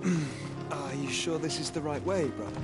Are you sure this is the right way, brother?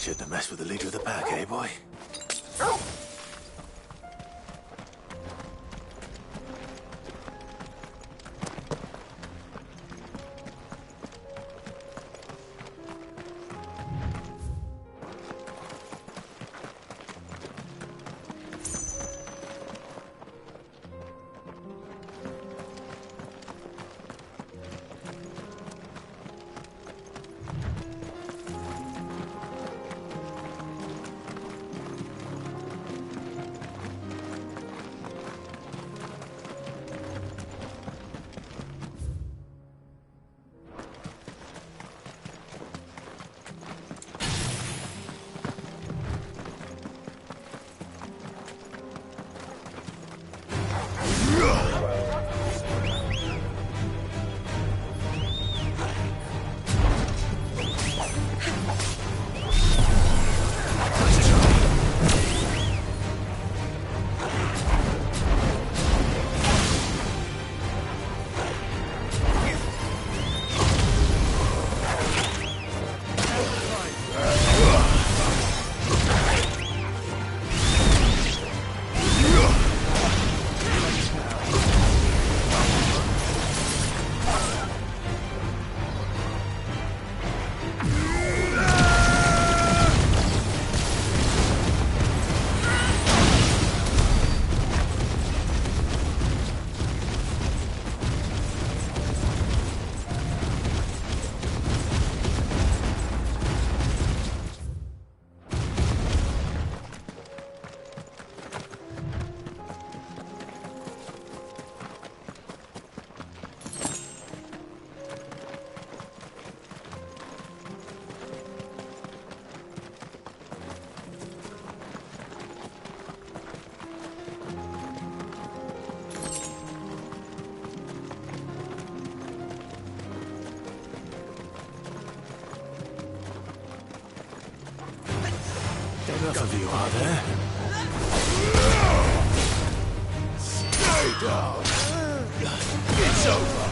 Shouldn't have messed with the leader of the pack, eh, boy? enough of you, are there? Stay down. It's over.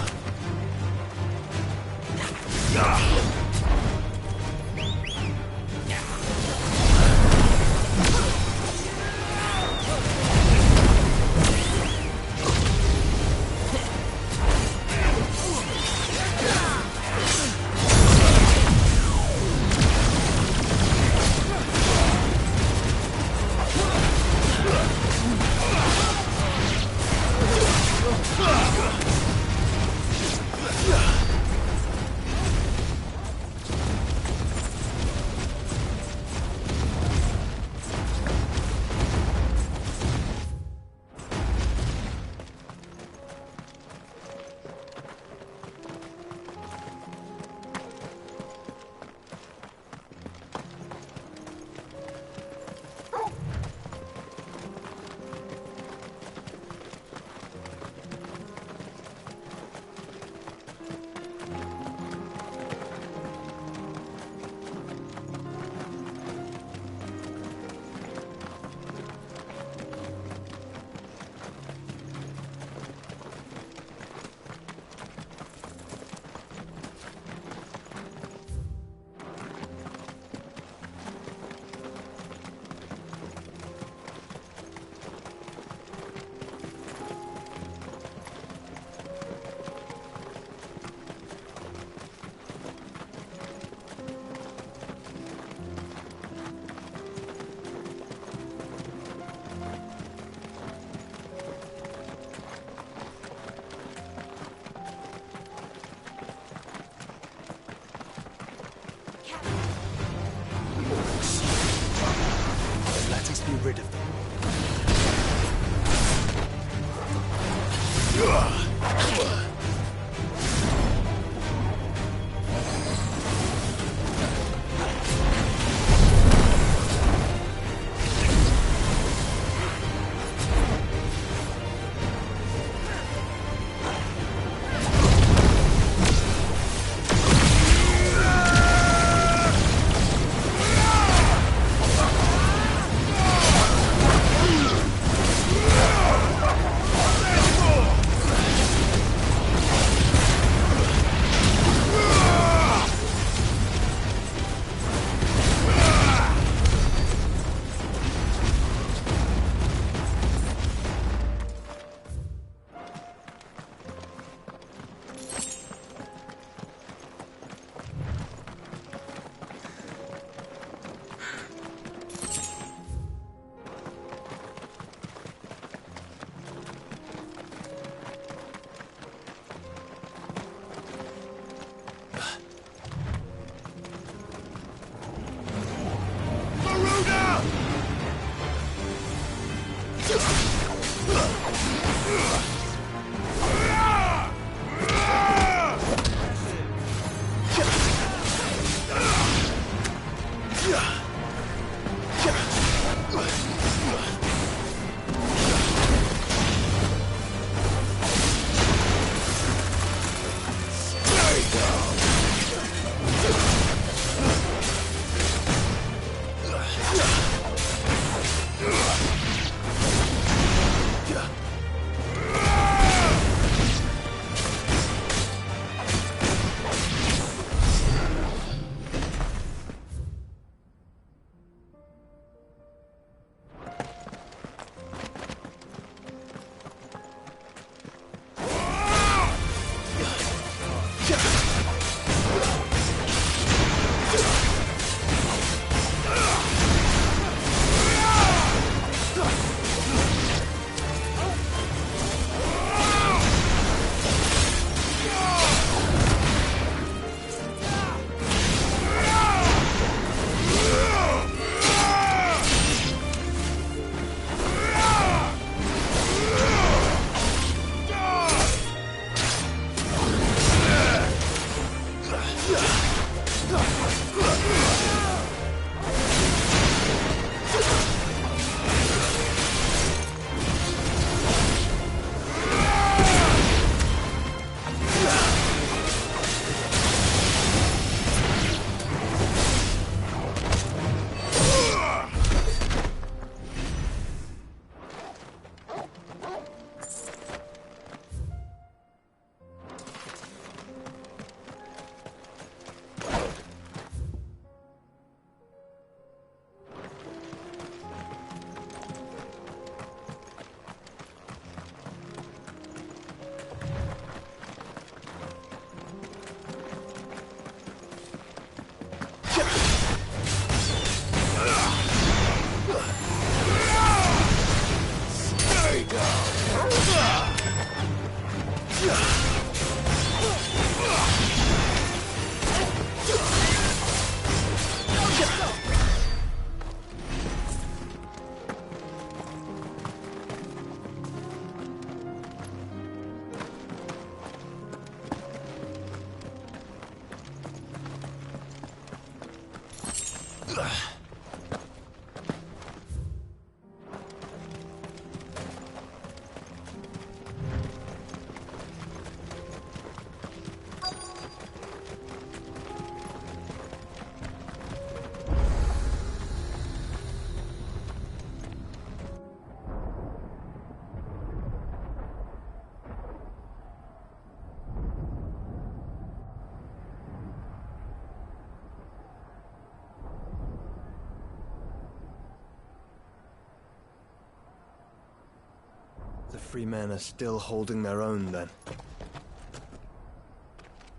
The free men are still holding their own, then.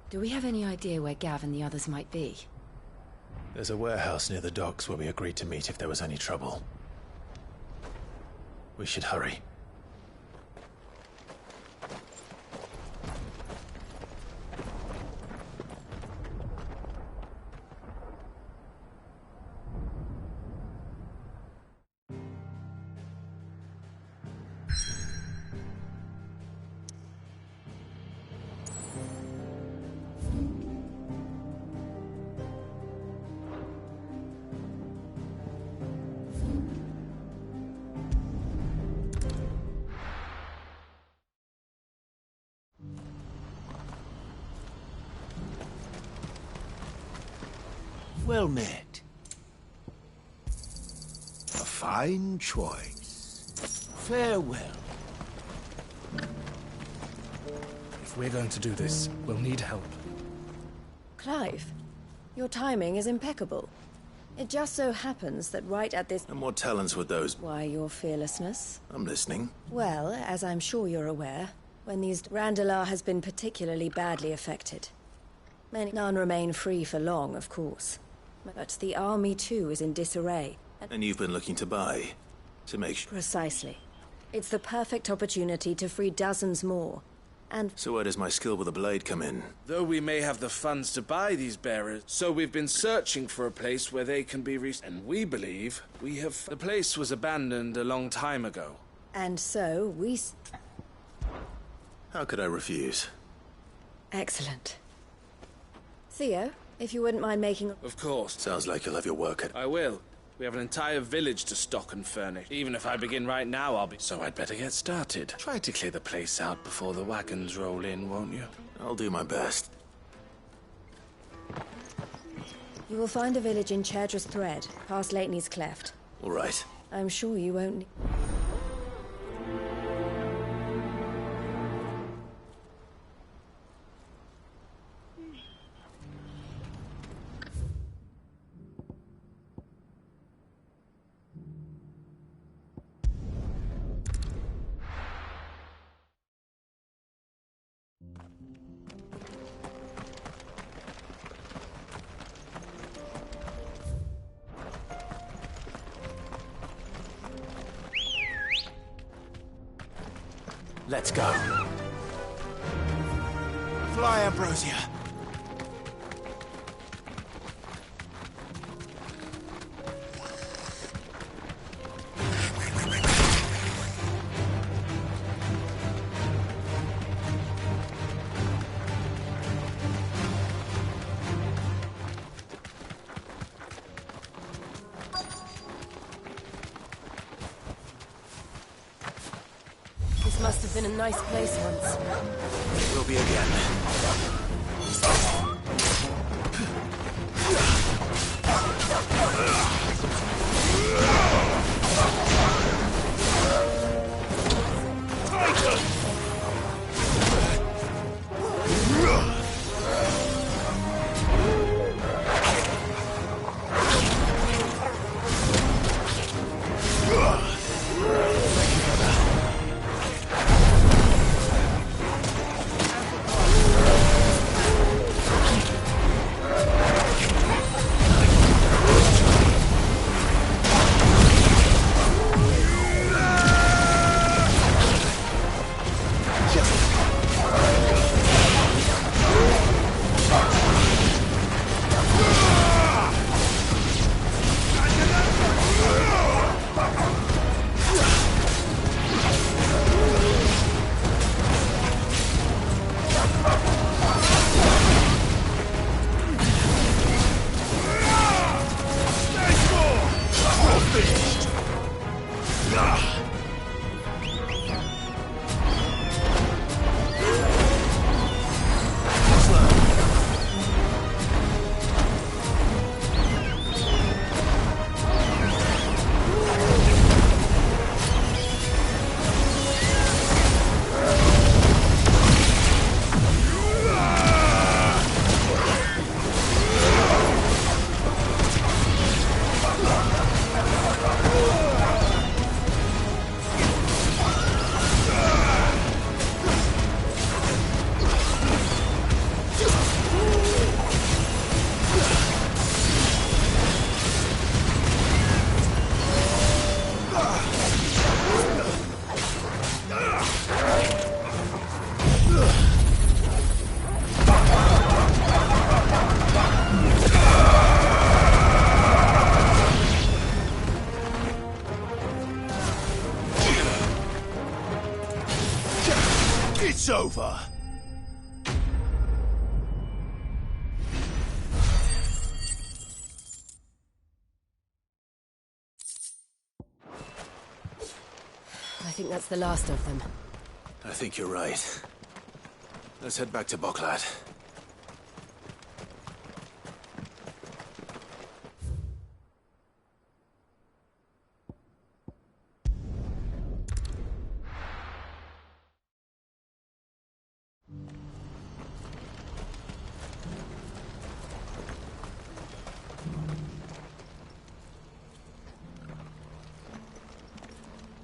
Do we have any idea where Gav and the others might be? There's a warehouse near the docks where we agreed to meet if there was any trouble. We should hurry. Well met. A fine choice. Farewell. If we're going to do this, we'll need help. Clive, your timing is impeccable. It just so happens that right at this... And what talents would those... Why, your fearlessness? I'm listening. Well, as I'm sure you're aware, when these... Randalar has been particularly badly affected. None remain free for long, of course. But the army, too, is in disarray. And you've been looking to buy, to make sure... Precisely. It's the perfect opportunity to free dozens more. And... So where does my skill with a blade come in? Though we may have the funds to buy these bearers, so we've been searching for a place where they can be and we believe we have... The place was abandoned a long time ago. And so, we... How could I refuse? Excellent. Theo, if you wouldn't mind making... Of course. Sounds like you'll have your work cut. I will. We have an entire village to stock and furnish. Even if I begin right now, I'll be... So I'd better get started. Try to clear the place out before the wagons roll in, won't you? I'll do my best. You will find a village in Chairdra's Thread, past Lateney's Cleft. All right. I'm sure you won't... Let's go. Fly, Ambrosia. Must have been a nice place once. It will be again. It's over! I think that's the last of them. I think you're right. Let's head back to Boklad.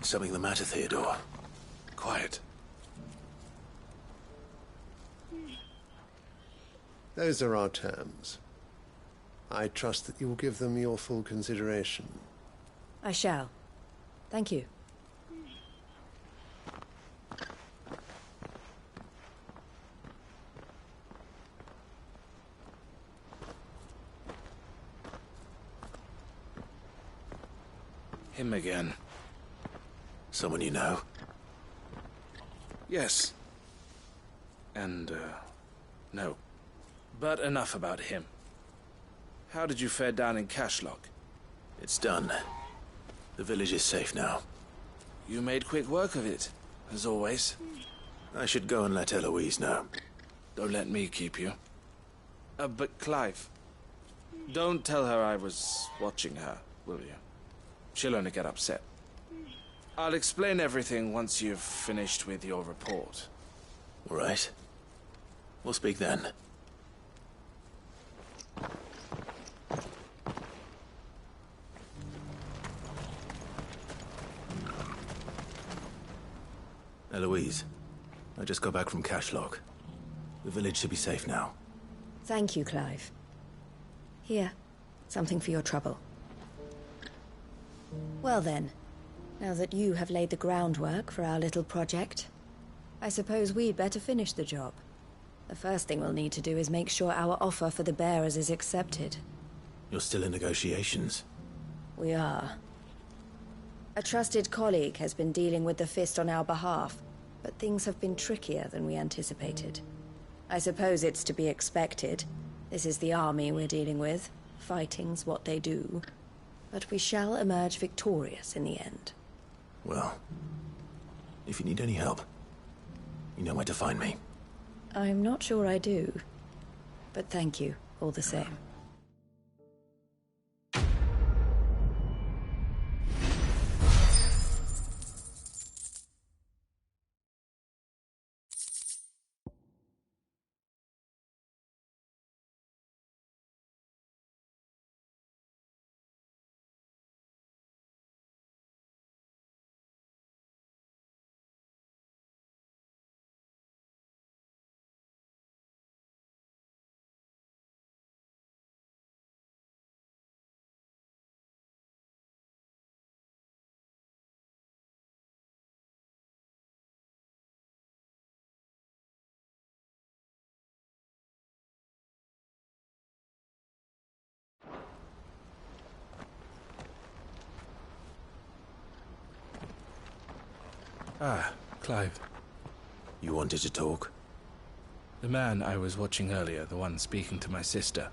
Something the matter, Theodore? Quiet. Those are our terms. I trust that you will give them your full consideration. I shall. Thank you. Him again. Someone you know? Yes. And, no. But enough about him. How did you fare down in Kashlok? It's done. The village is safe now. You made quick work of it, as always. I should go and let Eloise know. Don't let me keep you. But Clive, don't tell her I was watching her, will you? She'll only get upset. I'll explain everything once you've finished with your report. All right. We'll speak then. Eloise, I just got back from Kashlok. The village should be safe now. Thank you, Clive. Here, something for your trouble. Well then, now that you have laid the groundwork for our little project, I suppose we'd better finish the job. The first thing we'll need to do is make sure our offer for the bearers is accepted. You're still in negotiations? We are. A trusted colleague has been dealing with the Fist on our behalf, but things have been trickier than we anticipated. I suppose it's to be expected. This is the army we're dealing with. Fighting's what they do. But we shall emerge victorious in the end. Well, if you need any help, you know where to find me. I'm not sure I do. But thank you, all the same. Ah, Clive. You wanted to talk? The man I was watching earlier, the one speaking to my sister.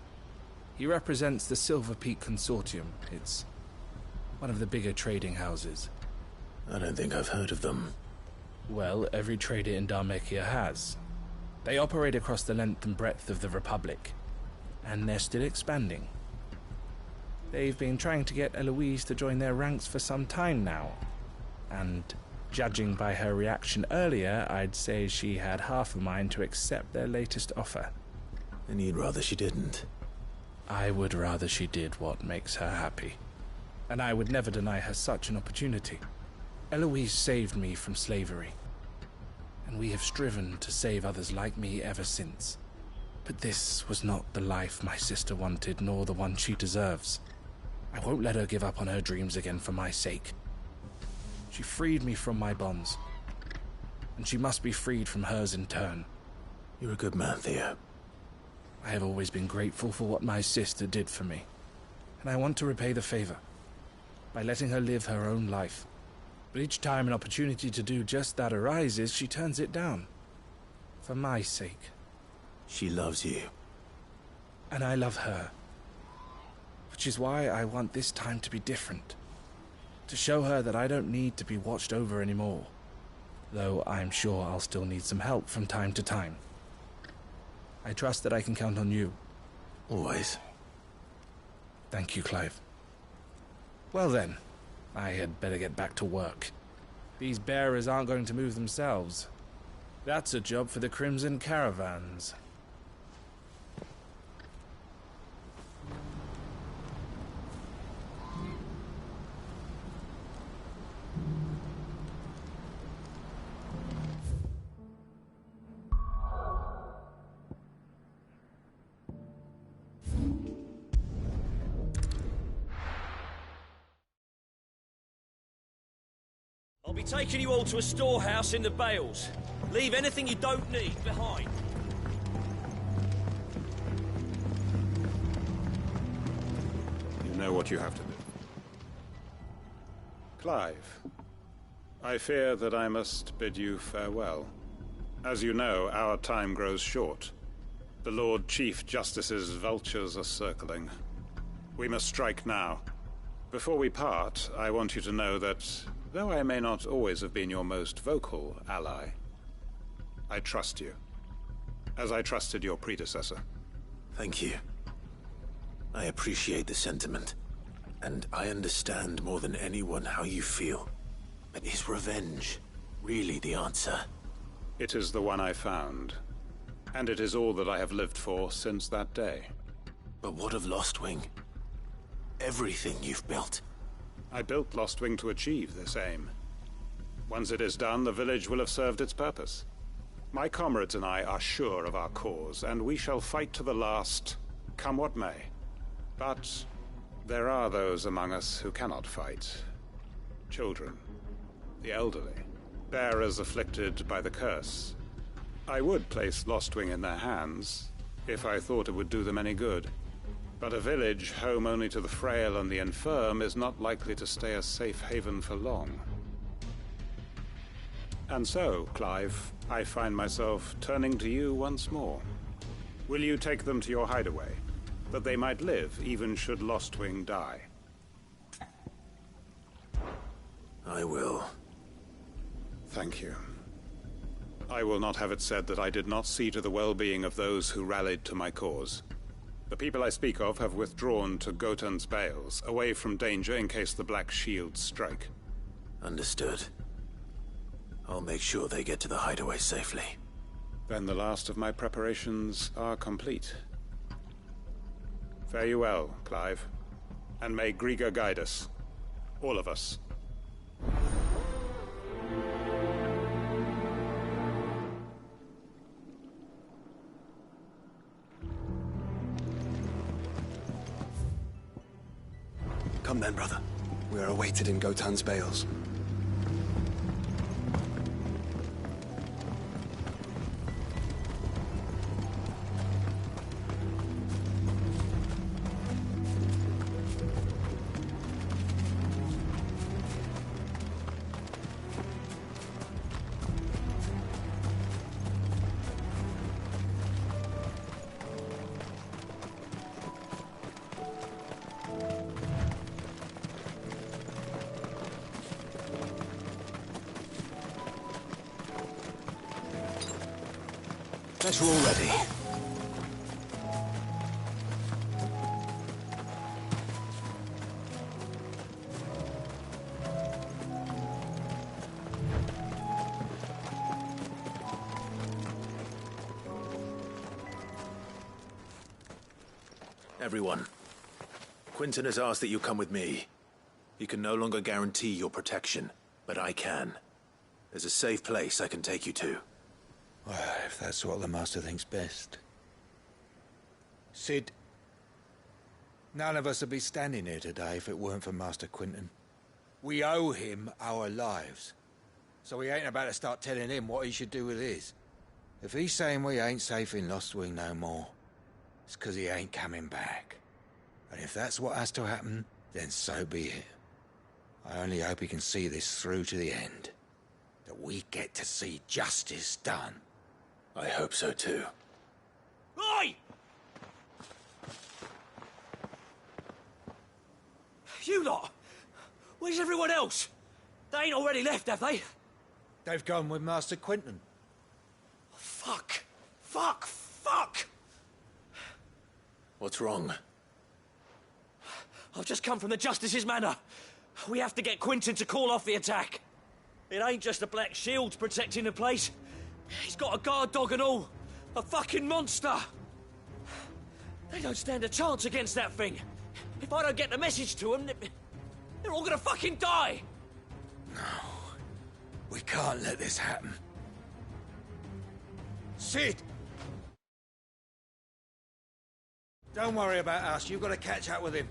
He represents the Silver Peak Consortium. It's one of the bigger trading houses. I don't think I've heard of them. Well, every trader in Dharmekia has. They operate across the length and breadth of the Republic, and they're still expanding. They've been trying to get Eloise to join their ranks for some time now, and judging by her reaction earlier, I'd say she had half a mind to accept their latest offer. And you'd rather she didn't? I would rather she did what makes her happy. And I would never deny her such an opportunity. Eloise saved me from slavery, and we have striven to save others like me ever since. But this was not the life my sister wanted, nor the one she deserves. I won't let her give up on her dreams again for my sake. She freed me from my bonds, and she must be freed from hers in turn. You're a good man, Theo. I have always been grateful for what my sister did for me, and I want to repay the favor by letting her live her own life. But each time an opportunity to do just that arises, she turns it down. For my sake. She loves you. And I love her. Which is why I want this time to be different. To show her that I don't need to be watched over anymore. Though I'm sure I'll still need some help from time to time. I trust that I can count on you. Always. Thank you, Clive. Well then, I had better get back to work. These bearers aren't going to move themselves. That's a job for the Crimson Caravans. I'll be taking you all to a storehouse in the Bales. Leave anything you don't need behind. You know what you have to do. Clive, I fear that I must bid you farewell. As you know, our time grows short. The Lord Chief Justice's vultures are circling. We must strike now. Before we part, I want you to know that, though I may not always have been your most vocal ally, I trust you, as I trusted your predecessor. Thank you. I appreciate the sentiment, and I understand more than anyone how you feel. But is revenge really the answer? It is the one I found, and it is all that I have lived for since that day. But what of Lostwing? Everything you've built. I built Lostwing to achieve this aim. Once it is done, the village will have served its purpose. My comrades and I are sure of our cause, and we shall fight to the last, come what may. But there are those among us who cannot fight. Children, the elderly, bearers afflicted by the curse. I would place Lostwing in their hands, if I thought it would do them any good. But a village home only to the frail and the infirm is not likely to stay a safe haven for long. And so, Clive, I find myself turning to you once more. Will you take them to your hideaway, that they might live even should Lostwing die? I will. Thank you. I will not have it said that I did not see to the well-being of those who rallied to my cause. The people I speak of have withdrawn to Gotan's Bales, away from danger in case the Black Shields strike. Understood. I'll make sure they get to the hideaway safely. Then the last of my preparations are complete. Fare you well, Clive. And may Griga guide us. All of us. Come then, brother. We are awaited in Gotan's Bales. Better already. Everyone, Quinton has asked that you come with me. He can no longer guarantee your protection, but I can. There's a safe place I can take you to. Well, if that's what the Master thinks best. Sid, none of us would be standing here today if it weren't for Master Quinton. We owe him our lives. So we ain't about to start telling him what he should do with his. If he's saying we ain't safe in Lostwing no more, it's 'cause he ain't coming back. And if that's what has to happen, then so be it. I only hope he can see this through to the end. That we get to see justice done. I hope so too. Oi! You lot! Where's everyone else? They ain't already left, have they? They've gone with Master Quinton. Fuck! Fuck! Fuck! What's wrong? I've just come from the Justice's Manor. We have to get Quinton to call off the attack. It ain't just the Black Shields protecting the place. He's got a guard dog and all. A fucking monster. They don't stand a chance against that thing. If I don't get the message to them, they're all gonna fucking die. No. We can't let this happen. Cid! Don't worry about us. You've got to catch up with him.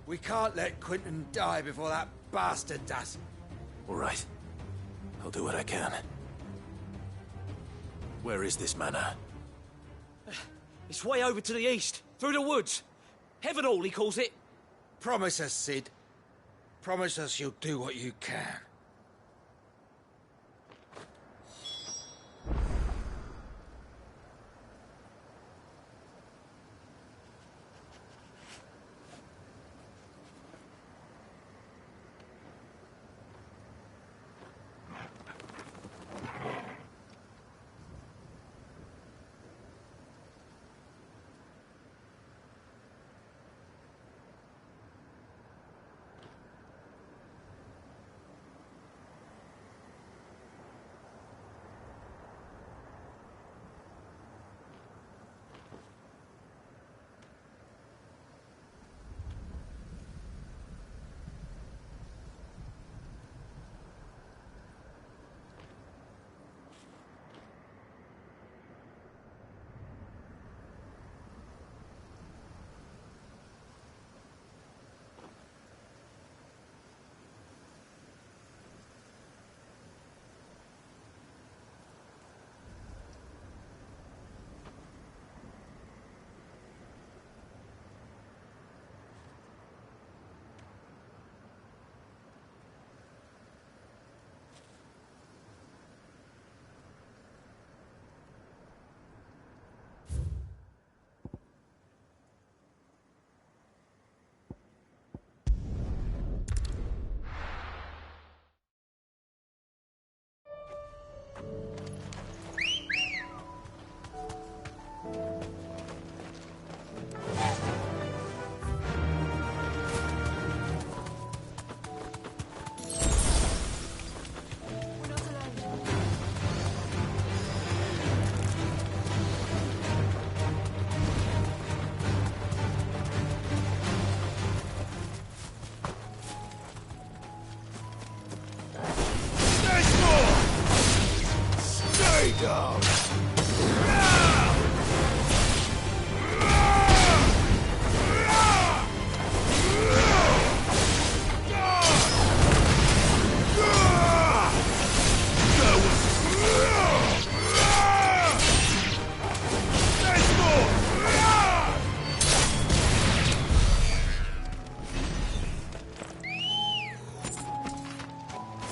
We can't let Quinton die before that bastard does. All right. I'll do what I can. Where is this manor? It's way over to the east, through the woods. Heavenhall, he calls it. Promise us, Cid. Promise us you'll do what you can.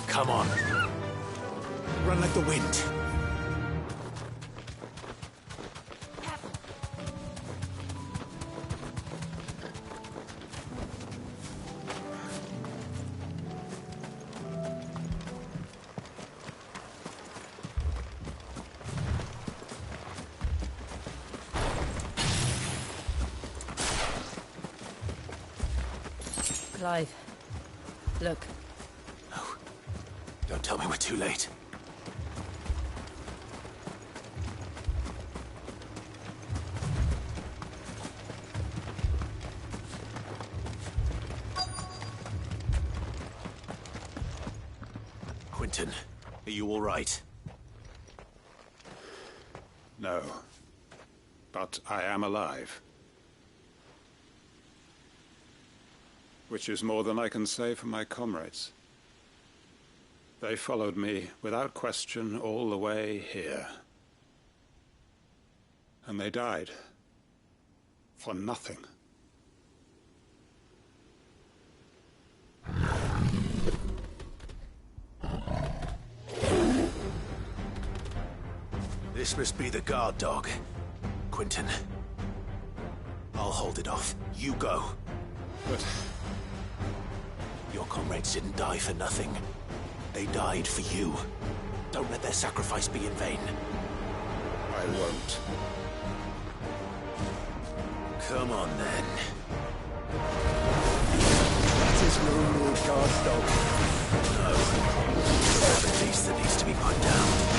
Come on. Run like the wind. Clive, look. No. Don't tell me we're too late. Quinton, are you all right? No. But I am alive. Which is more than I can say for my comrades. They followed me without question all the way here. And they died. For nothing. This must be the guard dog. Quentin. I'll hold it off. You go. But Your comrades didn't die for nothing. They died for you. Don't let their sacrifice be in vain. I won't. Come on, then. That is no more guard dog. No. There's a beast that needs to be put down.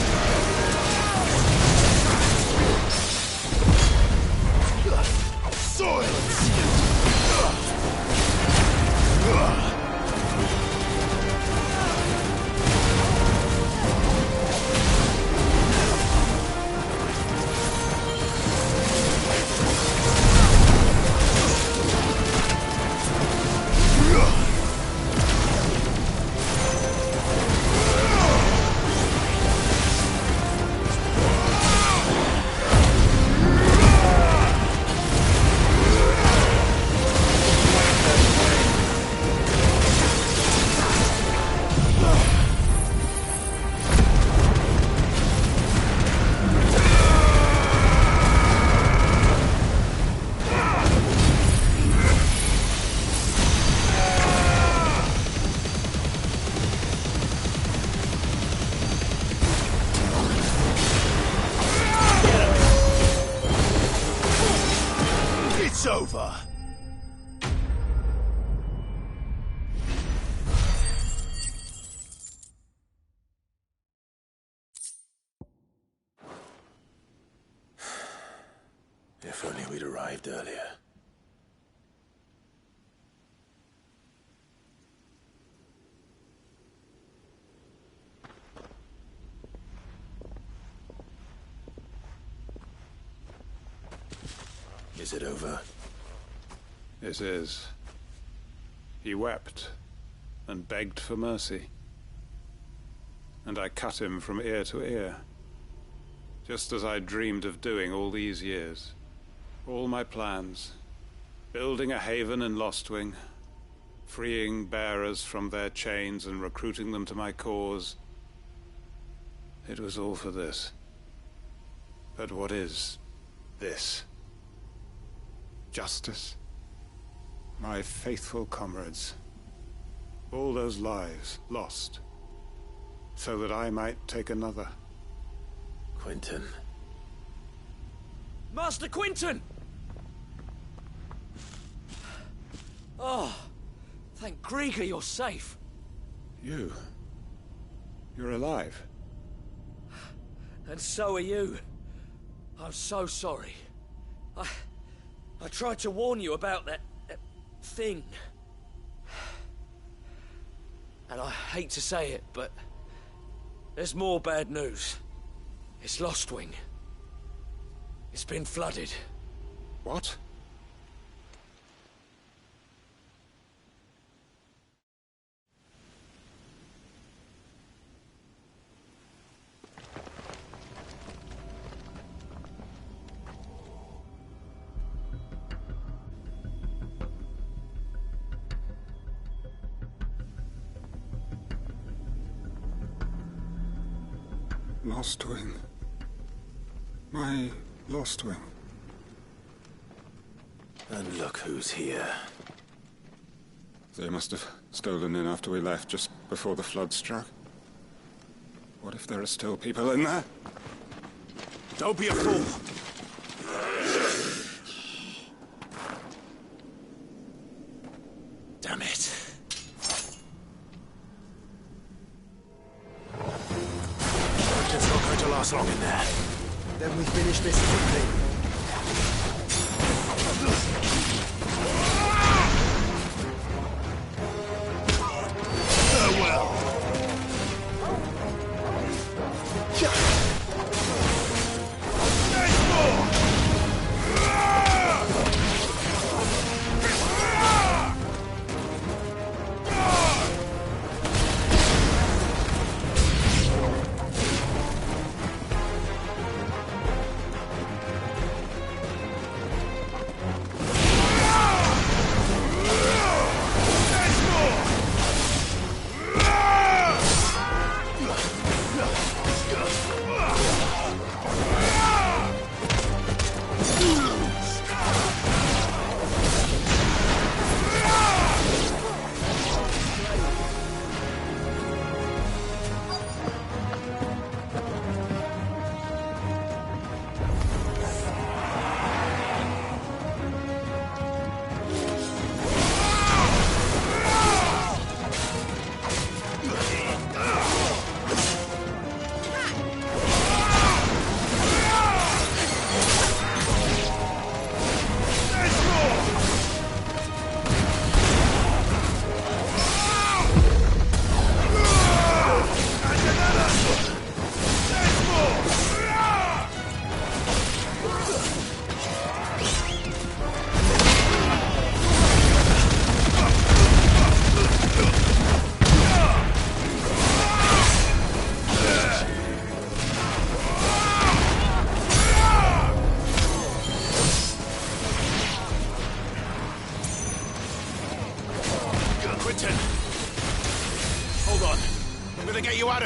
It's over. If only we'd arrived earlier. Is it over? it is. He wept and begged for mercy. And I cut him from ear to ear, just as I dreamed of doing all these years. All my plans, building a haven in Lostwing, freeing bearers from their chains and recruiting them to my cause. It was all for this. But what is this? Justice? My faithful comrades. All those lives lost, so that I might take another. Quentin. Master Quentin! Oh, thank Grieger you're safe. You're alive. And so are you. I'm so sorry. I tried to warn you about that thing. And I hate to say it, but there's more bad news. It's Lostwing. It's been flooded. What? Lostwing. My Lostwing. And look who's here. They must have stolen in after we left, just before the flood struck. What if there are still people in there? Don't be a fool! Damn it. It's not going to last long in there. Then we finish this quickly.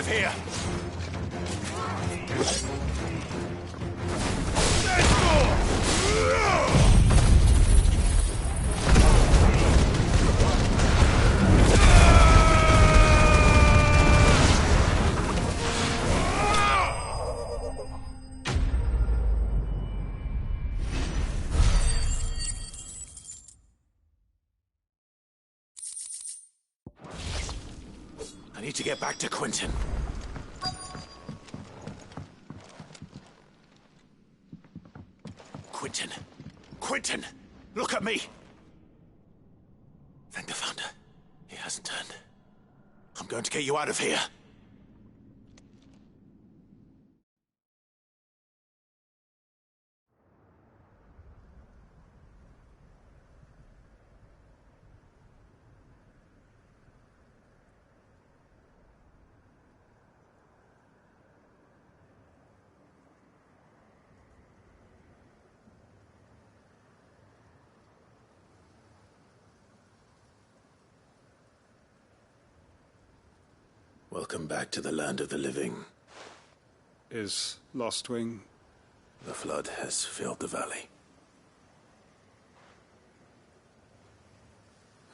of here! I need to get back to Quentin. Quentin! Quentin! Look at me! Thank the Founder. He hasn't turned. I'm going to get you out of here. Welcome back to the land of the living. Is Lostwing? The flood has filled the valley.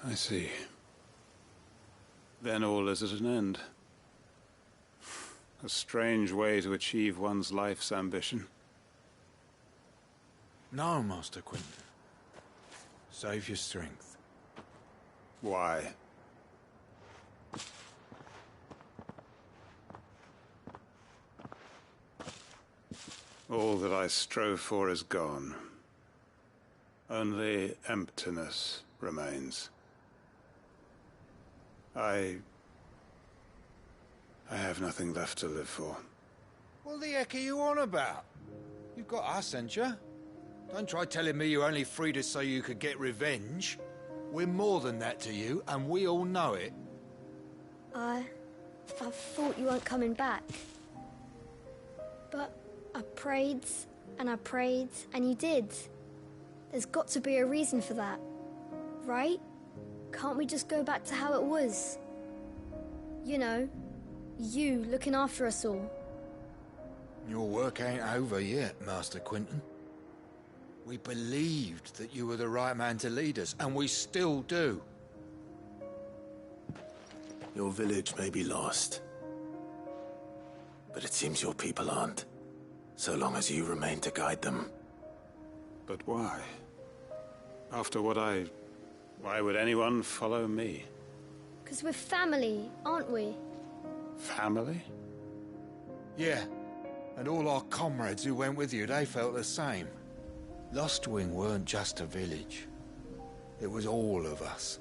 I see. Then all is at an end. A strange way to achieve one's life's ambition. No, Master Quentin. Save your strength. Why? All that I strove for is gone. Only emptiness remains. I have nothing left to live for. What the heck are you on about? You've got us, ain't you? Don't try telling me you only freed us so you could get revenge. We're more than that to you, and we all know it. I thought you weren't coming back. But I prayed, and you did. There's got to be a reason for that, right? Can't we just go back to how it was? You know, you looking after us all. Your work ain't over yet, Master Quentin. We believed that you were the right man to lead us, and we still do. Your village may be lost, but it seems your people aren't, so long as you remain to guide them. But why? After what why would anyone follow me? 'Cause we're family, aren't we? Family? Yeah, and all our comrades who went with you, they felt the same. Lostwing weren't just a village. It was all of us.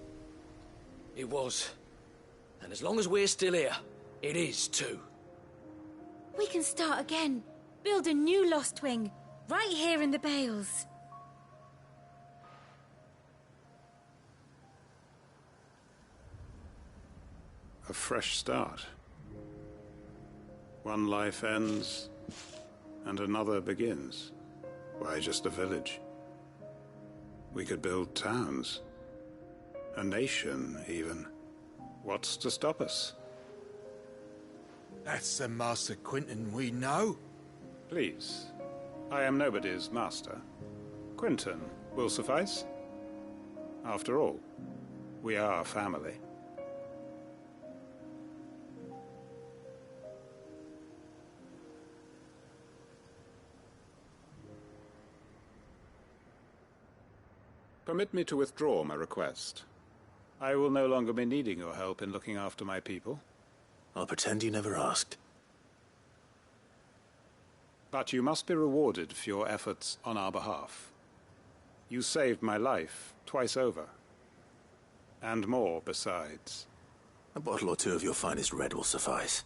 It was. And as long as we're still here, it is too. We can start again. Build a new Lostwing, right here in the Bales. A fresh start. One life ends, and another begins. Why just a village? We could build towns. A nation, even. What's to stop us? That's the Master Quentin we know. Please. I am nobody's master. Quentin will suffice. After all, we are family. Permit me to withdraw my request. I will no longer be needing your help in looking after my people. I'll pretend you never asked. But you must be rewarded for your efforts on our behalf. You saved my life twice over. And more besides. A bottle or two of your finest red will suffice.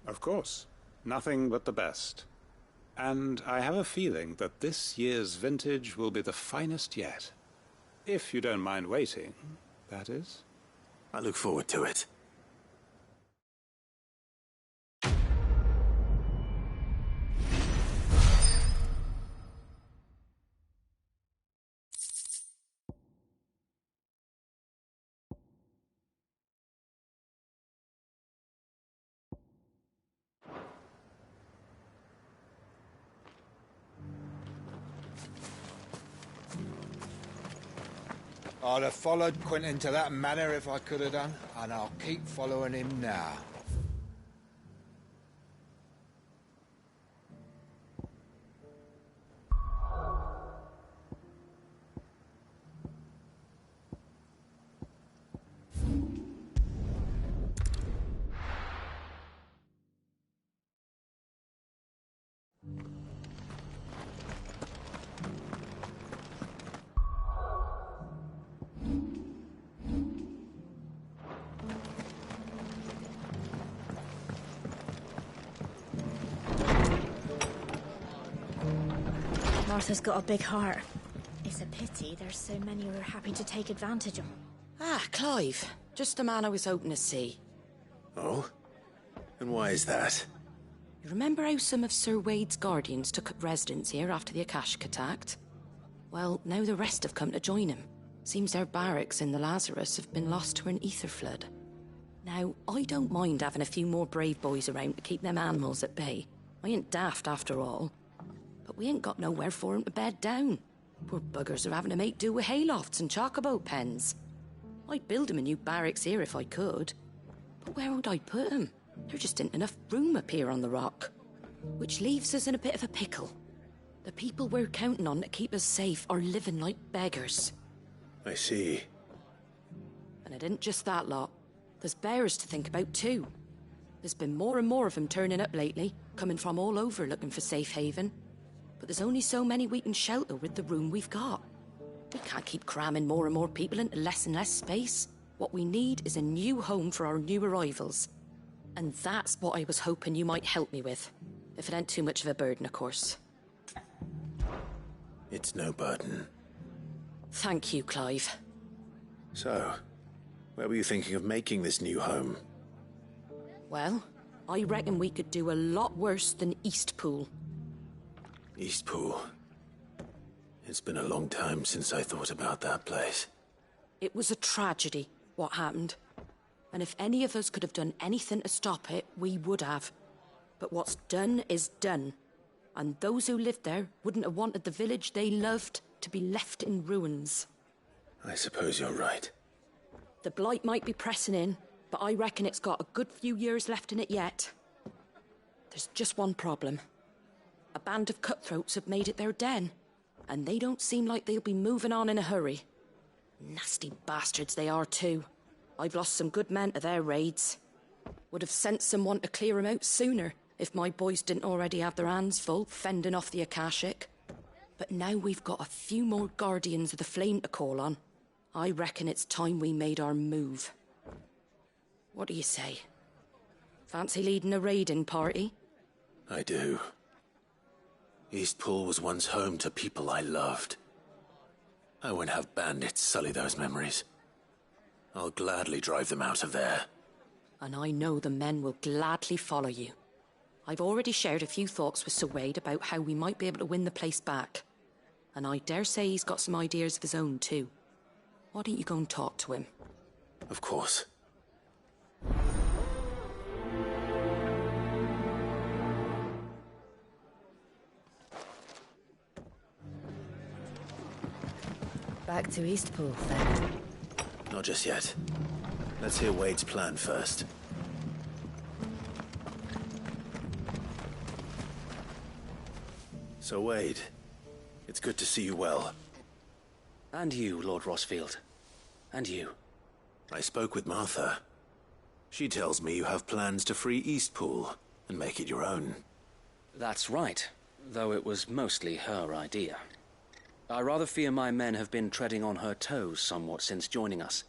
Of course. Nothing but the best. And I have a feeling that this year's vintage will be the finest yet. If you don't mind waiting, that is. I look forward to it. I'd have followed Quentin to that manor if I could have done, and I'll keep following him now. Martha's got a big heart. It's a pity there's so many who are happy to take advantage of. Ah, Clive. Just the man I was hoping to see. Oh? And why is that? You remember how some of Sir Wade's guardians took up residence here after the Akashic attacked? Well, now the rest have come to join him. Seems their barracks in the Lazarus have been lost to an ether flood. Now, I don't mind having a few more brave boys around to keep them animals at bay. I ain't daft after all. But we ain't got nowhere for 'em to bed down. Poor buggers are having to make do with haylofts and chocobo pens. I'd build 'em a new barracks here if I could. But where would I put 'em? There just ain't enough room up here on the rock. Which leaves us in a bit of a pickle. The people we're counting on to keep us safe are living like beggars. I see. And it isn't just that lot. There's bears to think about too. There's been more and more of 'em turning up lately, coming from all over looking for safe haven. But there's only so many we can shelter with the room we've got. We can't keep cramming more and more people into less and less space. What we need is a new home for our new arrivals. And that's what I was hoping you might help me with. If it ain't too much of a burden, of course. It's no burden. Thank you, Clive. So, where were you thinking of making this new home? Well, I reckon we could do a lot worse than Eastpool. Eastpool. It's been a long time since I thought about that place. It was a tragedy, what happened. And if any of us could have done anything to stop it, we would have. But what's done is done. And those who lived there wouldn't have wanted the village they loved to be left in ruins. I suppose you're right. The blight might be pressing in, but I reckon it's got a good few years left in it yet. There's just one problem. A band of cutthroats have made it their den, and they don't seem like they'll be moving on in a hurry. Nasty bastards they are too. I've lost some good men to their raids. Would have sent someone to clear 'em out sooner if my boys didn't already have their hands full fending off the Akashic. But now we've got a few more guardians of the flame to call on. I reckon it's time we made our move. What do you say? Fancy leading a raiding party? I do. Eastpool was once home to people I loved. I won't have bandits sully those memories. I'll gladly drive them out of there. And I know the men will gladly follow you. I've already shared a few thoughts with Sir Wade about how we might be able to win the place back. And I dare say he's got some ideas of his own too. Why don't you go and talk to him? Of course. Back to Eastpool, then. Not just yet. Let's hear Wade's plan first. So, Wade, it's good to see you well. And you, Lord Rossfield. And you. I spoke with Martha. She tells me you have plans to free Eastpool and make it your own. That's right, though it was mostly her idea. I rather fear my men have been treading on her toes somewhat since joining us,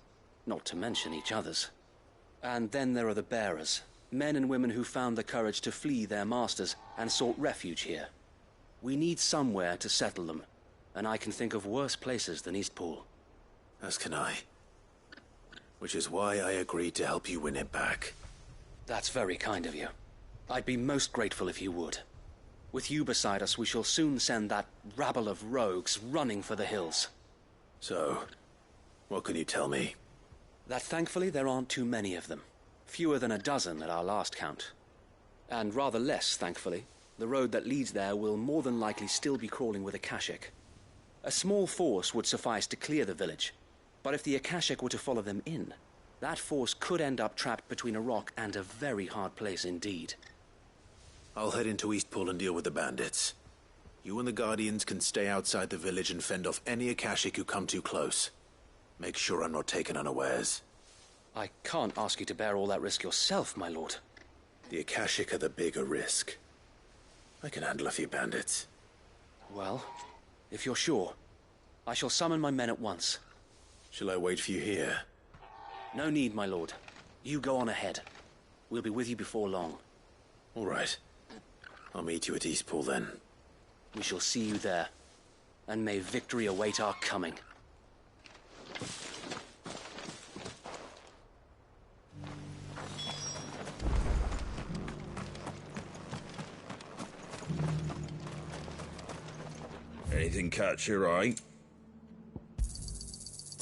not to mention each other's. And then there are the bearers, men and women who found the courage to flee their masters and sought refuge here. We need somewhere to settle them, and I can think of worse places than Eastpool. As can I. Which is why I agreed to help you win it back. That's very kind of you. I'd be most grateful if you would. With you beside us, we shall soon send that rabble of rogues running for the hills. So, what can you tell me? That thankfully there aren't too many of them. Fewer than a dozen at our last count. And rather less, thankfully, the road that leads there will more than likely still be crawling with Akashic. A small force would suffice to clear the village, But if the Akashic were to follow them in, that force could end up trapped between a rock and a very hard place indeed. I'll head into Eastpool and deal with the bandits. You and the Guardians can stay outside the village and fend off any Akashic who come too close. Make sure I'm not taken unawares. I can't ask you to bear all that risk yourself, my lord. The Akashic are the bigger risk. I can handle a few bandits. Well, if you're sure, I shall summon my men at once. Shall I wait for you here? No need, my lord. You go on ahead. We'll be with you before long. All right. I'll meet you at Eastpool then. We shall see you there. And may victory await our coming. Anything catch your eye?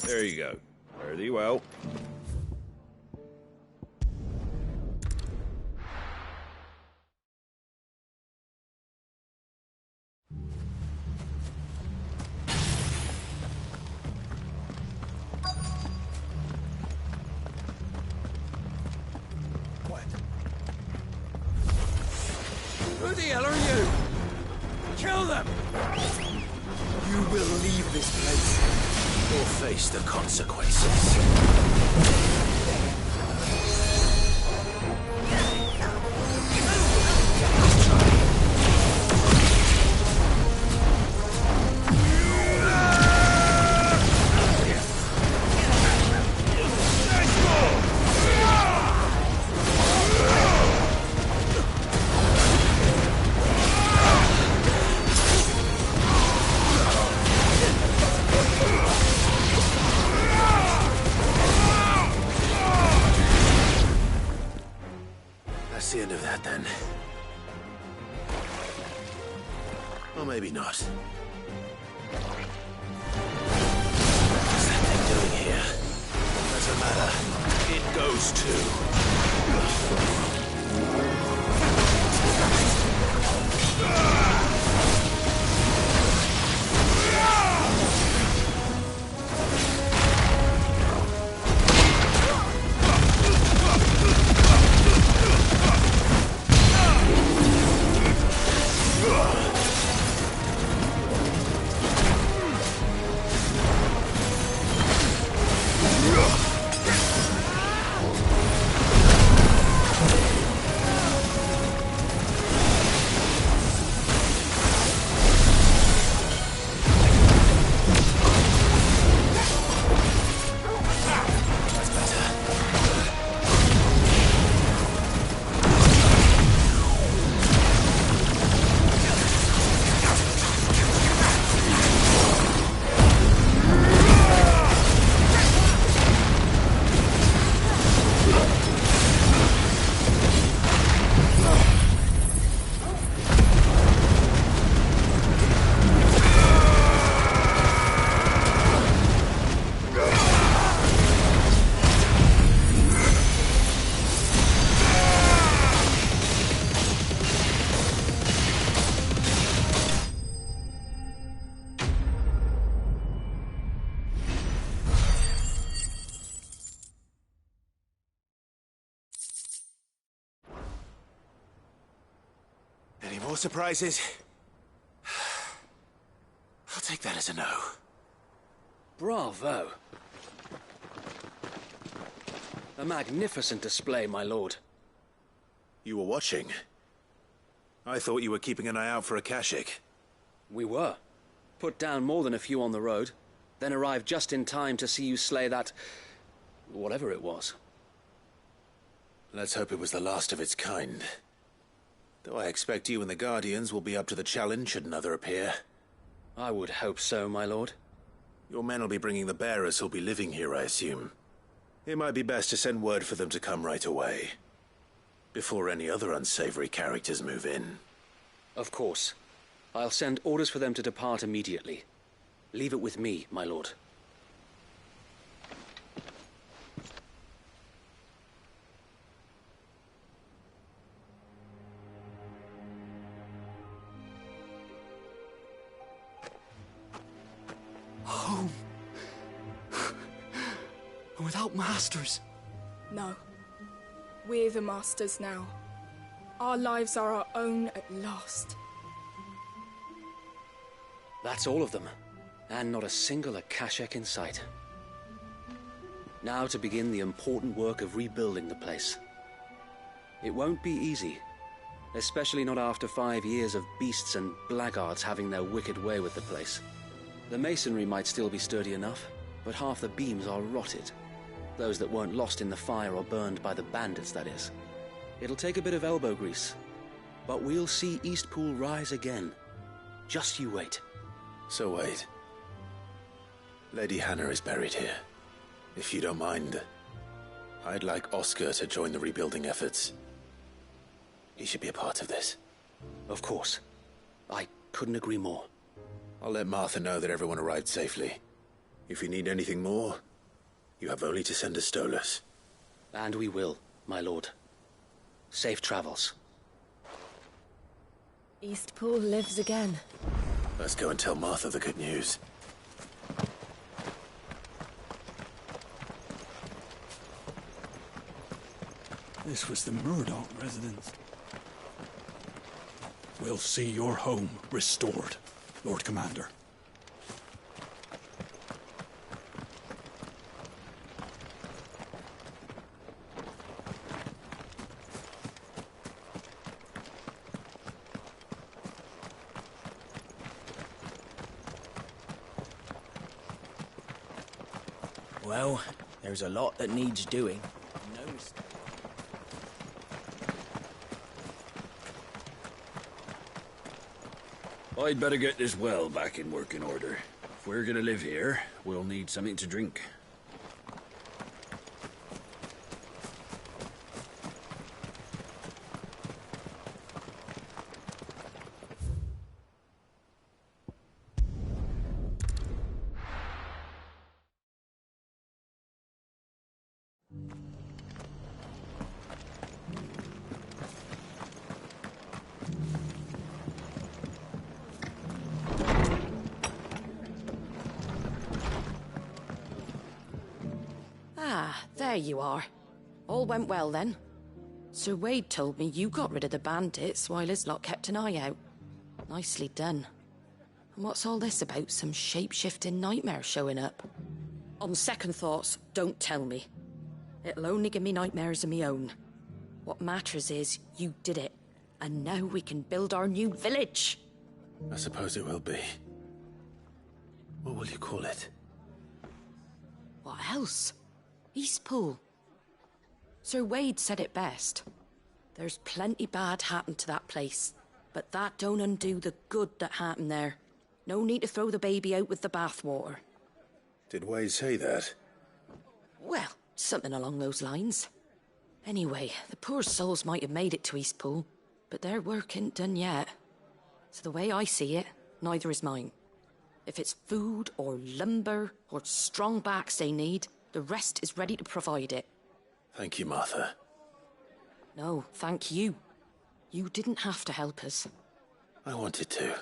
There you go. Fairly well. What? Who the hell are you? Kill them! You will leave this place. Or face the consequences. That's the end of that, then. Or maybe not. What's that thing doing here? Doesn't matter. It goes too. Any more surprises? I'll take that as a no. Bravo. A magnificent display, my lord. You were watching? I thought you were keeping an eye out for Akashic. We were. Put down more than a few on the road, then arrived just in time to see you slay that... whatever it was. Let's hope it was the last of its kind. Though I expect you and the Guardians will be up to the challenge should another appear. I would hope so, my lord. Your men will be bringing the bearers who'll be living here, I assume. It might be best to send word for them to come right away, before any other unsavory characters move in. Of course. I'll send orders for them to depart immediately. Leave it with me, my lord. Home. without masters. No. We're the masters now. Our lives are our own at last. That's all of them, and not a single Akashak in sight. Now to begin the important work of rebuilding the place. It won't be easy, especially not after 5 years of beasts and blackguards having their wicked way with the place. The masonry might still be sturdy enough, but half the beams are rotted. Those that weren't lost in the fire or burned by the bandits, that is. It'll take a bit of elbow grease, but we'll see Eastpool rise again. Just you wait. So wait. Lady Hannah is buried here. If you don't mind, I'd like Oscar to join the rebuilding efforts. He should be a part of this. Of course. I couldn't agree more. I'll let Martha know that everyone arrived safely. If you need anything more, you have only to send a Stolas. And we will, my lord. Safe travels. Eastpool lives again. Let's go and tell Martha the good news. This was the Murdoch residence. We'll see your home restored, Lord Commander. Well, there's a lot that needs doing. No mistake. I'd better get this well back in working order. If we're gonna live here, we'll need something to drink. There you are. All went well then. Sir Wade told me you got rid of the bandits while his lot kept an eye out. Nicely done. And what's all this about some shape-shifting nightmare showing up? On second thoughts, don't tell me. It'll only give me nightmares of me own. What matters is you did it. And now we can build our new village. I suppose it will be. What will you call it? What else? Eastpool. Sir Wade said it best. There's plenty bad happened to that place, but that don't undo the good that happened there. No need to throw the baby out with the bathwater. Did Wade say that? Well, something along those lines. Anyway, the poor souls might have made it to Eastpool, but their work ain't done yet. So the way I see it, neither is mine. If it's food or lumber or strong backs they need, the rest is ready to provide it. Thank you, Martha. No, thank you. You didn't have to help us. I wanted to.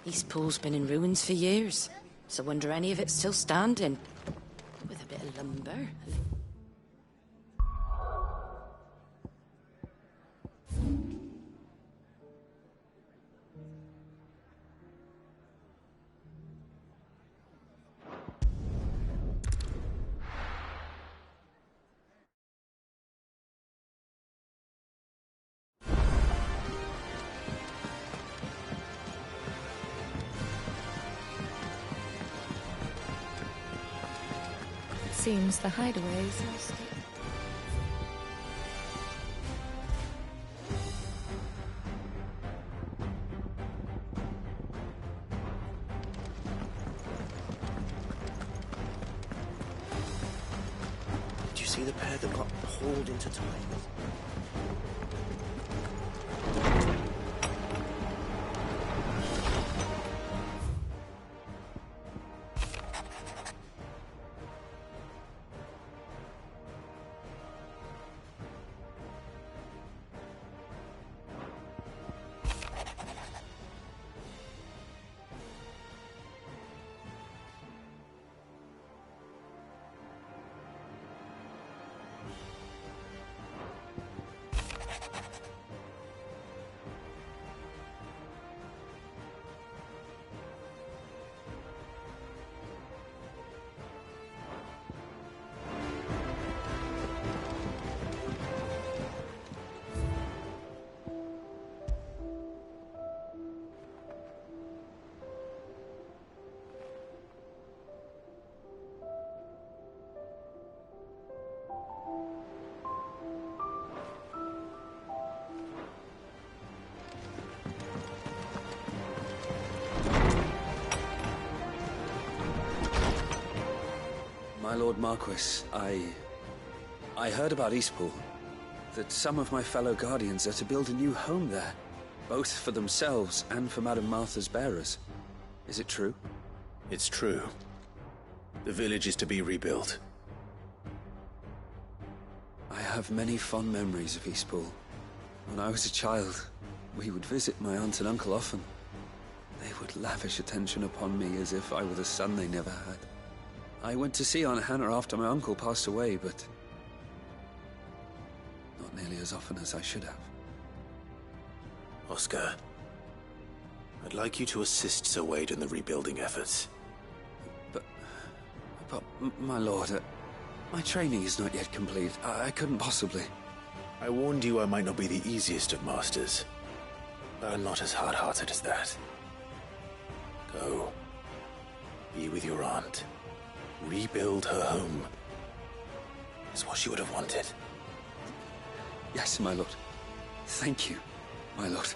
Eastpool's been in ruins for years, so wonder any of it's still standing. With a bit of lumber. Seems the hideaways are still... Did you see the pair that got hauled into time? My Lord Marquis, I heard about Eastpool. That some of my fellow Guardians are to build a new home there. Both for themselves and for Madame Martha's bearers. Is it true? It's true. The village is to be rebuilt. I have many fond memories of Eastpool. When I was a child, we would visit my aunt and uncle often. They would lavish attention upon me as if I were the son they never had. I went to see Aunt Hannah after my uncle passed away, but not nearly as often as I should have. Oscar, I'd like you to assist Sir Wade in the rebuilding efforts. But my lord, my training is not yet complete. I couldn't possibly. I warned you I might not be the easiest of masters, but I'm not as hard-hearted as that. Go. Be with your aunt. Rebuild her home. It's what she would have wanted. Yes, my lord. Thank you, my lord.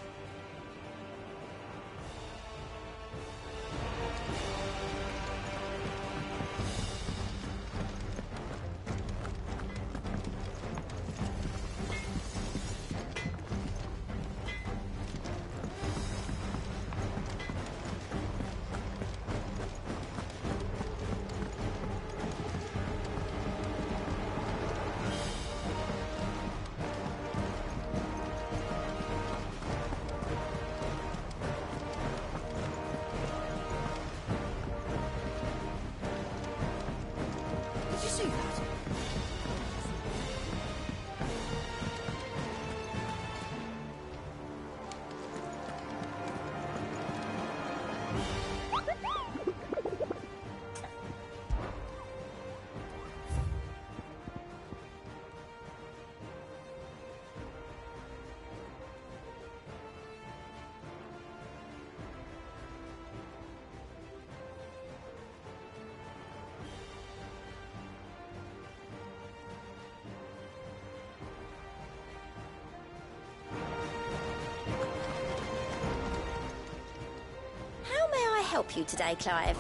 Help you today, Clive?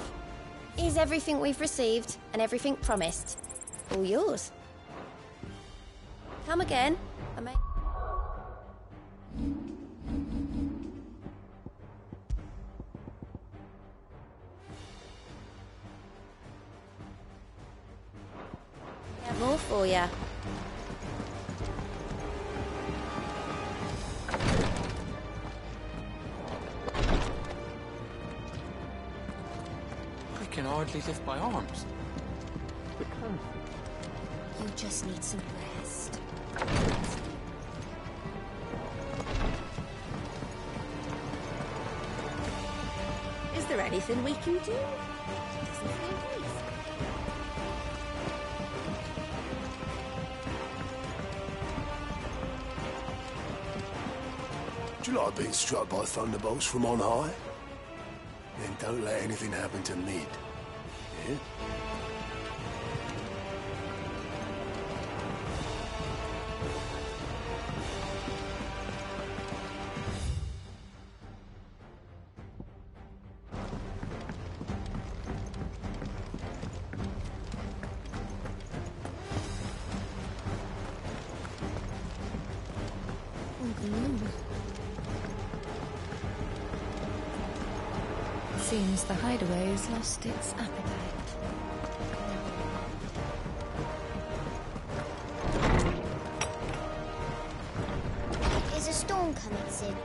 Is everything we've received and everything promised all yours? Come again. Have more for you. I can hardly lift my arms. You just need some rest. Is there anything we can do? Do you like being struck by thunderbolts from on high? Then don't let anything happen to Mid. Yeah? Seems the hideaway has lost its appetite. Is a storm coming soon?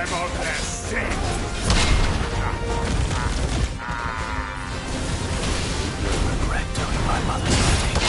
them of their sin! You'll regret doing my mother's bidding.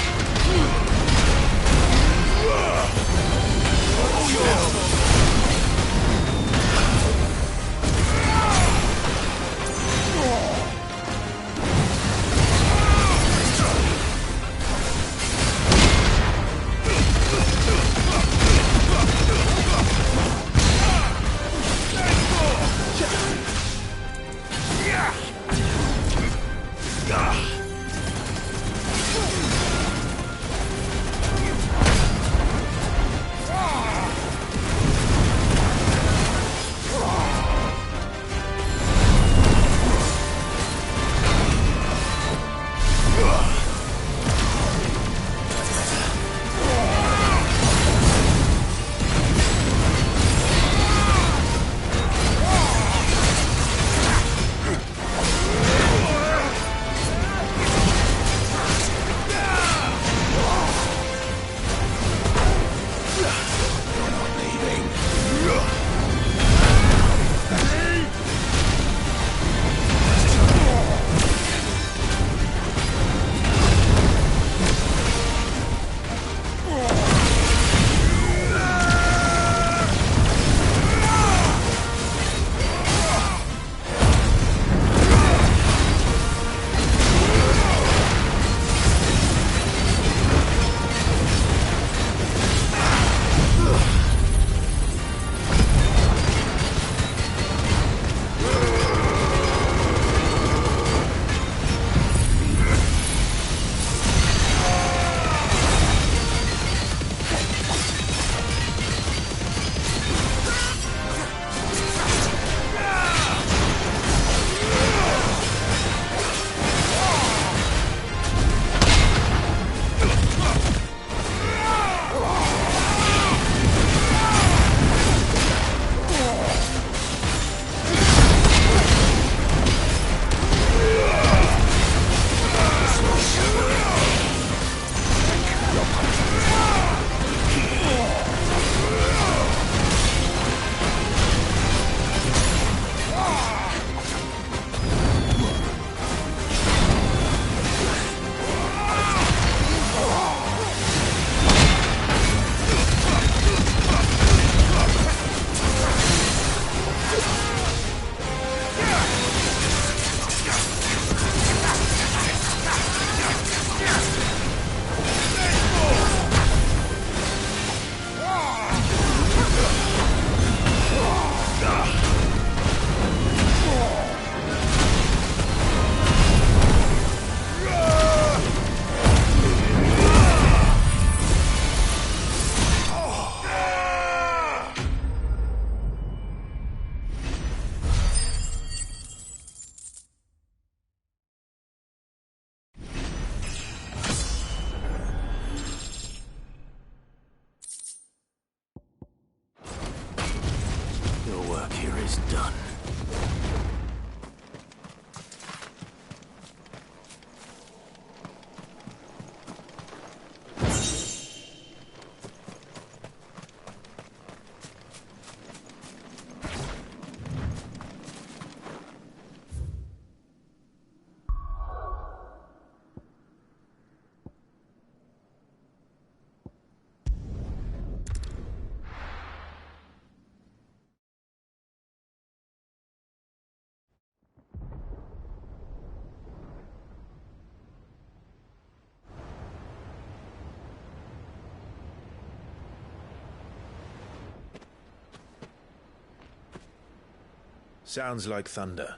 Sounds like thunder.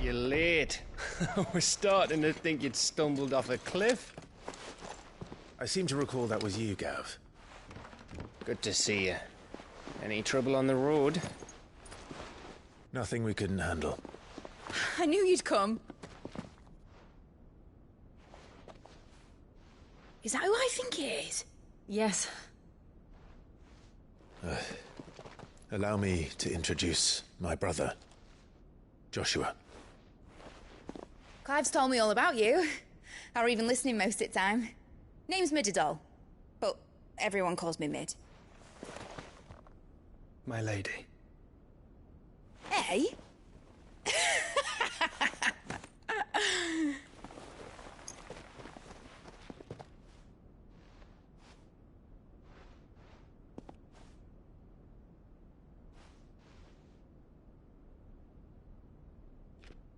You're late. We're starting to think you'd stumbled off a cliff. I seem to recall that was you, Gav. Good to see you. Any trouble on the road? Nothing we couldn't handle. I knew you'd come. Is that who I think it is? Yes. Allow me to introduce my brother. Joshua. Clive's told me all about you. Or even listening most of the time. Name's Mididol, but everyone calls me Mid. My lady. Hey?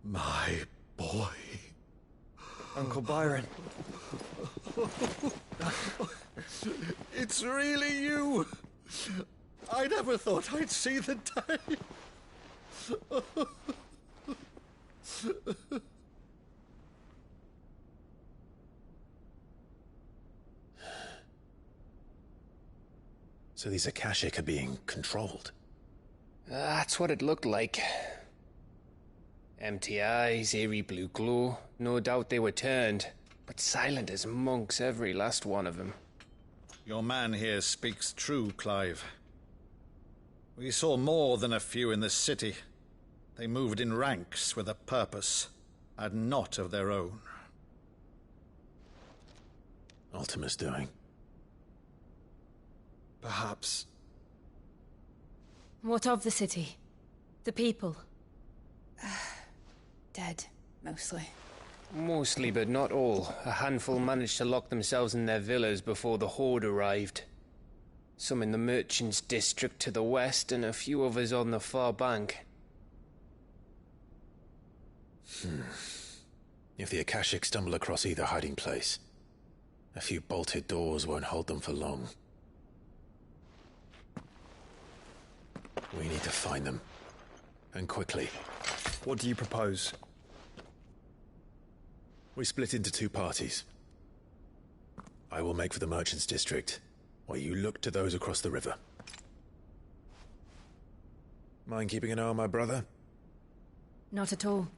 My boy. Uncle Byron. It's really you. I never thought I'd see the day. So these Akashic are being controlled? That's what it looked like. Empty eyes, eerie blue glow. No doubt they were turned, but silent as monks, every last one of them. Your man here speaks true, Clive. We saw more than a few in the city. They moved in ranks with a purpose, and not of their own. Ultima's doing. Perhaps. What of the city? The people? Dead, mostly. Mostly, but not all. A handful managed to lock themselves in their villas before the Horde arrived. Some in the Merchants' District to the west, and a few others on the far bank. If the Akashic stumble across either hiding place, a few bolted doors won't hold them for long. We need to find them. And quickly. What do you propose? We split into two parties. I will make for the Merchants' District, while you look to those across the river. Mind keeping an eye on my brother? Not at all.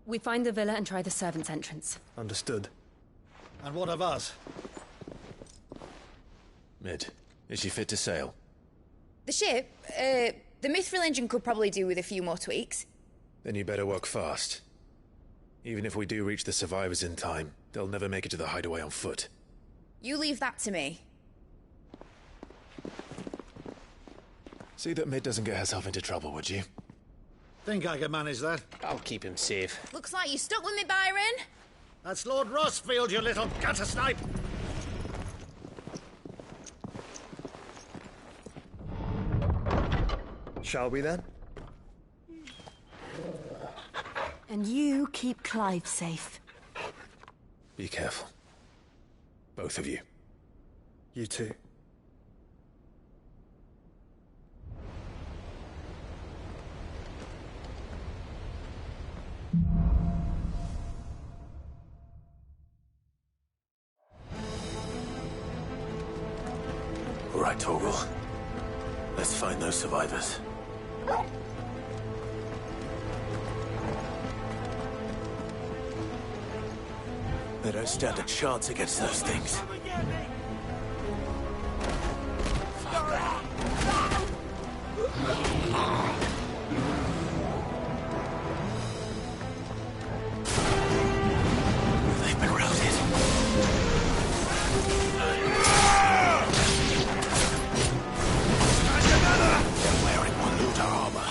We find the villa and try the servants' entrance. Understood. And what of us? Mid, is she fit to sail? The ship, the Mithril engine could probably do with a few more tweaks. Then you better work fast. Even if we do reach the survivors in time, they'll never make it to the hideaway on foot. You leave that to me. See that Mid doesn't get herself into trouble, would you? Think I can manage that. I'll keep him safe. Looks like you stuck with me, Byron. That's Lord Rossfield, you little gutter snipe! Shall we then? And you keep Clive safe. Be careful. Both of you. You too. All right, Torgal. Let's find those survivors. They don't stand a chance against those things. They've been routed. They're wearing Waluta armor.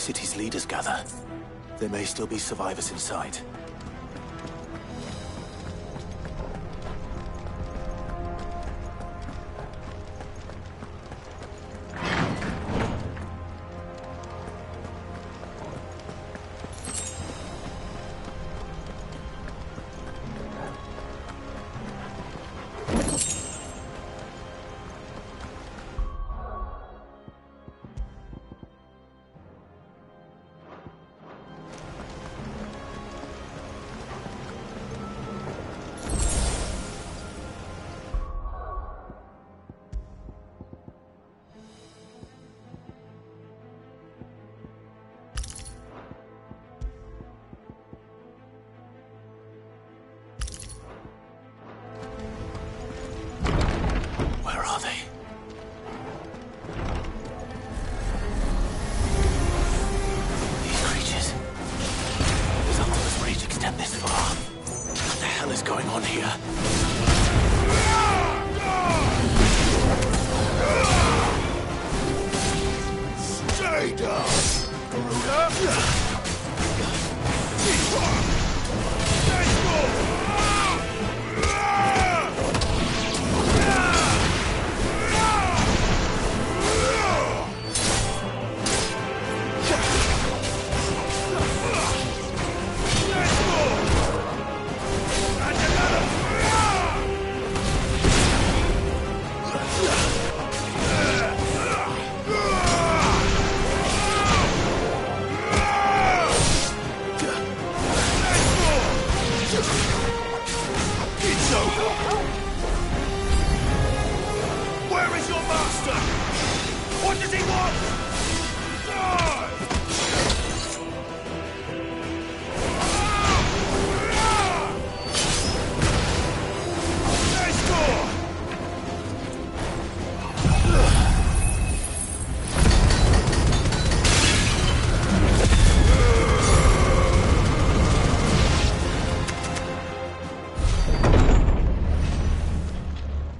city's leaders gather, there may still be survivors inside.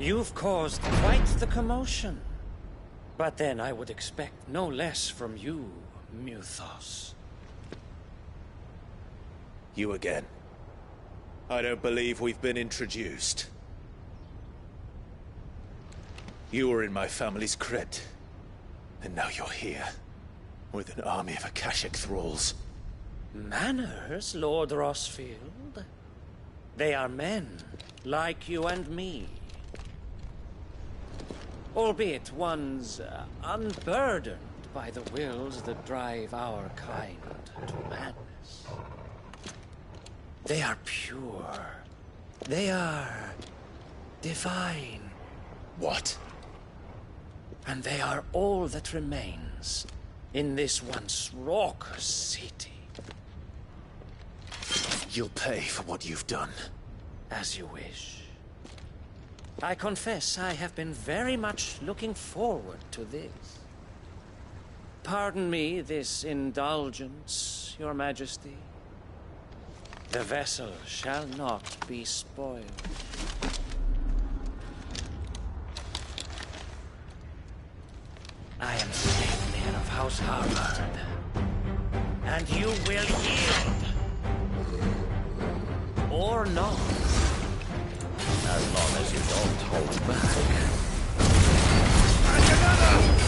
You've caused quite the commotion. But then I would expect no less from you, Muthos. You again. I don't believe we've been introduced. You were in my family's crypt, and now you're here, with an army of Akashic thralls. Manners, Lord Rossfield? They are men, like you and me. Albeit ones unburdened by the wills that drive our kind to madness. They are pure. They are divine. What? And they are all that remains in this once raucous city. You'll pay for what you've done. As you wish. I confess I have been very much looking forward to this. Pardon me this indulgence, Your Majesty. The vessel shall not be spoiled. I am Sleipnir of House Harvard, and you will yield. Or not. As long as you don't hold back. And another!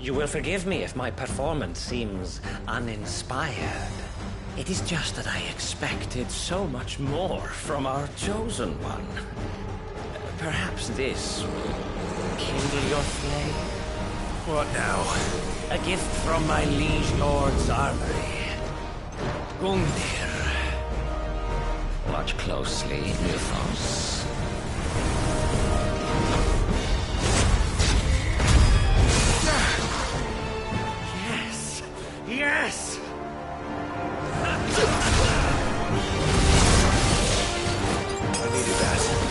You will forgive me if my performance seems uninspired. It is just that I expected so much more from our chosen one. Perhaps this will kindle your flame? What now? A gift from my liege lord's armory. Gungnir. Watch closely, Nilfos. Yes! Yes! I needed that.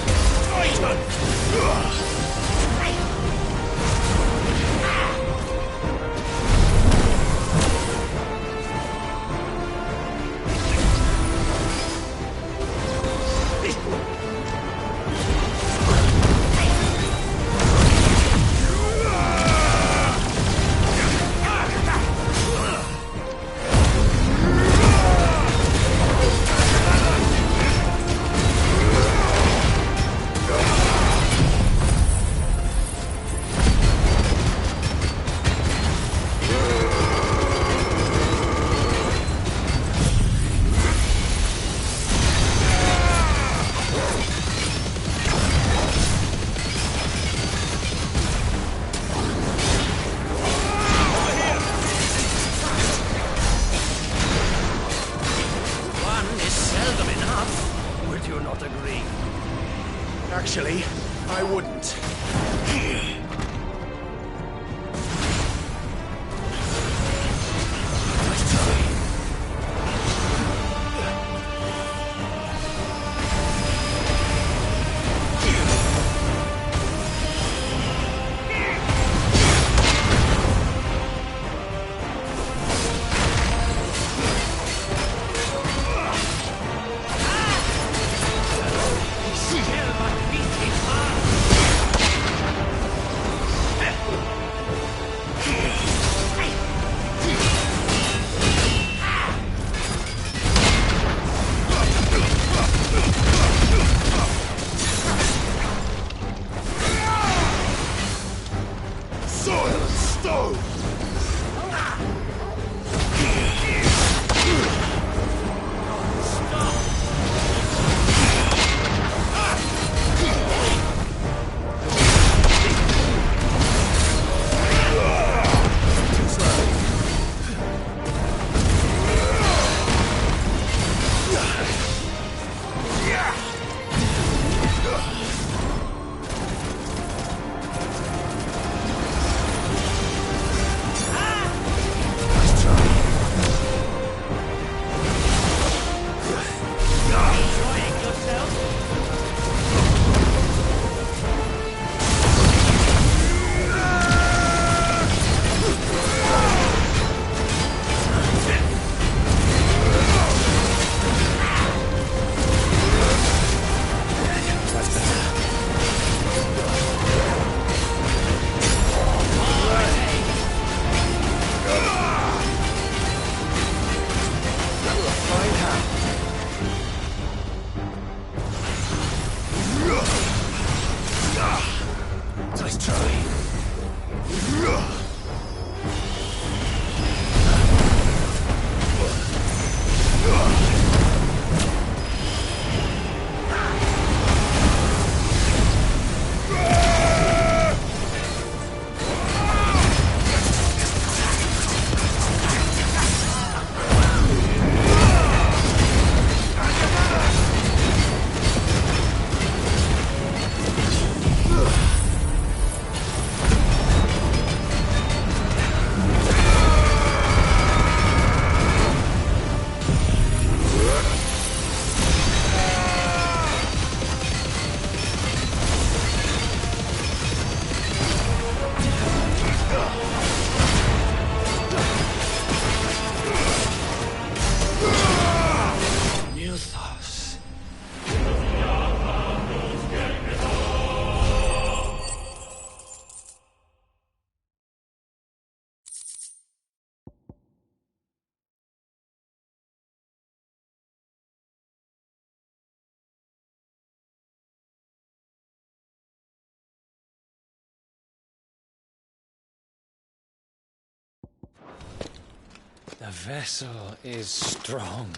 The vessel is strong.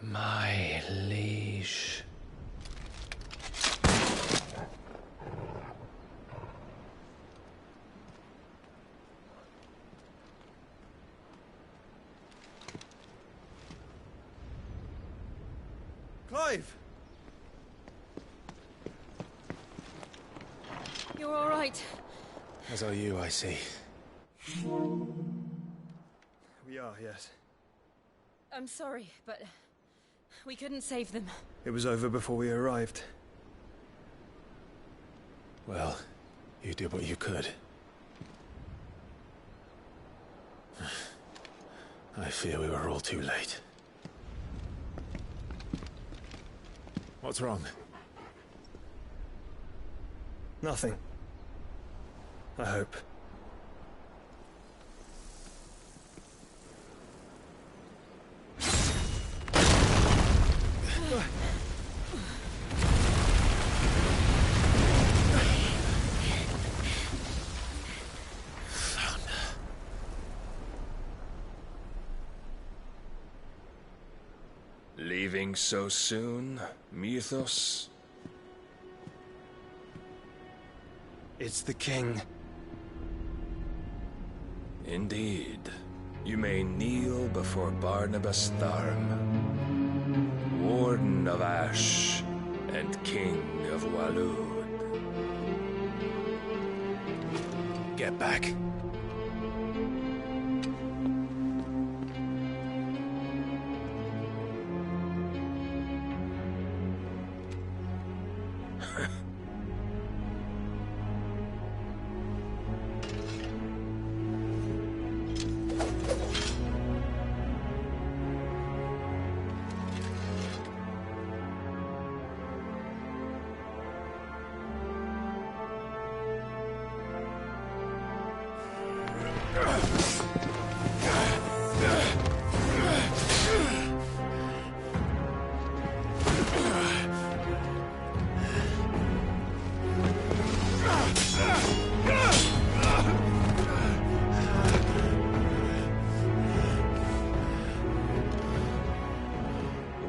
My liege. Clive! You're all right. As are you, I see. We are, yes. I'm sorry, but we couldn't save them. It was over before we arrived. Well, you did what you could. I fear we were all too late. What's wrong? Nothing. I hope. Leaving so soon, Mythos? It's the king. Indeed. You may kneel before Barnabas Tharm, Warden of Ash and King of Waloed. Get back.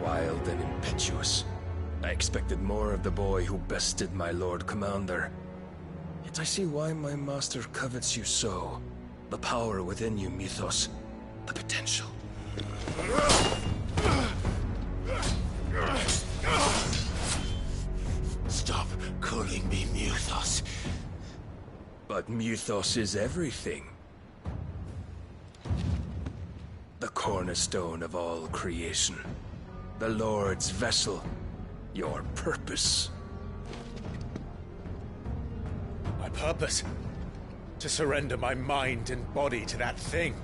Wild and impetuous. I expected more of the boy who bested my Lord Commander. Yet I see why my master covets you so. The power within you, Mythos. The potential. Stop calling me Mythos. But Mythos is everything. The cornerstone of all creation. The Lord's vessel. Your purpose. My purpose? To surrender my mind and body to that thing.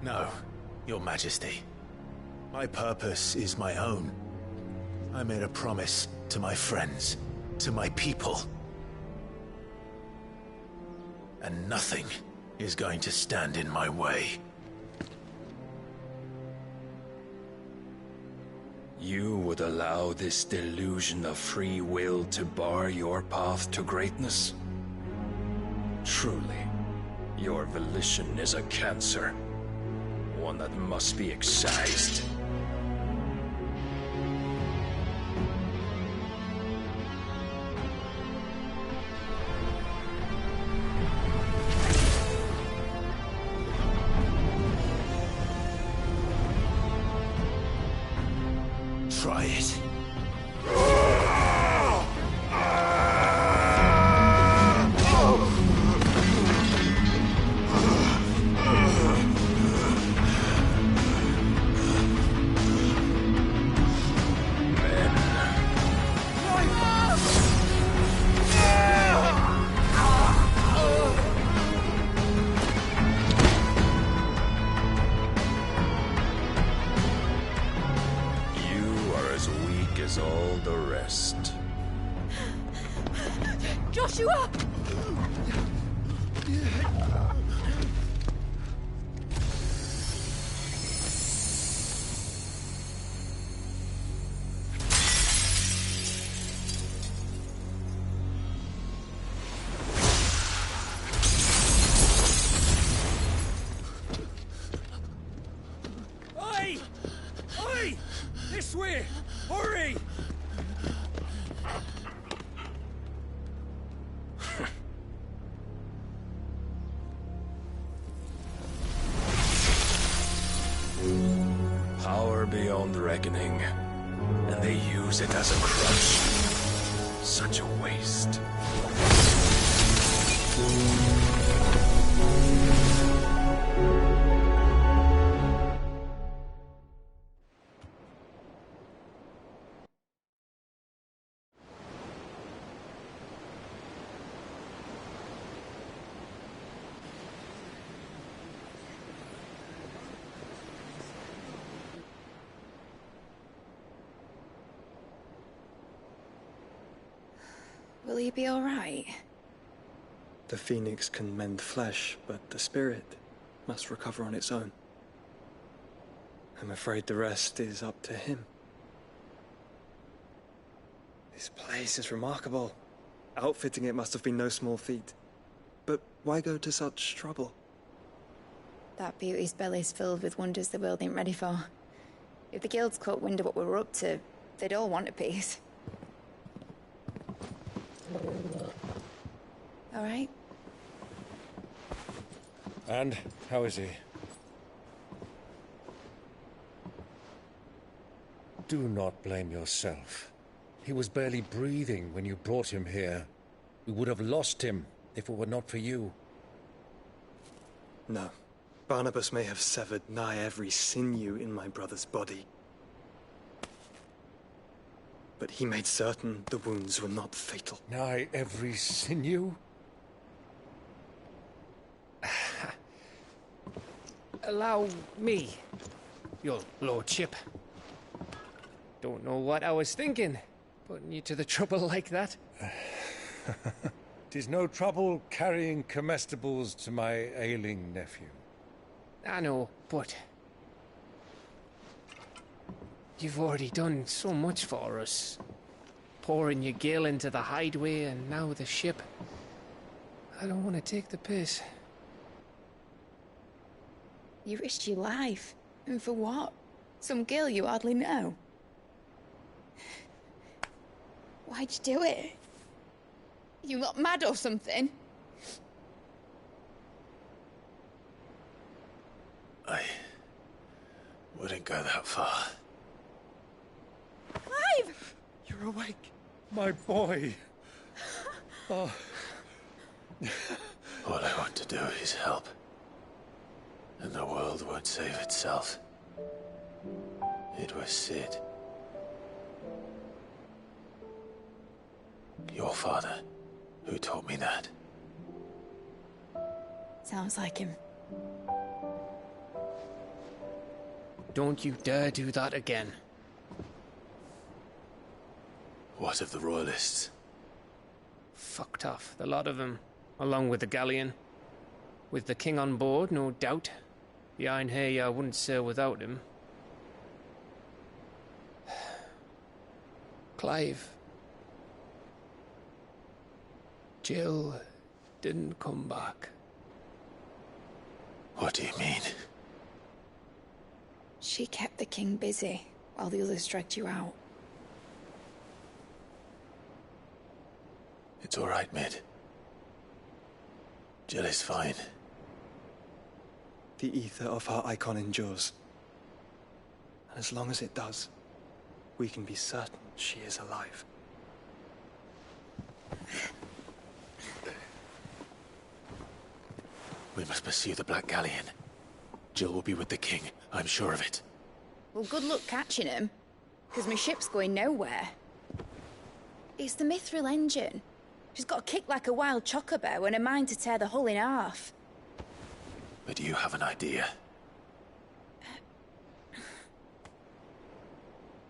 No, Your Majesty. My purpose is my own. I made a promise to my friends, to my people. And nothing is going to stand in my way. You would allow this delusion of free will to bar your path to greatness? Truly, your volition is a cancer. One that must be excised. Try it. All the rest. Joshua! beyond reckoning, and they use it as a crutch. Such a waste. Will he be all right? The phoenix can mend flesh, but the spirit must recover on its own. I'm afraid the rest is up to him. This place is remarkable. Outfitting it must have been no small feat. But why go to such trouble? That beauty's belly's filled with wonders the world ain't ready for. If the guilds caught wind of what we were up to, they'd all want a piece. All right? And how is he? Do not blame yourself. He was barely breathing when you brought him here. We would have lost him if it were not for you. No. Barnabas may have severed nigh every sinew in my brother's body. But he made certain the wounds were not fatal. Nigh every sinew? Allow me, your lordship. Don't know what I was thinking, putting you to the trouble like that. 'Tis no trouble carrying comestibles to my ailing nephew. I know, but you've already done so much for us. Pouring your gil into the hideaway and now the ship. I don't want to take the piss. You risked your life. And for what? Some girl you hardly know. Why'd you do it? You not mad or something? I wouldn't go that far. Clive! You're awake. My boy. Oh. All I want to do is help. And the world won't save itself. It was Sid. Your father, who taught me that. Sounds like him. Don't you dare do that again. What of the Royalists? Fucked off, the lot of them, along with the galleon. With the king on board, no doubt. The Iron Hair wouldn't sail without him. Clive. Jill didn't come back. What do you mean? She kept the king busy while the others dragged you out. It's all right, Mid. Jill is fine. The ether of her icon endures. And as long as it does, we can be certain she is alive. We must pursue the Black Galleon. Jill will be with the king, I'm sure of it. Well, good luck catching him, because my ship's going nowhere. It's the Mithril engine. She's got a kick like a wild chocobo and a mind to tear the hull in half. But you have an idea.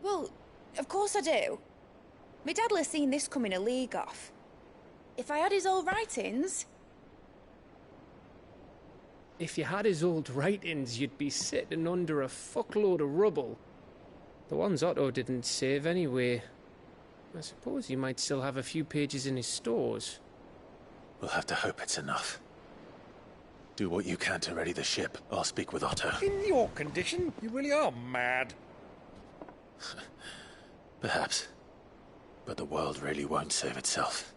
Well, of course I do. My dad'll have seen this coming a league off. If I had his old writings... If you had his old writings, you'd be sitting under a fuckload of rubble. The ones Otto didn't save anyway. I suppose you might still have a few pages in his stores. We'll have to hope it's enough. Do what you can to ready the ship. I'll speak with Otto. In your condition, you really are mad. Perhaps. But the world really won't save itself.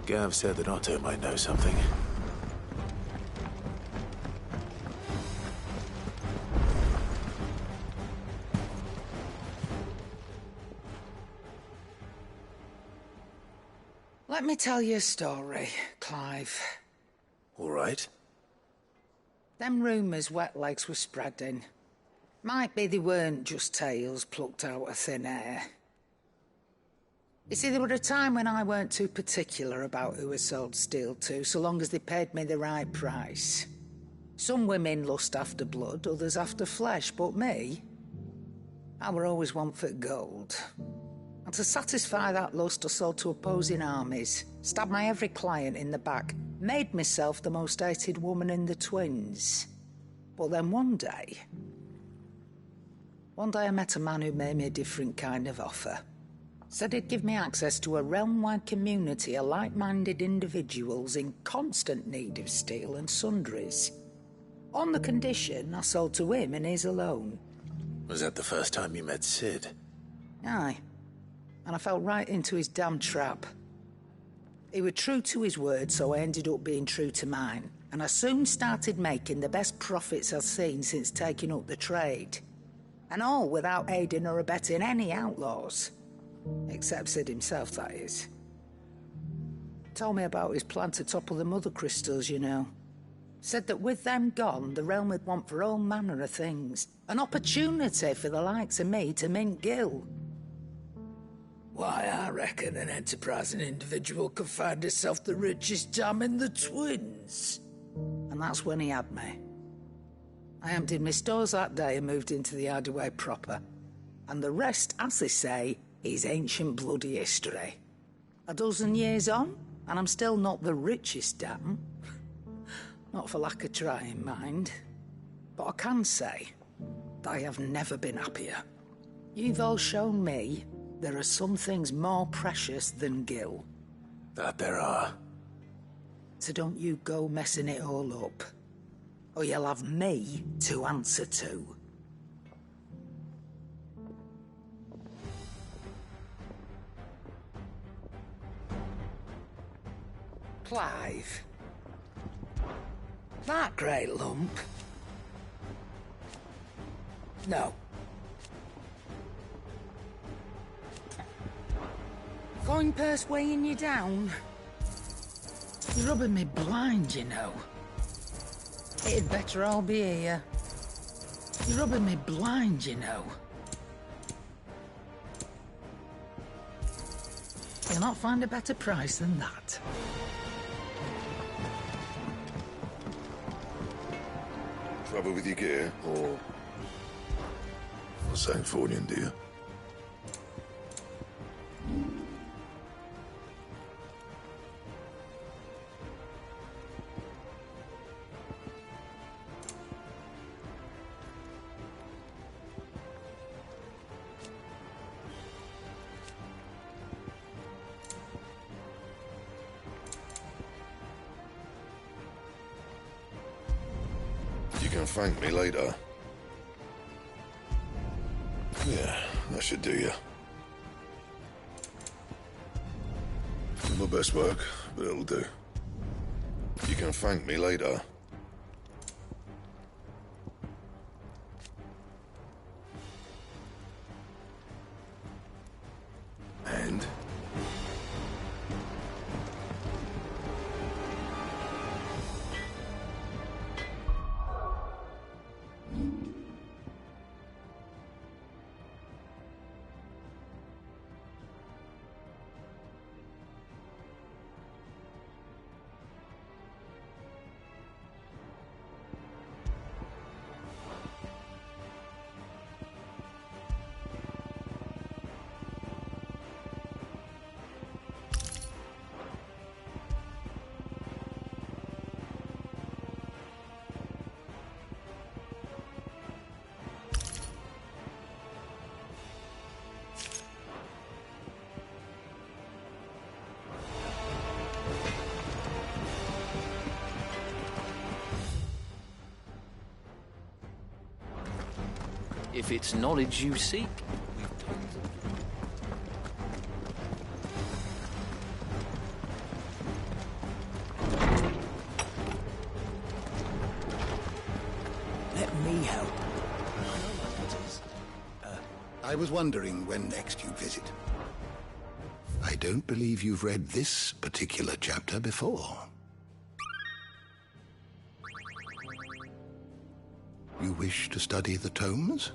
Gav said that Otto might know something. Let me tell you a story, Clive. All right. Them rumours Wetlegs were spreading. Might be they weren't just tales plucked out of thin air. You see, there were a time when I weren't too particular about who I sold steel to, so long as they paid me the right price. Some women lust after blood, others after flesh, but me, I were always one for gold. And to satisfy that lust, I sold to opposing armies, stabbed my every client in the back, made myself the most hated woman in the twins. But then one day I met a man who made me a different kind of offer. Said he'd give me access to a realm-wide community of like-minded individuals in constant need of steel and sundries. On the condition I sold to him and his alone. Was that the first time you met Sid? Aye. And I fell right into his damn trap. He was true to his word, so I ended up being true to mine. And I soon started making the best profits I've seen since taking up the trade. And all without aiding or abetting any outlaws. Except Sid himself, that is. Told me about his plan to topple the mother crystals, you know. Said that with them gone, the realm would want for all manner of things. An opportunity for the likes of me to mint Gil. Why, I reckon an enterprising individual could find himself the richest dam in the twins. And that's when he had me. I emptied my stores that day and moved into the Hideaway proper. And the rest, as they say, is ancient bloody history. A dozen years on, and I'm still not the richest dam. Not for lack of trying, mind. But I can say that I have never been happier. You've all shown me there are some things more precious than Gil. That there are. So don't you go messing it all up, or you'll have me to answer to. Clive. That great lump. No. Coin purse weighing you down? You're rubbing me blind, you know. It'd better all be here. You're rubbing me blind, you know. You'll not find a better price than that. Trouble with your gear, or St. Fornian, do you? You can thank me later. Yeah, that should do you. My best work, but it'll do. You can thank me later. And? If it's knowledge you seek, I was wondering when next you'd visit. I don't believe you've read this particular chapter before. You wish to study the tomes?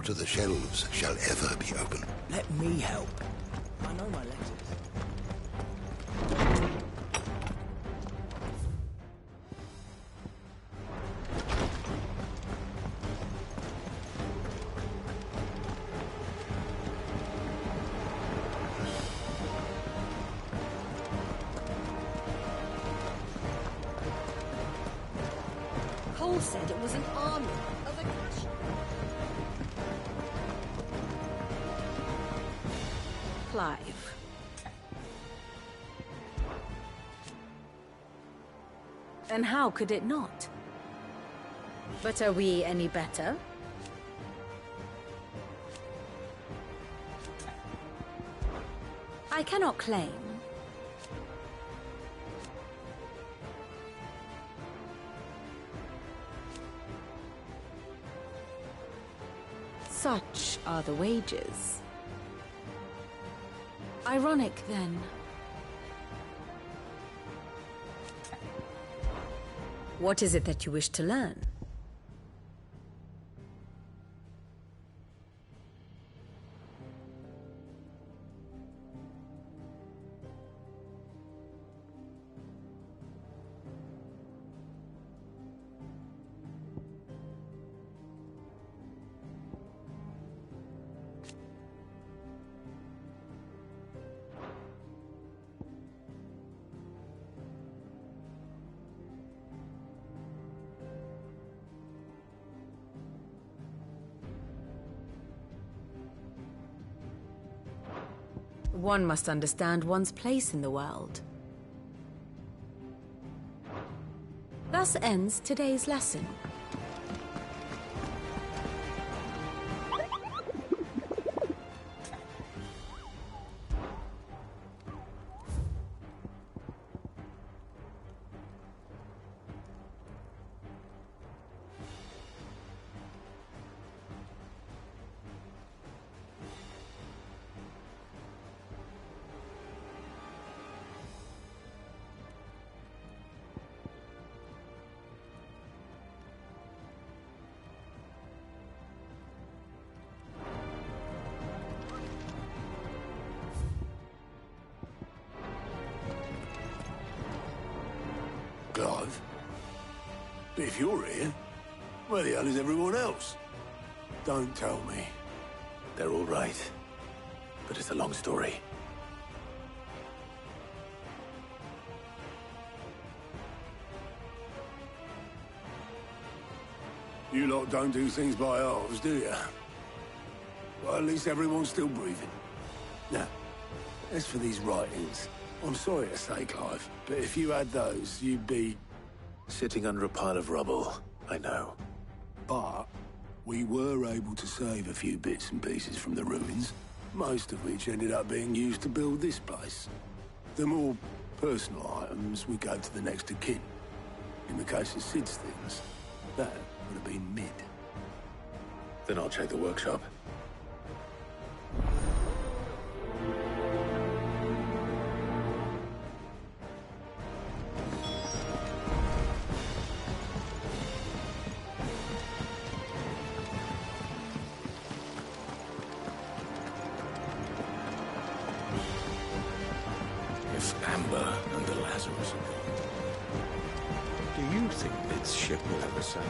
to the shelves shall ever be open. Let me help. I know my letters. Cole said it was an army of a cash. Clive. And how could it not? But are we any better? I cannot claim. Such are the wages. Ironic, then. What is it that you wish to learn? One must understand one's place in the world. Thus ends today's lesson. Clive? If you're here, where the hell is everyone else? Don't tell me. They're all right. But it's a long story. You lot don't do things by halves, do you? Well, at least everyone's still breathing. Now, as for these writings, I'm sorry to say, Clive, but if you had those, you'd be... Sitting under a pile of rubble, I know. But we were able to save a few bits and pieces from the ruins, most of which ended up being used to build this place. The more personal items would go to the next of kin. In the case of Sid's things, that would have been mid. Then I'll check the workshop. If Amber and the Lazarus are gone, do you think this ship will ever sail?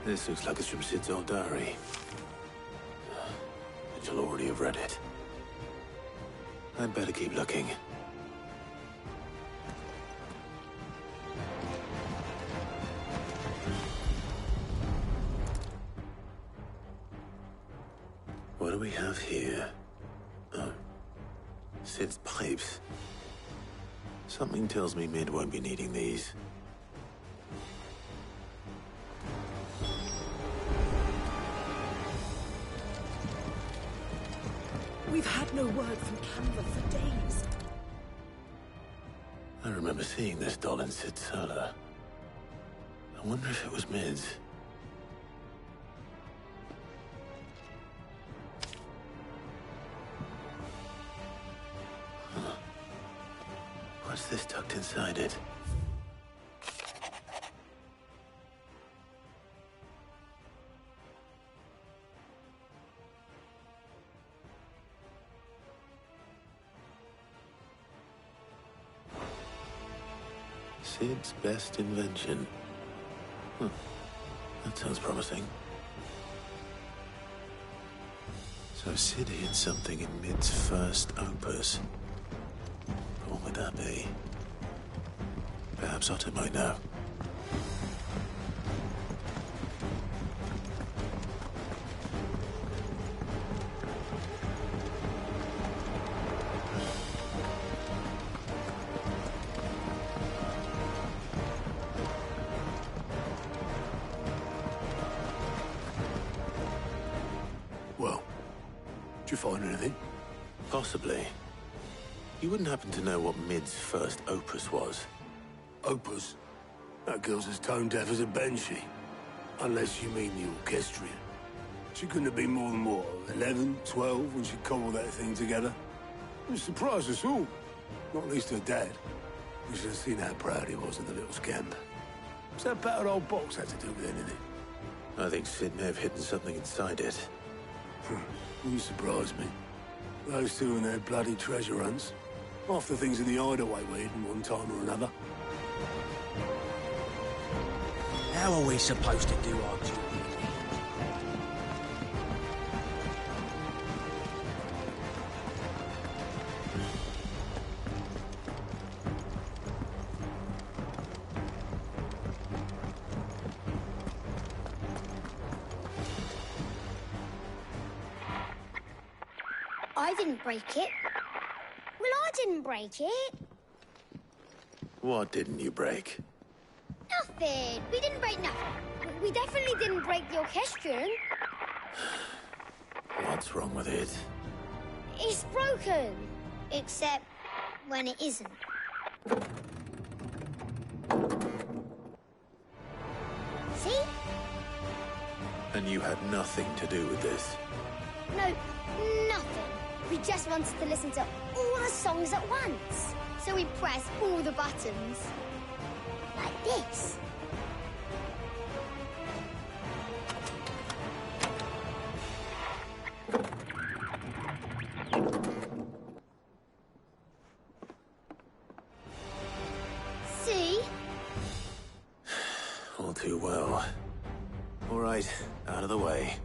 This looks like it's from Sid's old diary. But you'll already have read it. I'd better keep looking. What do we have here? Oh. Sid's pipes. Something tells me Mid won't be needing these. We've had no word from Canva for days. I remember seeing this doll in Sid's cellar. I wonder if it was Mid's. looked inside it. Sid's best invention. That sounds promising. So Sid hid something in Mid's first opus. What would that be? Perhaps Otto might know. Did you find anything? Possibly. You wouldn't happen to know what Mid's first opus was? Opus? That girl's as tone deaf as a banshee. Unless you mean the orchestrion. She couldn't have been more than, what, 11, 12 when she cobbled that thing together? It surprised us all. Not least her dad. We should have seen how proud he was of the little scamp. What's that battered old box had to do with anything? I think Sid may have hidden something inside it. You surprise me. Those two and their bloody treasure hunts. Half the things in the hideaway were hidden one time or another. How are we supposed to do our job? I didn't break it. Well, I didn't break it. What didn't you break? Nothing. We didn't break nothing. We definitely didn't break the orchestrion. What's wrong with it? It's broken. Except when it isn't. See? And you had nothing to do with this? No, nothing. We just wanted to listen to all the songs at once. So we pressed all the buttons. Like this. See? All too well. All right, out of the way.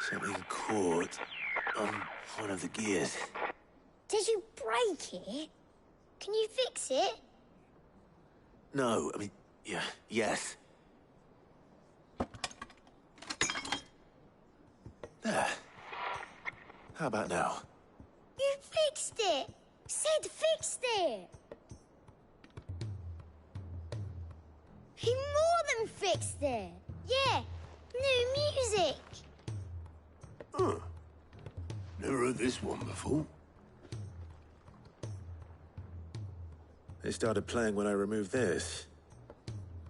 Something caught on one of the gears. Did you break it? Can you fix it? No, I mean, yeah, yes. There. How about now? You fixed it! Sid fixed it! He more than fixed it! Yeah, new music! Huh. Never heard this one before. They started playing when I removed this.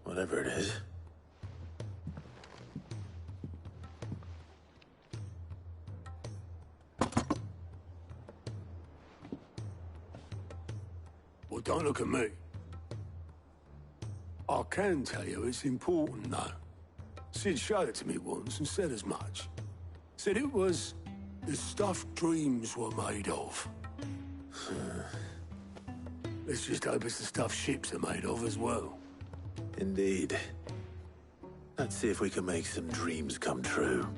Whatever it is. Well, don't look at me. I can tell you it's important, though. Sid showed it to me once and said as much. Said it was the stuff dreams were made of. Let's just hope it's the stuff ships are made of as well. Indeed. Let's see if we can make some dreams come true.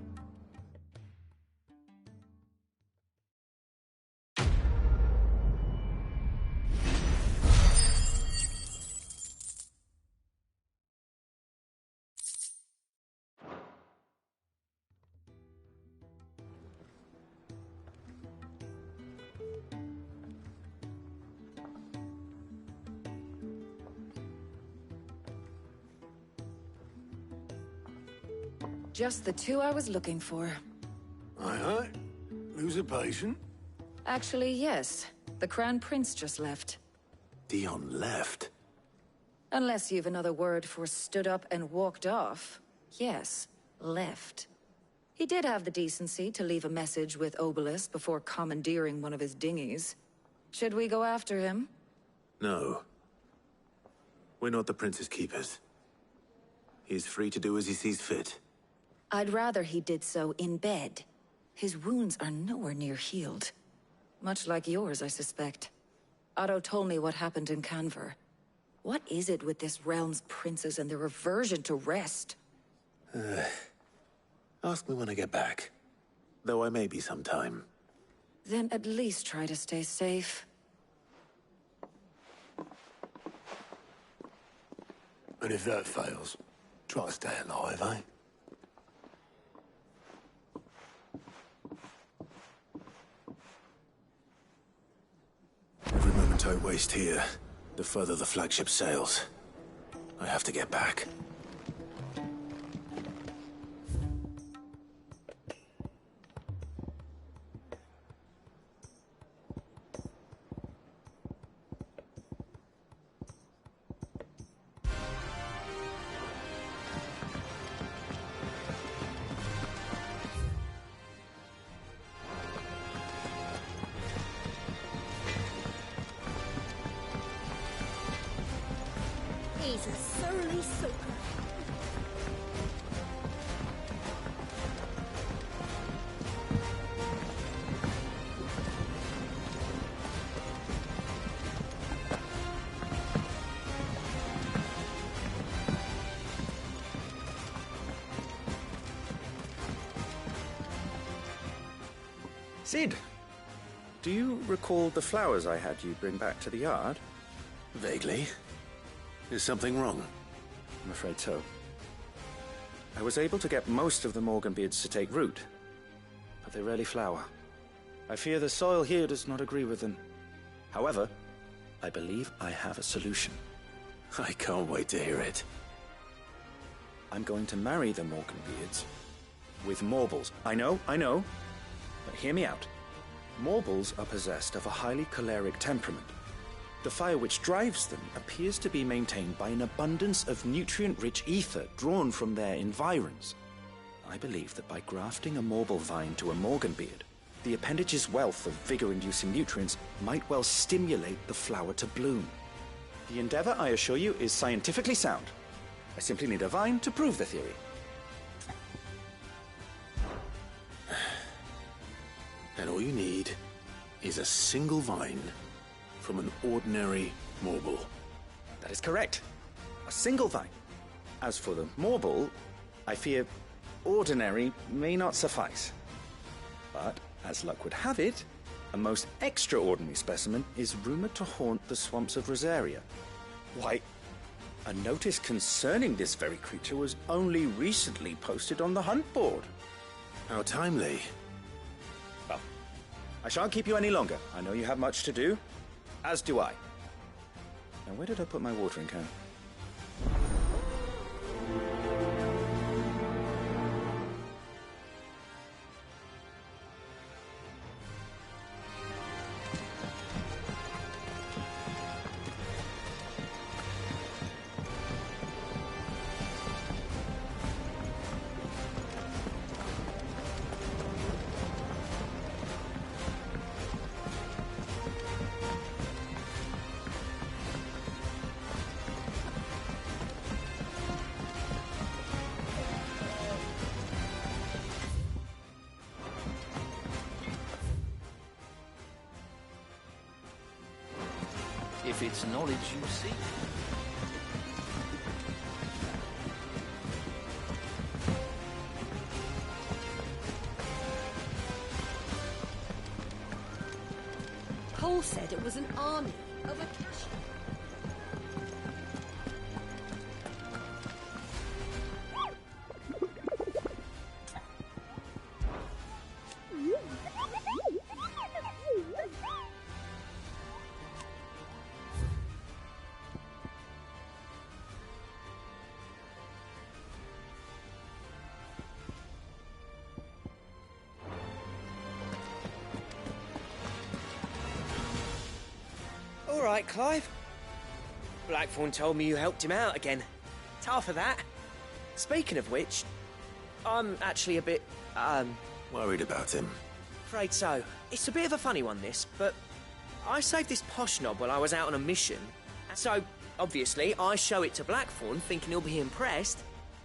Just the two I was looking for. Aye, aye. Lose a patient? Actually, yes. The Crown Prince just left. Dion left? Unless you've another word for stood up and walked off. Yes, left. He did have the decency to leave a message with Obelisk before commandeering one of his dinghies. Should we go after him? No. We're not the Prince's keepers. He's free to do as he sees fit. I'd rather he did so in bed. His wounds are nowhere near healed. Much like yours, I suspect. Otto told me what happened in Canver. What is it with this realm's princes and their aversion to rest? Ask me when I get back. Though I may be some time. Then at least try to stay safe. And if that fails, try to stay alive, eh? Every moment I waste here, the further the flagship sails. I have to get back. He's a surly soaker. Cid, do you recall the flowers I had you bring back to the yard? Vaguely. Is something wrong? I'm afraid so. I was able to get most of the Morganbeards to take root, but they rarely flower. I fear the soil here does not agree with them. However, I believe I have a solution. I can't wait to hear it. I'm going to marry the Morganbeards with Morbles. I know, but hear me out. Morbles are possessed of a highly choleric temperament. The fire which drives them appears to be maintained by an abundance of nutrient-rich ether drawn from their environs. I believe that by grafting a Morble vine to a Morganbeard, the appendage's wealth of vigor-inducing nutrients might well stimulate the flower to bloom. The endeavor, I assure you, is scientifically sound. I simply need a vine to prove the theory. And all you need is a single vine from an ordinary Morble. That is correct. A single vine. As for the Morble, I fear ordinary may not suffice. But, as luck would have it, a most extraordinary specimen is rumored to haunt the swamps of Rosaria. Why, a notice concerning this very creature was only recently posted on the hunt board. How timely. Well, I shan't keep you any longer. I know you have much to do. As do I. Now, where did I put my watering can? If it's knowledge you seek. Cole said it was an army of Akasha. right, Clive. Blackthorn told me you helped him out again. Tough for that. Speaking of which, I'm actually a bit, Worried about him. afraid so. It's a bit of a funny one, this, but I saved this posh knob while I was out on a mission. So, obviously, I show it to Blackthorn, thinking he'll be impressed.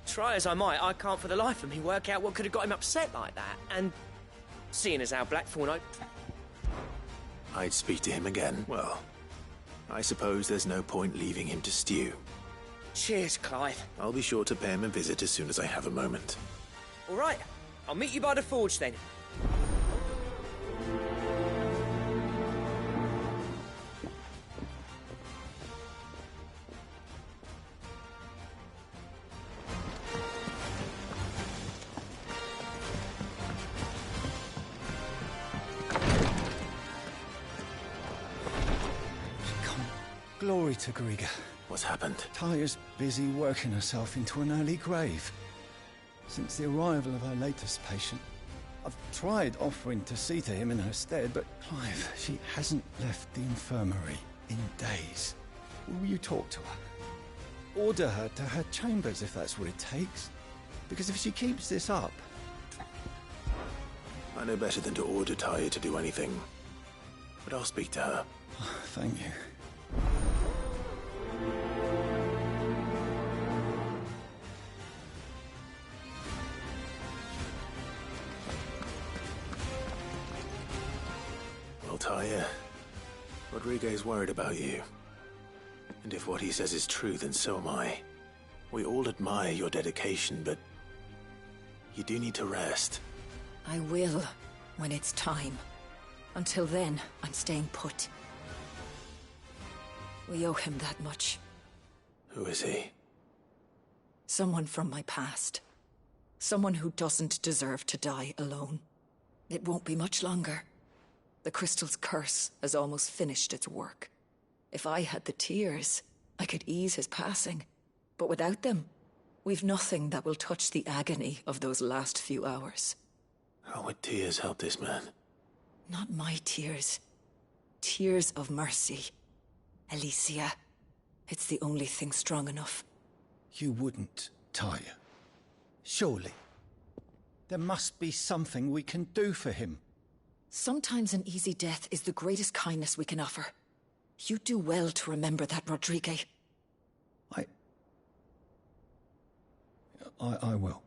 Try as I might, I can't for the life of me work out what could have got him upset like that. And seeing as how Blackthorn, I'd speak to him again. Well, I suppose there's no point leaving him to stew. Cheers, Clive. I'll be sure to pay him a visit as soon as I have a moment. All right, I'll meet you by the forge then. Glory to Griga. What's happened? Tyre's busy working herself into an early grave. Since the arrival of our latest patient, I've tried offering to see to him in her stead, but Clive, she hasn't left the infirmary in days. Will you talk to her? Order her to her chambers if that's what it takes. Because if she keeps this up... I know better than to order Tyre to do anything. But I'll speak to her. Thank you. Well, Tyre, Rodriguez worried about you. And if what he says is true, then so am I. We all admire your dedication, but you do need to rest. I will, when it's time. Until then, I'm staying put. We owe him that much. Who is he? Someone from my past. Someone who doesn't deserve to die alone. It won't be much longer. The crystal's curse has almost finished its work. If I had the tears, I could ease his passing. But without them, we've nothing that will touch the agony of those last few hours. How would tears help this man? Not my tears. Tears of mercy. Alicia. It's the only thing strong enough. You wouldn't, Tyre. Surely. There must be something we can do for him. Sometimes an easy death is the greatest kindness we can offer. You do well to remember that, Rodriguez. I will.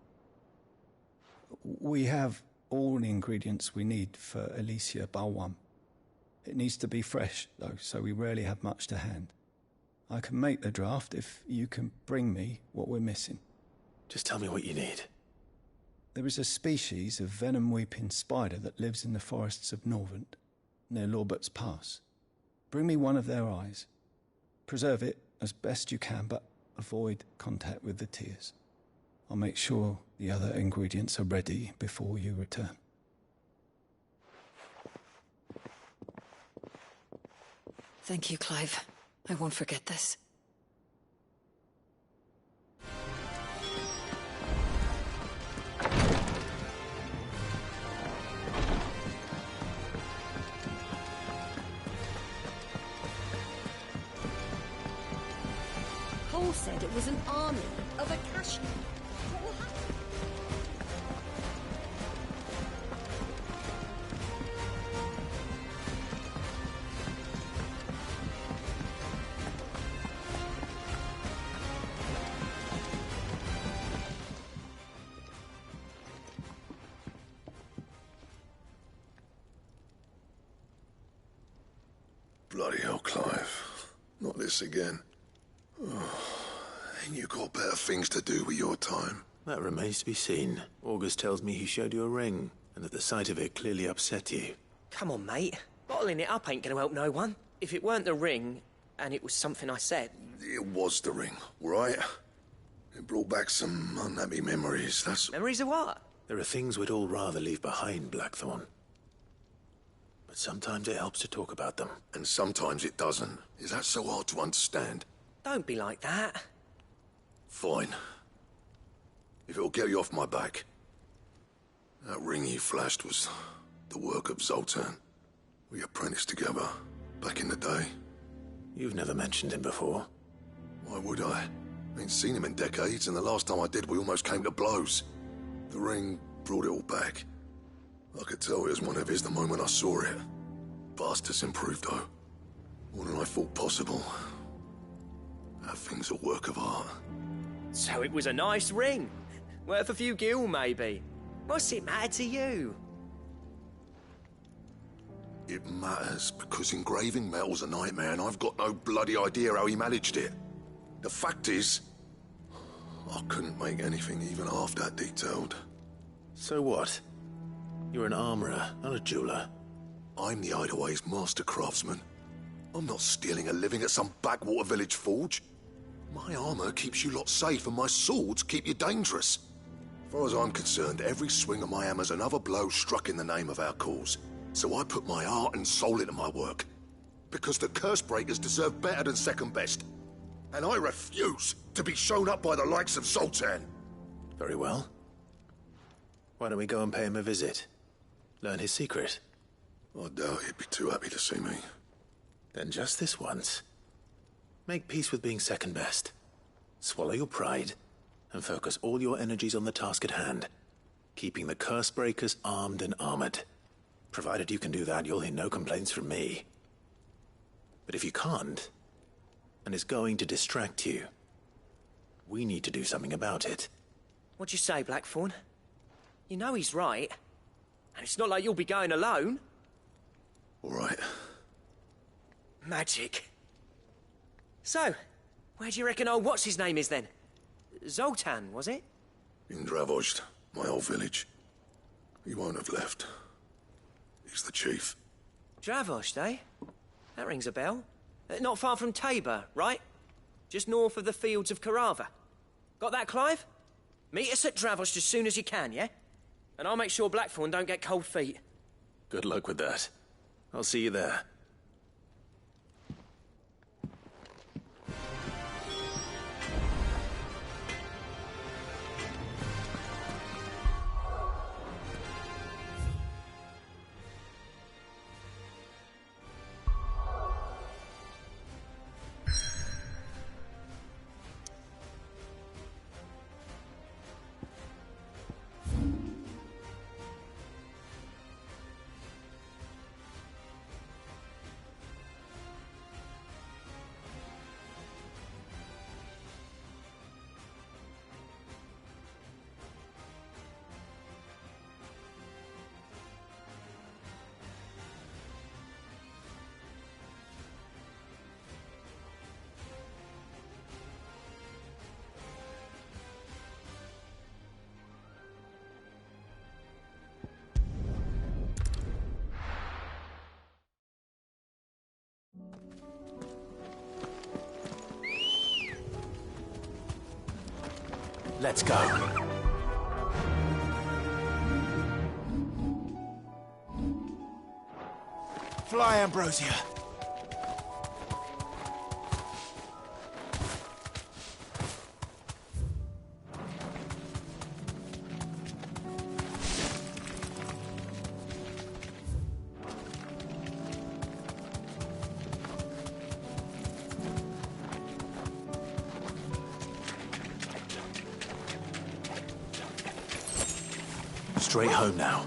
We have all the ingredients we need for Alicia Balwam. It needs to be fresh, though, so we rarely have much to hand. I can make the draft if you can bring me what we're missing. Just tell me what you need. There is a species of venom-weeping spider that lives in the forests of Norvent, near Lorbert's Pass. Bring me one of their eyes. Preserve it as best you can, but avoid contact with the tears. I'll make sure the other ingredients are ready before you return. Thank you, Clive. I won't forget this. Paul said it was an army of Akashians. What will happen? Bloody hell, Clive. Not this again. Ain't you got better things to do with your time? That remains to be seen. August tells me he showed you a ring, and that the sight of it clearly upset you. Come on, mate. Bottling it up ain't gonna help no one. If it weren't the ring, and it was something I said... It was the ring, right? It brought back some unhappy memories, that's... Memories of what? There are things we'd all rather leave behind, Blackthorn. But sometimes it helps to talk about them. And sometimes it doesn't. Is that so hard to understand? Don't be like that. Fine. If it'll get you off my back. That ring you flashed was the work of Zoltan. We apprenticed together back in the day. You've never mentioned him before. Why would I? Ain't seen him in decades, and the last time I did, we almost came to blows. The ring brought it all back. I could tell it was one of his the moment I saw it. Bastard's improved, though. More than I thought possible. That thing's a work of art. So it was a nice ring. Worth a few gil, maybe. What's it matter to you? It matters because engraving metal's a nightmare, and I've got no bloody idea how he managed it. The fact is, I couldn't make anything even half that detailed. So what? You're an armorer, not a jeweler. I'm the Hideaway's master craftsman. I'm not stealing a living at some backwater village forge. My armor keeps you lot safe, and my swords keep you dangerous. As far as I'm concerned, every swing of my hammer's another blow struck in the name of our cause. So I put my heart and soul into my work. Because the Cursebreakers deserve better than second best. And I refuse to be shown up by the likes of Zoltan. Very well. Why don't we go and pay him a visit? Learn his secret. I doubt he'd be too happy to see me. Then just this once. Make peace with being second best. Swallow your pride, and focus all your energies on the task at hand. Keeping the Cursebreakers armed and armored. Provided you can do that, you'll hear no complaints from me. But if you can't, and it's going to distract you, we need to do something about it. What'd you say, Blackthorn? You know he's right. And it's not like you'll be going alone. All right. Magic. So, where do you reckon old what's-his-name is then? Zoltan, was it? In Dravozd, my old village. He won't have left. He's the chief. Dravozd, eh? That rings a bell. Not far from Tabor, right? Just north of the fields of Carava. Got that, Clive? Meet us at Dravozd as soon as you can, yeah? And I'll make sure Blackthorn don't get cold feet. Good luck with that. I'll see you there. Let's go. Fly, Ambrosia. Straight home now.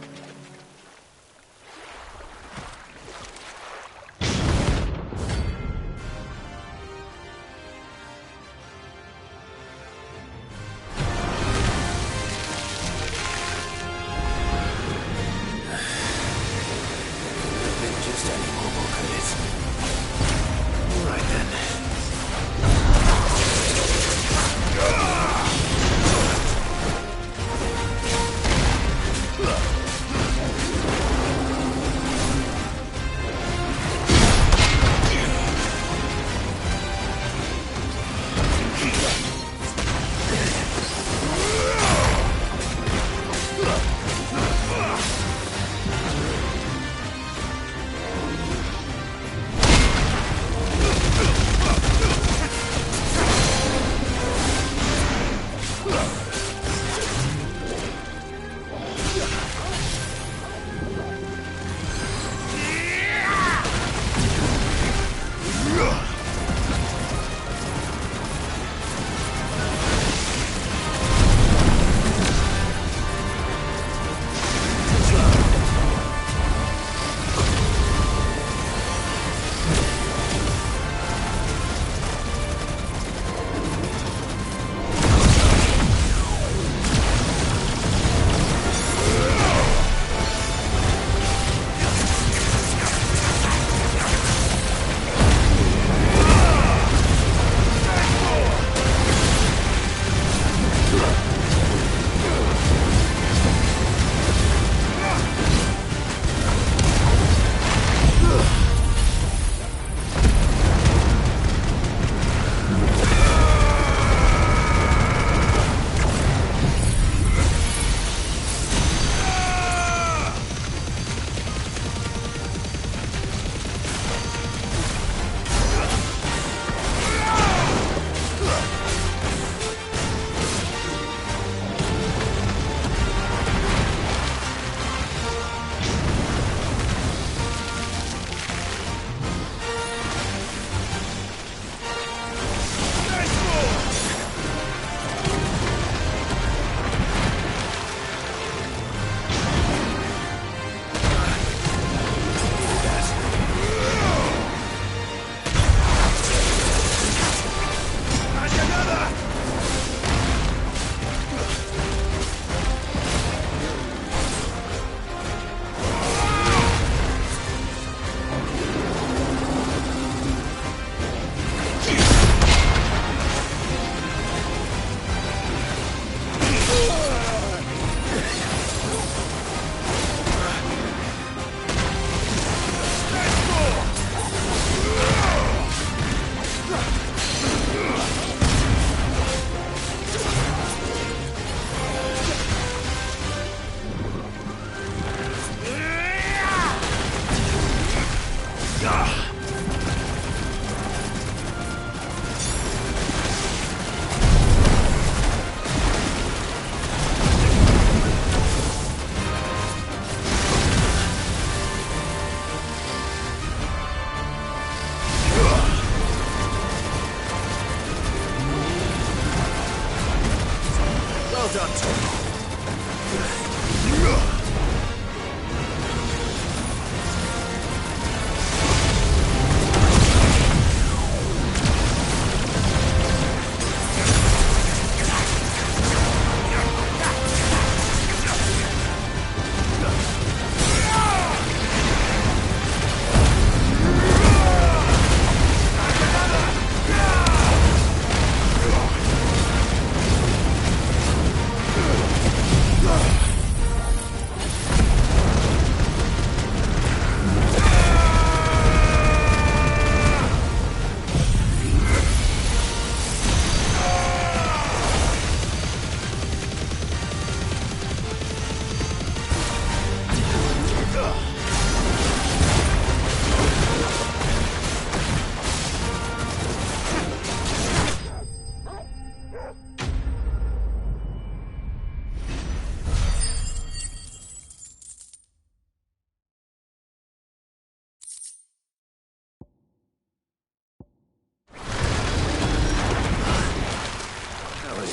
Well done, Tom.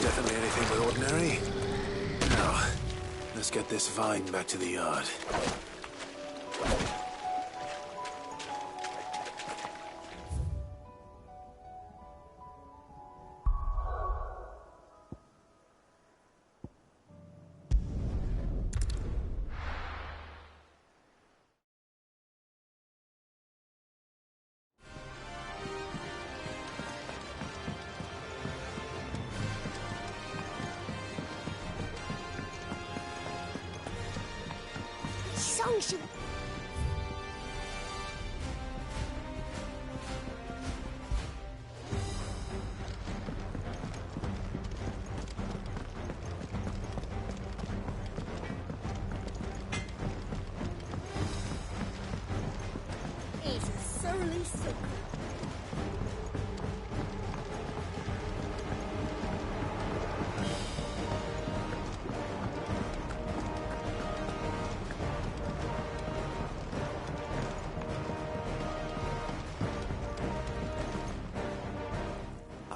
Definitely anything but ordinary. Now, let's get this vine back to the yard. Songs. It's a surly sook.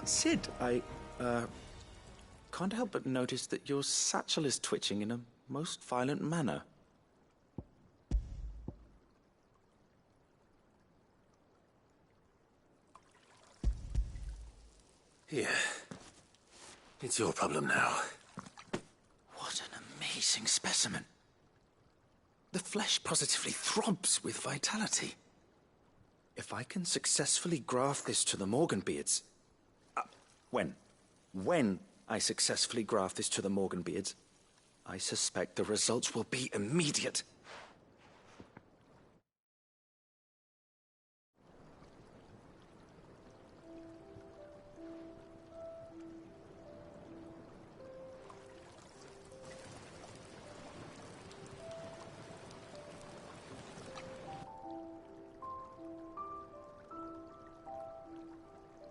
Sid, I can't help but notice that your satchel is twitching in a most violent manner. Here. It's your problem now. What an amazing specimen. The flesh positively throbs with vitality. If I can successfully graft this to the Morganbeards... When I successfully graft this to the Morganbeards, I suspect the results will be immediate.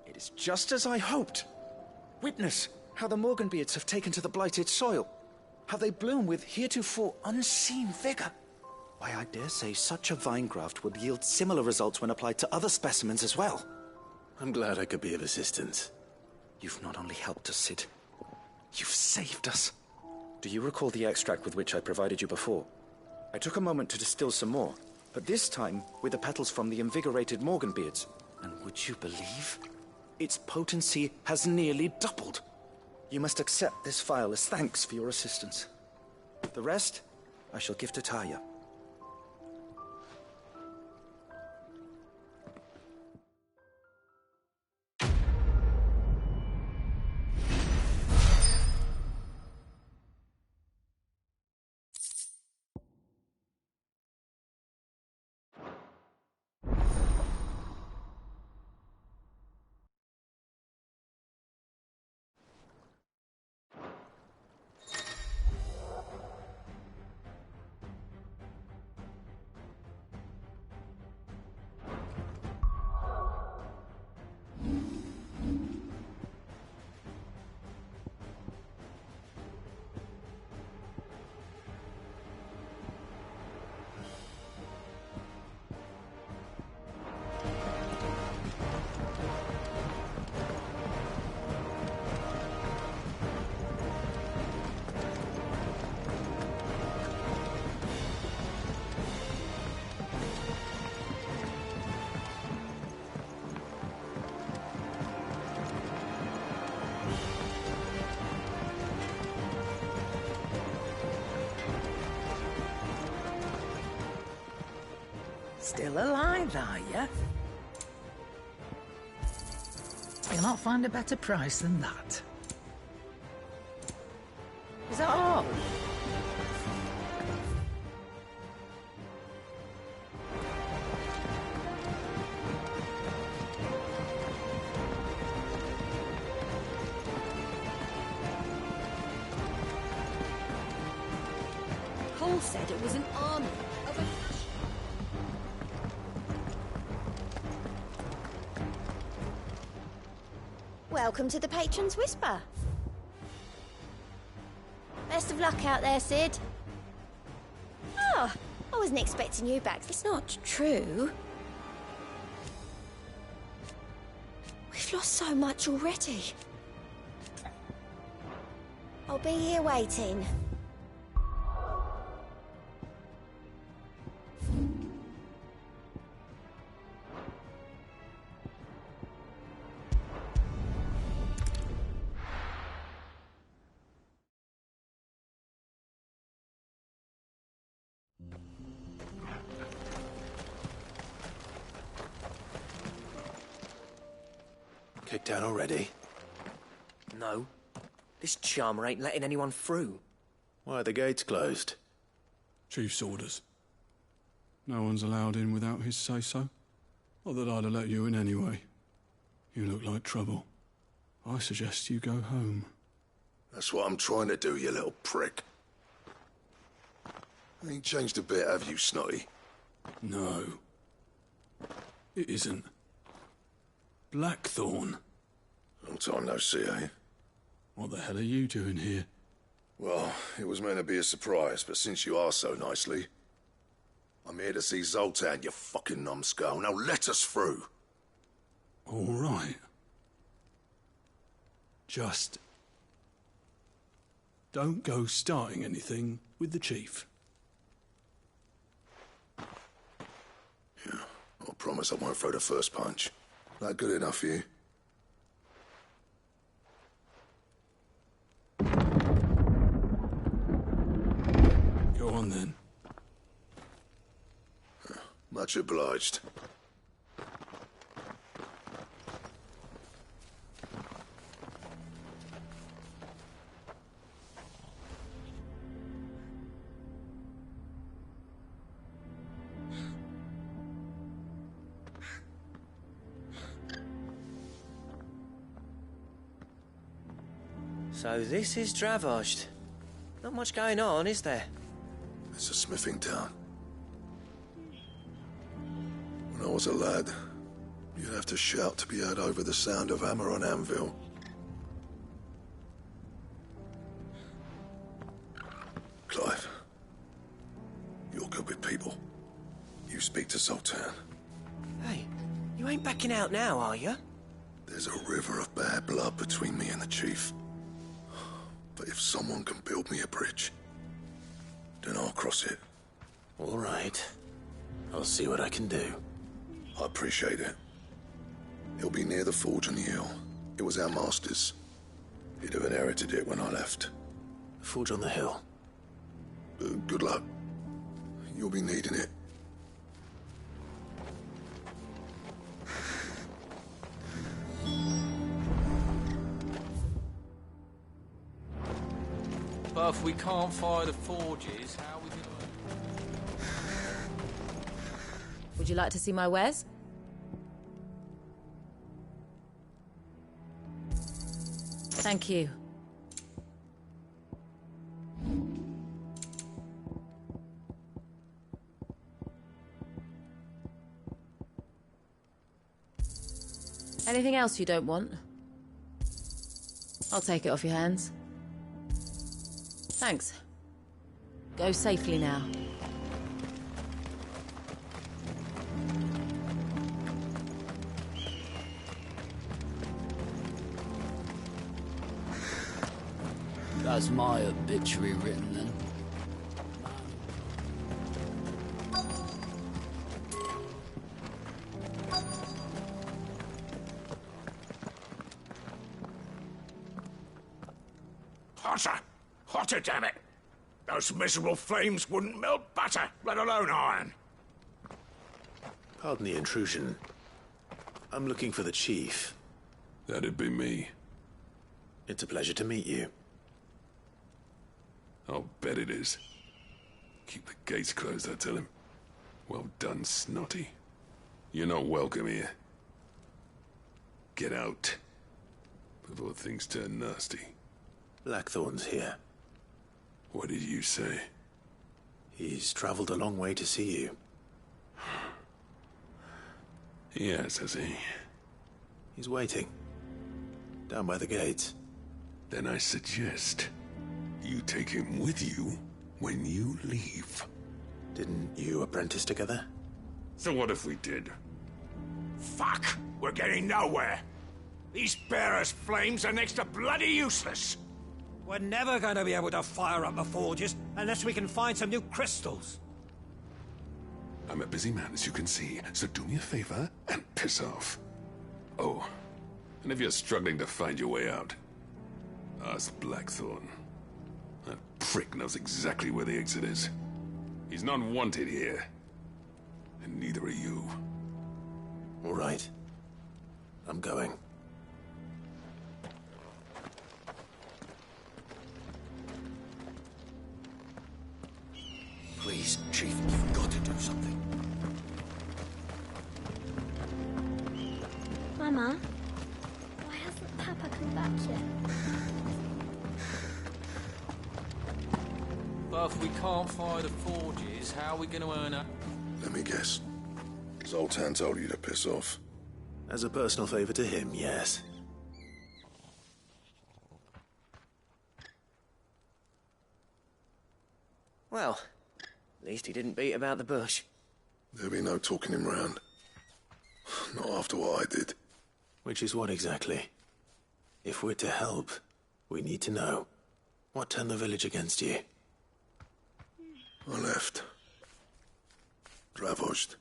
It is just as I hoped. Witness how the Morganbeards have taken to the blighted soil. How they bloom with heretofore unseen vigor. Why, I dare say such a vine graft would yield similar results when applied to other specimens as well. I'm glad I could be of assistance. You've not only helped us, Sid. You've saved us. Do you recall the extract with which I provided you before? I took a moment to distill some more, but this time with the petals from the invigorated Morganbeards. And would you believe? Its potency has nearly doubled. You must accept this vial as thanks for your assistance. The rest, I shall give to Taya. Still alive, are you? You'll not find a better price than that. Is that all? Cole said it was an army of a... Welcome to the Patron's Whisper. Best of luck out there, Sid. Oh, I wasn't expecting you back. It's not true. We've lost so much already. I'll be here waiting. Kicked down already? No. This charmer ain't letting anyone through. Why are the gates closed? Chief's orders. No one's allowed in without his say-so. Not that I'd have let you in anyway. You look like trouble. I suggest you go home. That's what I'm trying to do, you little prick. Ain't changed a bit, have you, Snotty? No. It isn't. Blackthorn. Long time no see, eh? What the hell are you doing here? Well, it was meant to be a surprise, but since you are so nicely, I'm here to see Zoltan, you fucking numbskull. Now let us through. All right. Just don't go starting anything with the chief. Yeah, I promise I won't throw the first punch. That good enough for you? Go on then. Much obliged. So this is Dravosht. Not much going on, is there? It's a smithing town. When I was a lad, you'd have to shout to be heard over the sound of hammer on anvil. Clive, you're good with people. You speak to Zoltan. Hey, you ain't backing out now, are you? There's a river of bad blood between me and the chief. But if someone can build me a bridge, then I'll cross it. All right. I'll see what I can do. I appreciate it. It'll be near the forge on the hill. It was our master's. He'd have inherited it when I left. The forge on the hill? Good luck. You'll be needing it. But if we can't fire the forges, how are we going to... Would you like to see my wares? Thank you. Anything else you don't want? I'll take it off your hands. Thanks. Go safely now. That's my obituary written then. Hotter! Hotter, damn it! Those miserable flames wouldn't melt butter, let alone iron. Pardon the intrusion. I'm looking for the chief. That'd be me. It's a pleasure to meet you. I'll bet it is. Keep the gates closed, I tell him. Well done, Snotty. You're not welcome here. Get out. Before things turn nasty. Blackthorn's here. What did you say? He's traveled a long way to see you. Yes, has he? He's waiting. Down by the gates. Then I suggest you take him with you when you leave. Didn't you apprentice together? So what if we did? Fuck! We're getting nowhere! These bearers' flames are next to bloody useless! We're never going to be able to fire up the forges unless we can find some new crystals. I'm a busy man, as you can see, so do me a favor and piss off. Oh, and if you're struggling to find your way out, ask Blackthorn. That prick knows exactly where the exit is. He's not wanted here. And neither are you. All right. I'm going. Please, Chief, you've got to do something. Mama, why hasn't Papa come back yet? But if we can't fire the forges, how are we going to earn a... Let me guess. Zoltan told you to piss off. As a personal favor to him, yes. Well, at least he didn't beat about the bush. There'll be no talking him round. Not after what I did. Which is what exactly? If we're to help, we need to know. What turned the village against you? I left. Dravozd.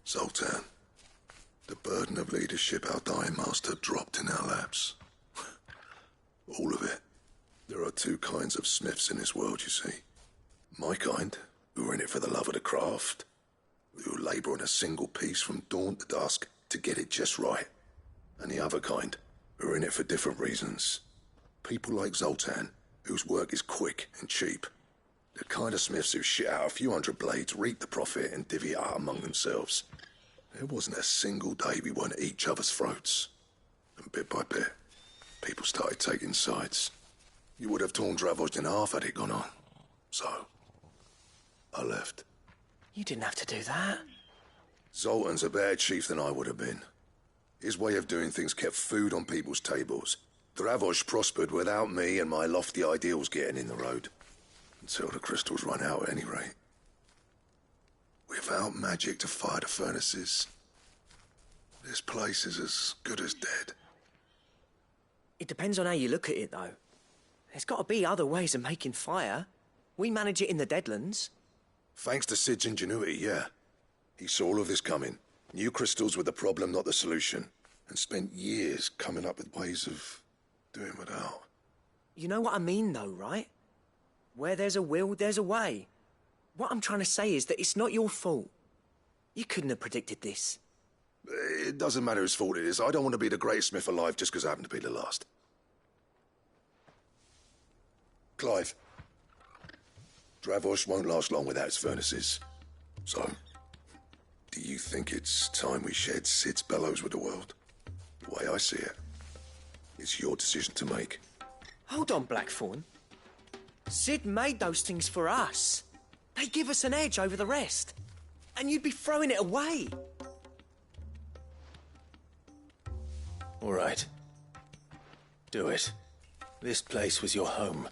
Zoltan. The burden of leadership our dying master dropped in our laps. All of it. There are two kinds of smiths in this world, you see. My kind, who are in it for the love of the craft, who labour on a single piece from dawn to dusk to get it just right. And the other kind, who are in it for different reasons. People like Zoltan, whose work is quick and cheap. The kind of smiths who shit out a few hundred blades, reap the profit, and divvy it out among themselves. There wasn't a single day we weren't at each other's throats. And bit by bit, people started taking sides. You would have torn Dravozd in half had it gone on. So, I left. You didn't have to do that. Zoltan's a better chief than I would have been. His way of doing things kept food on people's tables. Dravozd prospered without me and my lofty ideals getting in the road. Until the crystals run out at any rate. Without magic to fire the furnaces, this place is as good as dead. It depends on how you look at it, though. There's got to be other ways of making fire. We manage it in the Deadlands. Thanks to Sid's ingenuity, yeah. He saw all of this coming. Knew crystals were the problem, not the solution. And spent years coming up with ways of doing without. You know what I mean, though, right? Where there's a will, there's a way. What I'm trying to say is that it's not your fault. You couldn't have predicted this. It doesn't matter whose fault it is. I don't want to be the greatest smith alive just because I happen to be the last. Clive. Dravozd won't last long without its furnaces. So, do you think it's time we shared Sid's bellows with the world? The way I see it, it's your decision to make. Hold on, Blackthorn. Sid made those things for us. They give us an edge over the rest. And you'd be throwing it away. All right. Do it. This place was your home.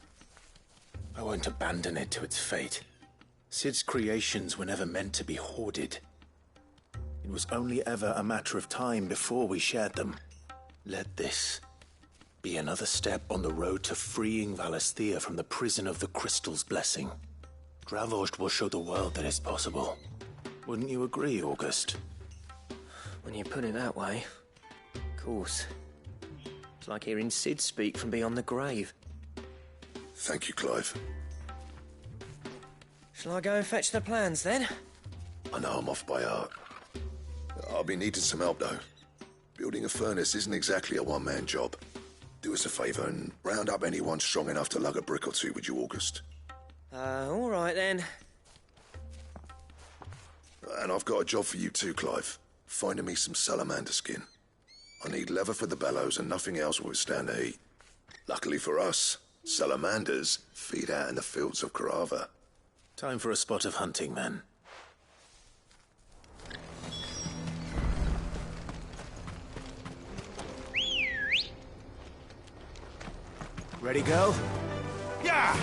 I won't abandon it to its fate. Sid's creations were never meant to be hoarded. It was only ever a matter of time before we shared them. Let this be another step on the road to freeing Valisthea from the prison of the Crystal's blessing. Dravozd will show the world that it's possible. Wouldn't you agree, August? When you put it that way, of course. It's like hearing Sid speak from beyond the grave. Thank you, Clive. Shall I go and fetch the plans, then? I know I'm off by heart. I'll be needing some help, though. Building a furnace isn't exactly a one-man job. Do us a favour and round up anyone strong enough to lug a brick or two, would you, August? All right then. And I've got a job for you too, Clive. Finding me some salamander skin. I need leather for the bellows and nothing else will withstand the heat. Luckily for us, salamanders feed out in the fields of Carava. Time for a spot of hunting, then. Ready, go? Yeah!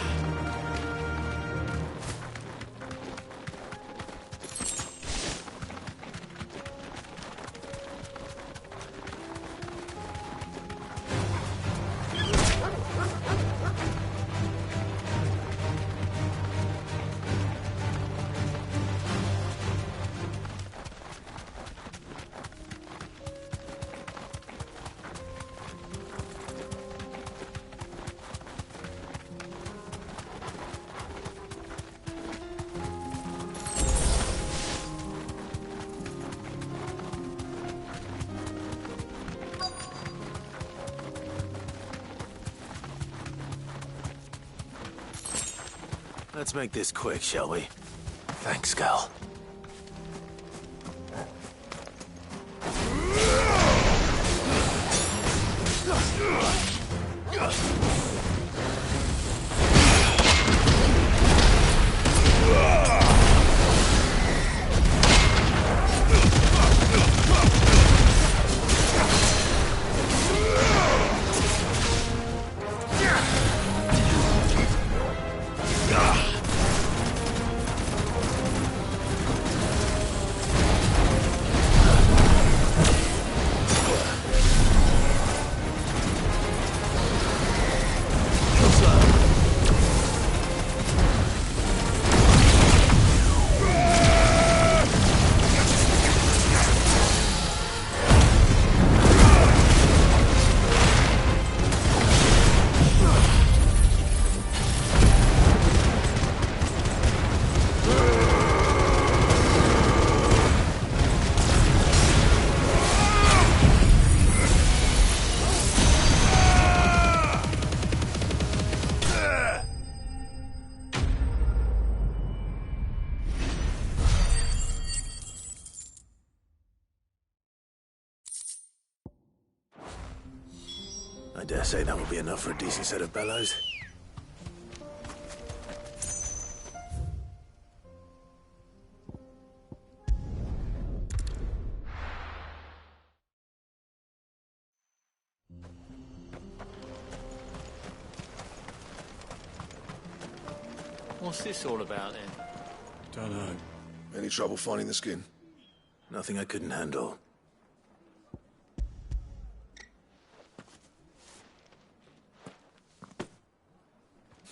Let's make this quick, shall we? Thanks, Gal. I dare say that will be enough for a decent set of bellows. What's this all about, then? Don't know. Any trouble finding the skin? Nothing I couldn't handle.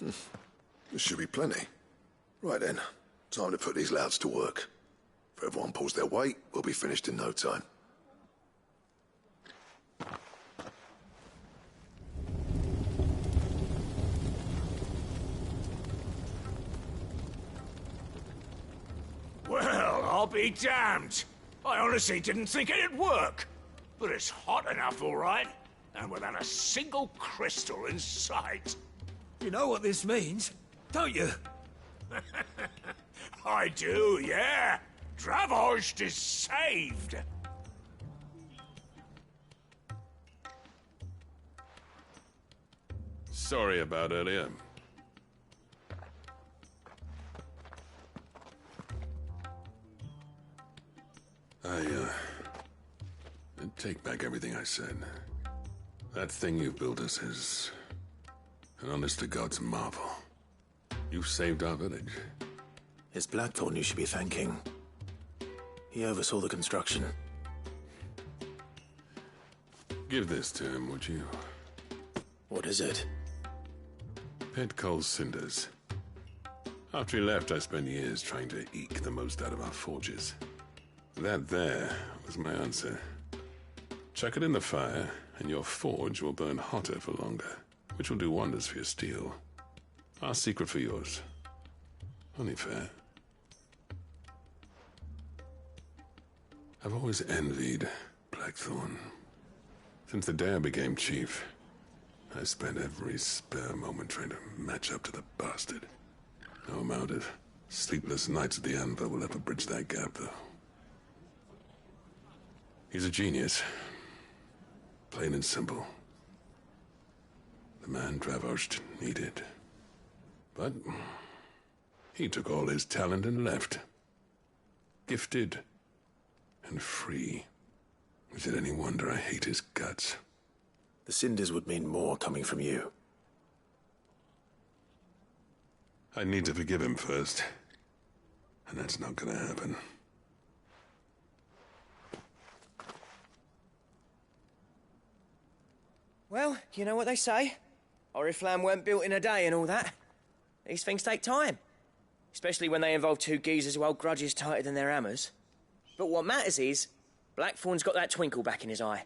There should be plenty. Right then, time to put these louds to work. If everyone pulls their weight, we'll be finished in no time. Well, I'll be damned. I honestly didn't think it'd work. But it's hot enough, all right. And without a single crystal in sight. You know what this means, don't you? I do, yeah. Dravost is saved. Sorry about earlier. I take back everything I said. That thing you built us is an honest-to-God's marvel. You saved our village. It's Blackthorn you should be thanking. He oversaw the construction. Give this to him, would you? What is it? Pit Coal's cinders. After he left, I spent years trying to eke the most out of our forges. That there was my answer. Chuck it in the fire, and your forge will burn hotter for longer, which will do wonders for your steel. Our secret for yours. Only fair. I've always envied Blackthorn. Since the day I became chief, I spent every spare moment trying to match up to the bastard. No amount of sleepless nights at the Anvil will ever bridge that gap, though. He's a genius. Plain and simple. The man Dravosht needed. But he took all his talent and left. Gifted and free. Is it any wonder I hate his guts? The cinders would mean more coming from you. I need to forgive him first. And that's not gonna happen. Well, you know what they say. Oriflamme weren't built in a day and all that. These things take time. Especially when they involve two geezers who hold grudges tighter than their hammers. But what matters is, Blackthorn's got that twinkle back in his eye.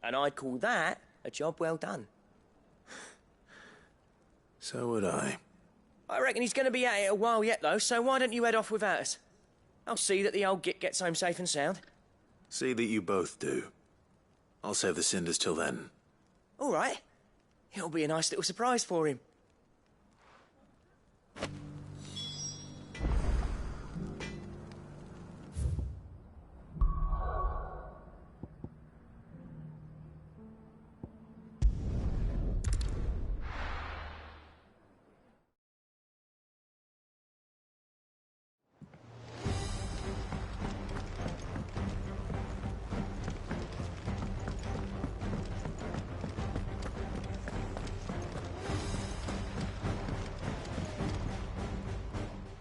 And I'd call that a job well done. So would I. I reckon he's going to be at it a while yet, though, so why don't you head off without us? I'll see that the old git gets home safe and sound. See that you both do. I'll save the cinders till then. All right. It'll be a nice little surprise for him.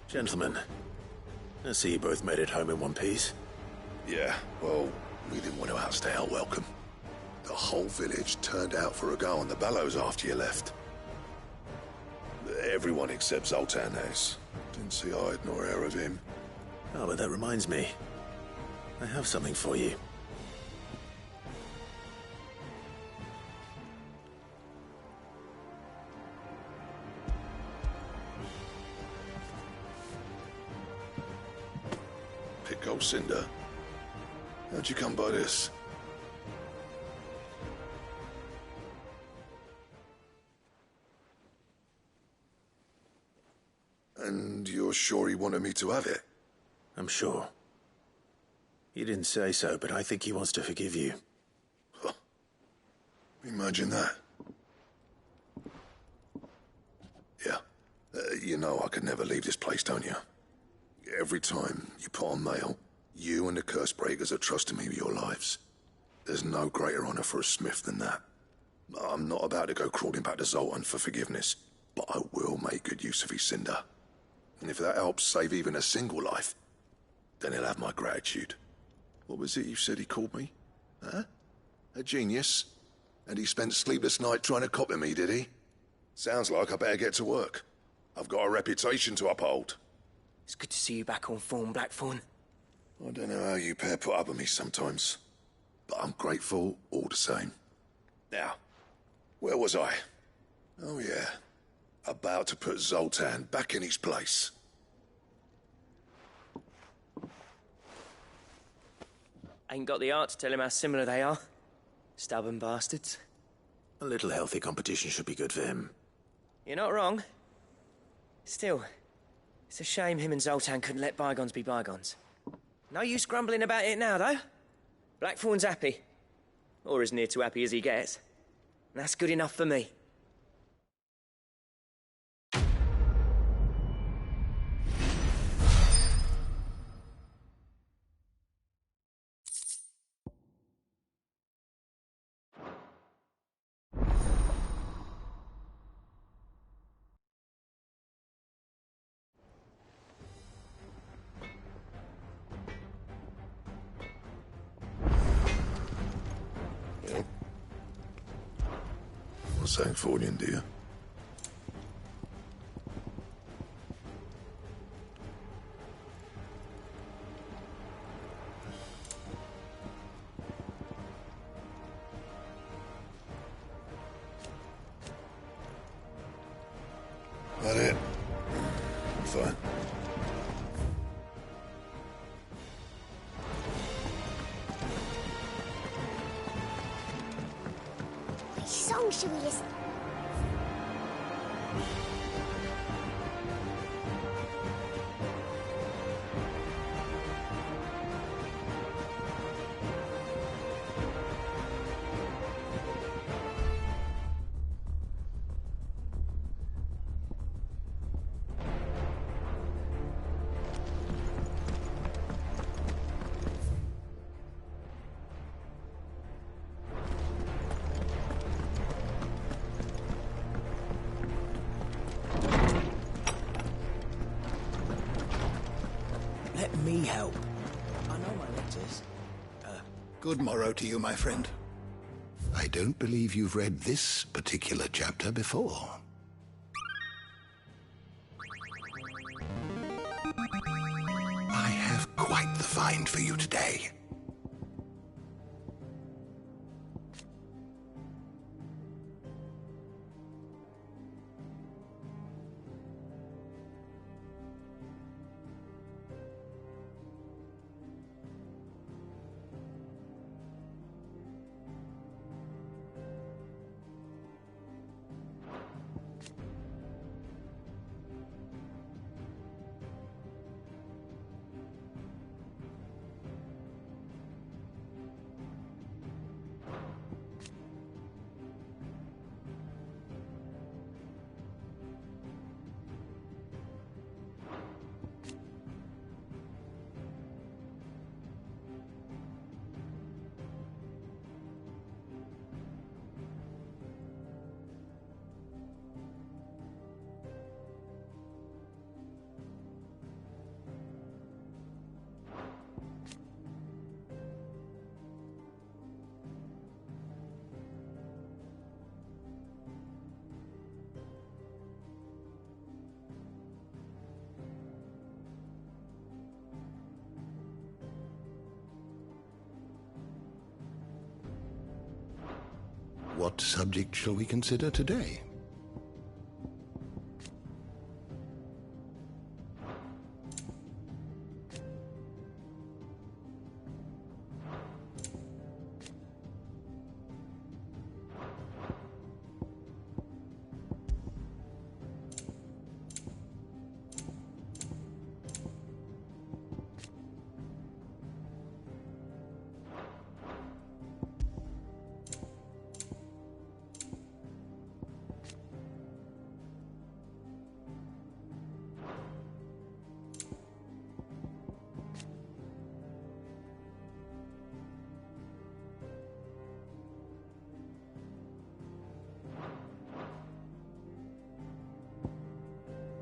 Gentlemen, I see you both made it home in one piece. Yeah, well, we didn't want to outstay our welcome. The whole village turned out for a go on the bellows after you left. Everyone except Zoltan has. Didn't see hide nor hair of him. Oh, but that reminds me. I have something for you. Pick Cinder. How'd you come by this? And you're sure he wanted me to have it? I'm sure. You didn't say so, but I think he wants to forgive you. Huh. Imagine that. Yeah. You know I could never leave this place, don't you? Every time you put on mail, you and the Cursebreakers are trusting me with your lives. There's no greater honor for a smith than that. I'm not about to go crawling back to Zoltan for forgiveness, but I will make good use of his cinder. And if that helps save even a single life, then he'll have my gratitude. What was it you said he called me? Huh? A genius? And he spent sleepless night trying to copy me, did he? Sounds like I better get to work. I've got a reputation to uphold. It's good to see you back on form, Blackthorn. I don't know how you pair put up with me sometimes, but I'm grateful all the same. Now, where was I? Oh yeah, about to put Zoltan back in his place. Ain't got the art to tell him how similar they are. Stubborn bastards. A little healthy competition should be good for him. You're not wrong. Still, it's a shame him and Zoltan couldn't let bygones be bygones. No use grumbling about it now, though. Blackthorn's happy. Or as near to happy as he gets. And that's good enough for me. St. Fordian, do you? That it? I'm fine. Should we listen? Let me help. I know my letters. Good morrow to you, my friend. I don't believe you've read this particular chapter before. I have quite the find for you today. What subject shall we consider today?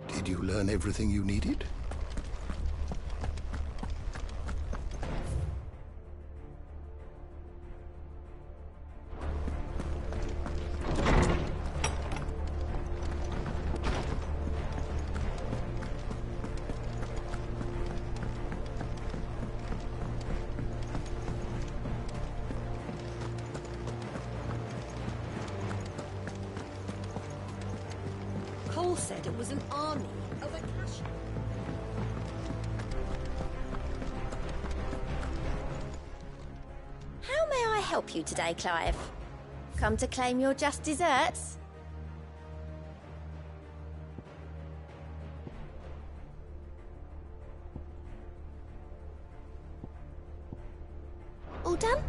Did you learn everything you needed? Cole said it was an army of Akasha. How may I help you today, Clive? Come to claim your just desserts? All done?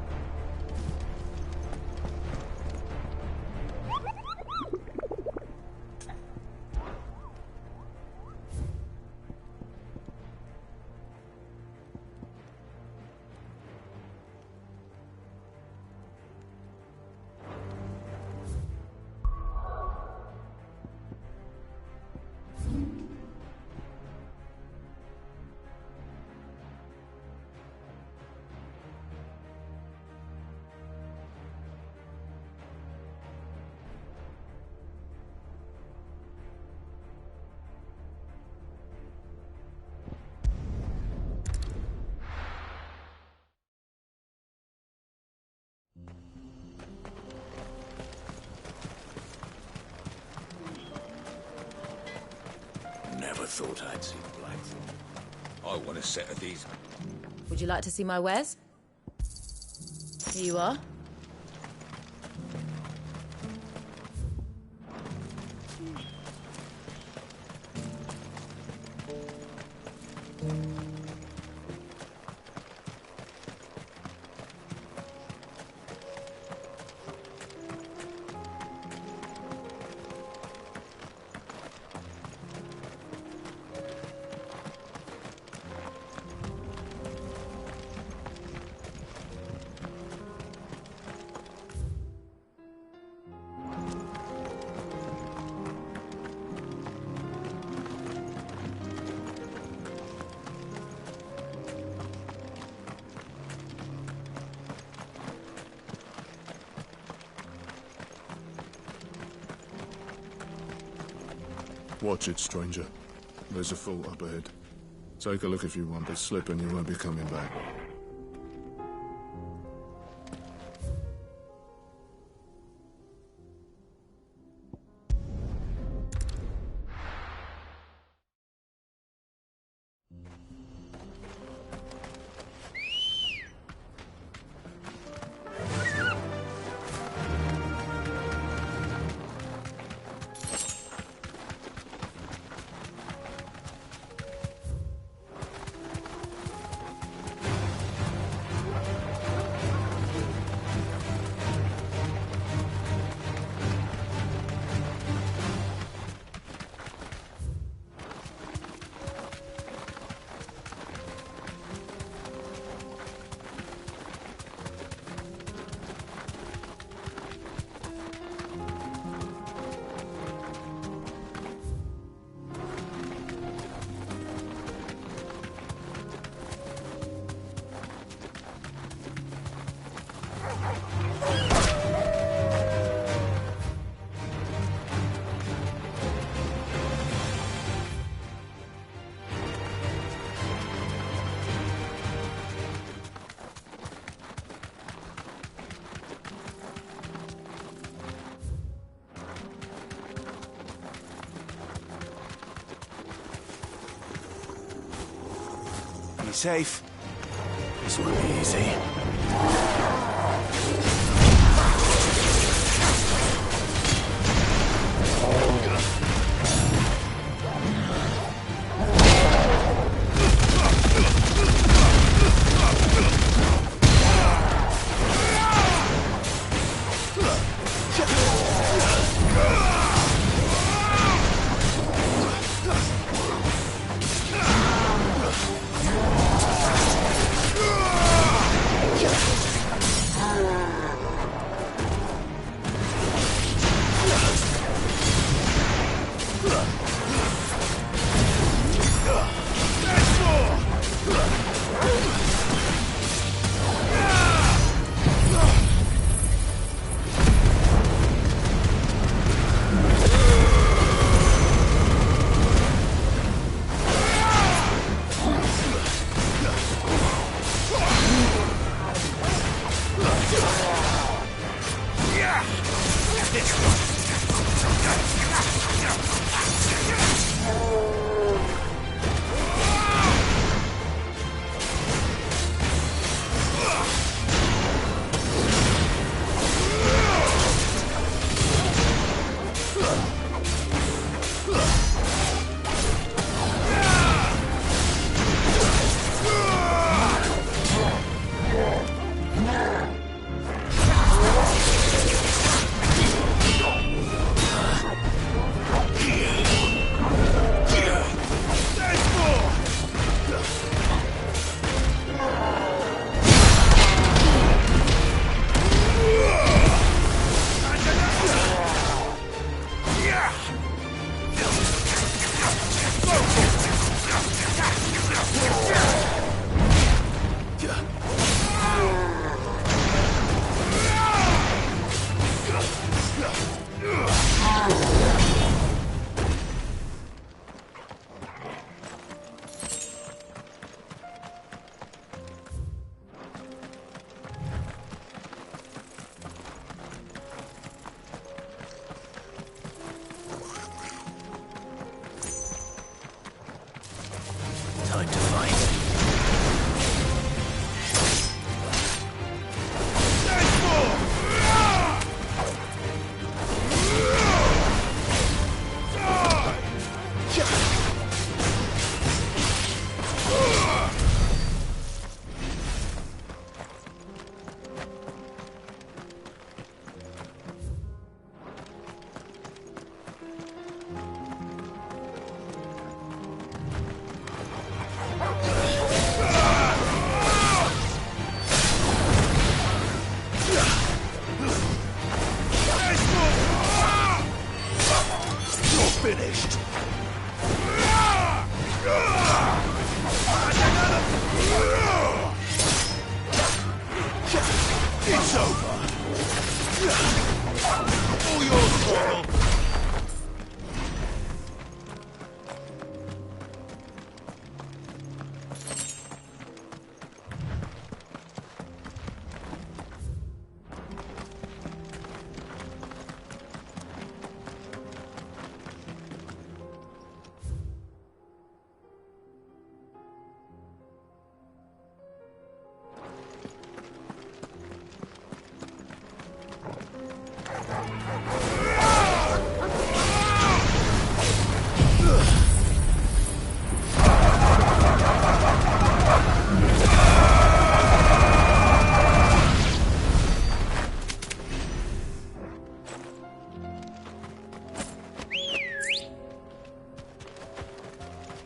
Never thought I'd see Blackthorn. I want a set of these. Would you like to see my wares? Here you are. Watch it, stranger. There's a fort up ahead. Take a look if you want, but slip and you won't be coming back. Safe. This won't be easy. Time to fight. Finished. It's over. All yours, General.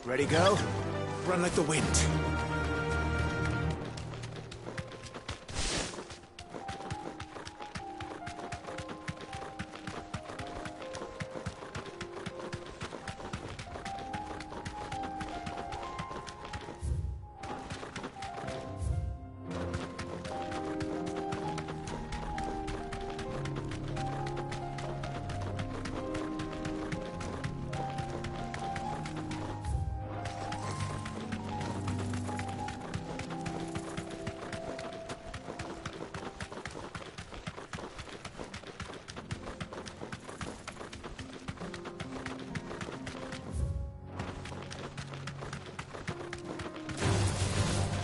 Ready, go? Run like the wind.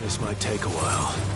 This might take a while.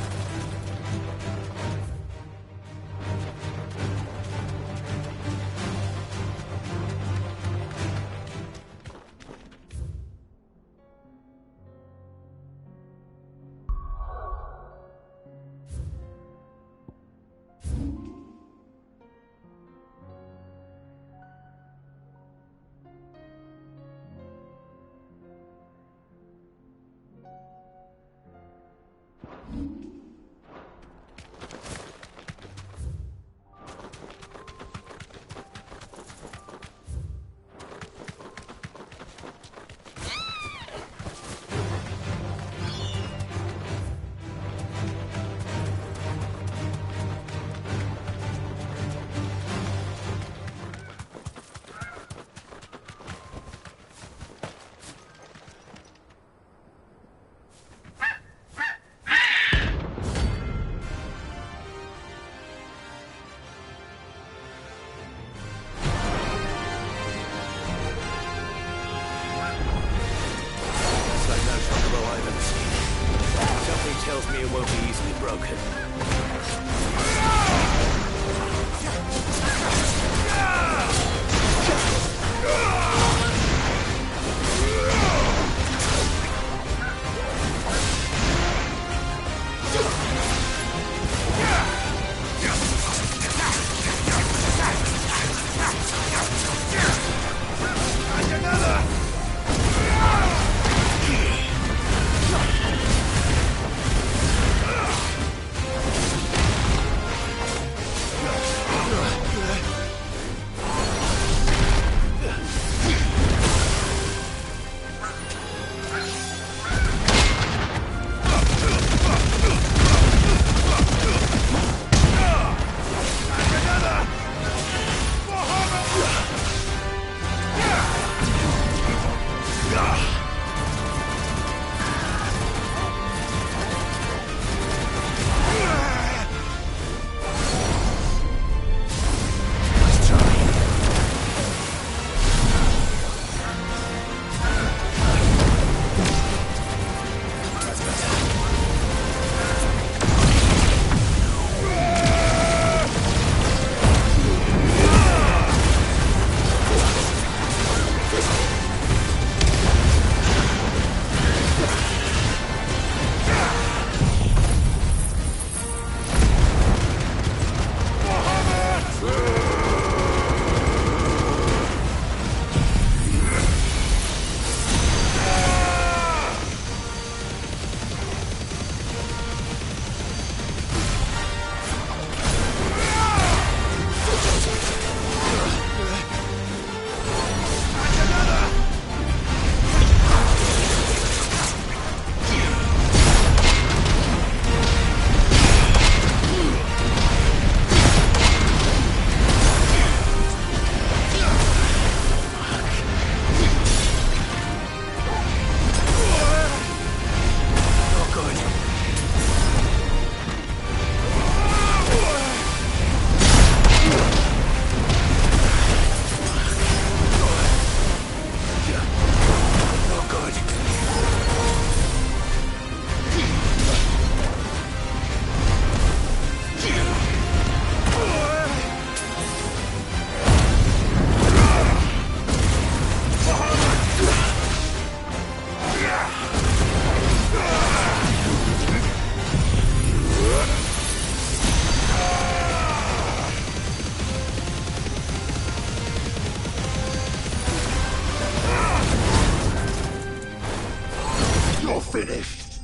finished?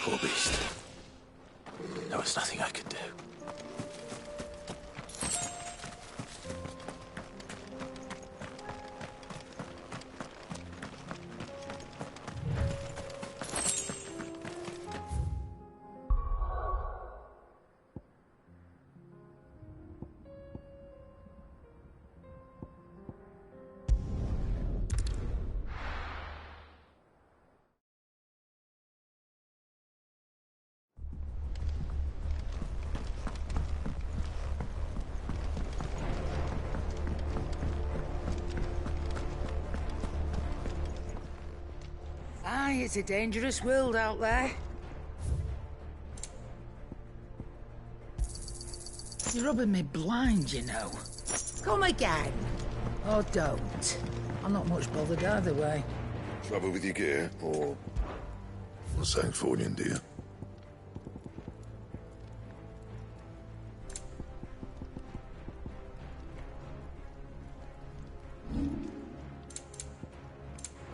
Poor beast. There was nothing I could do. Aye, it's a dangerous world out there. You're rubbing me blind, you know. Come again. Or don't. I'm not much bothered either way. Trouble with your gear, or... What's that for you, dear?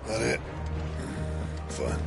That it? Fine.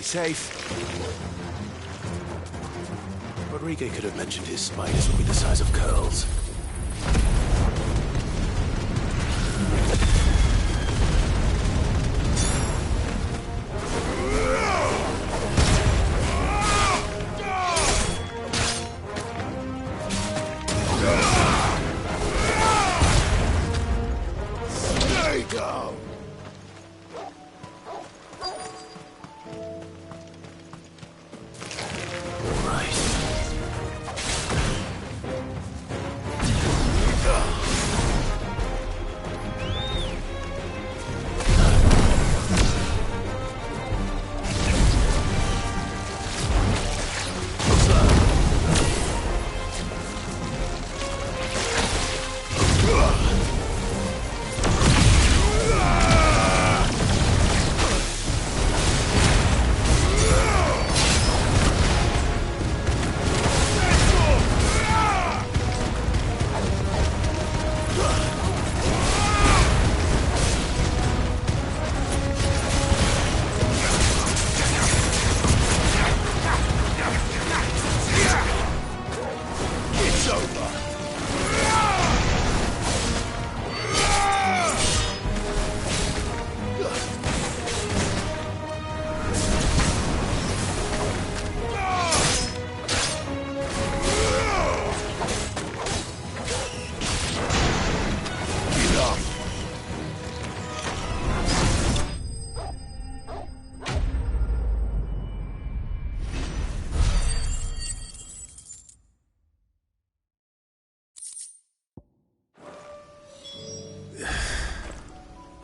Safe. Rodrigo could have mentioned his spiders would be the size of curls. There you go!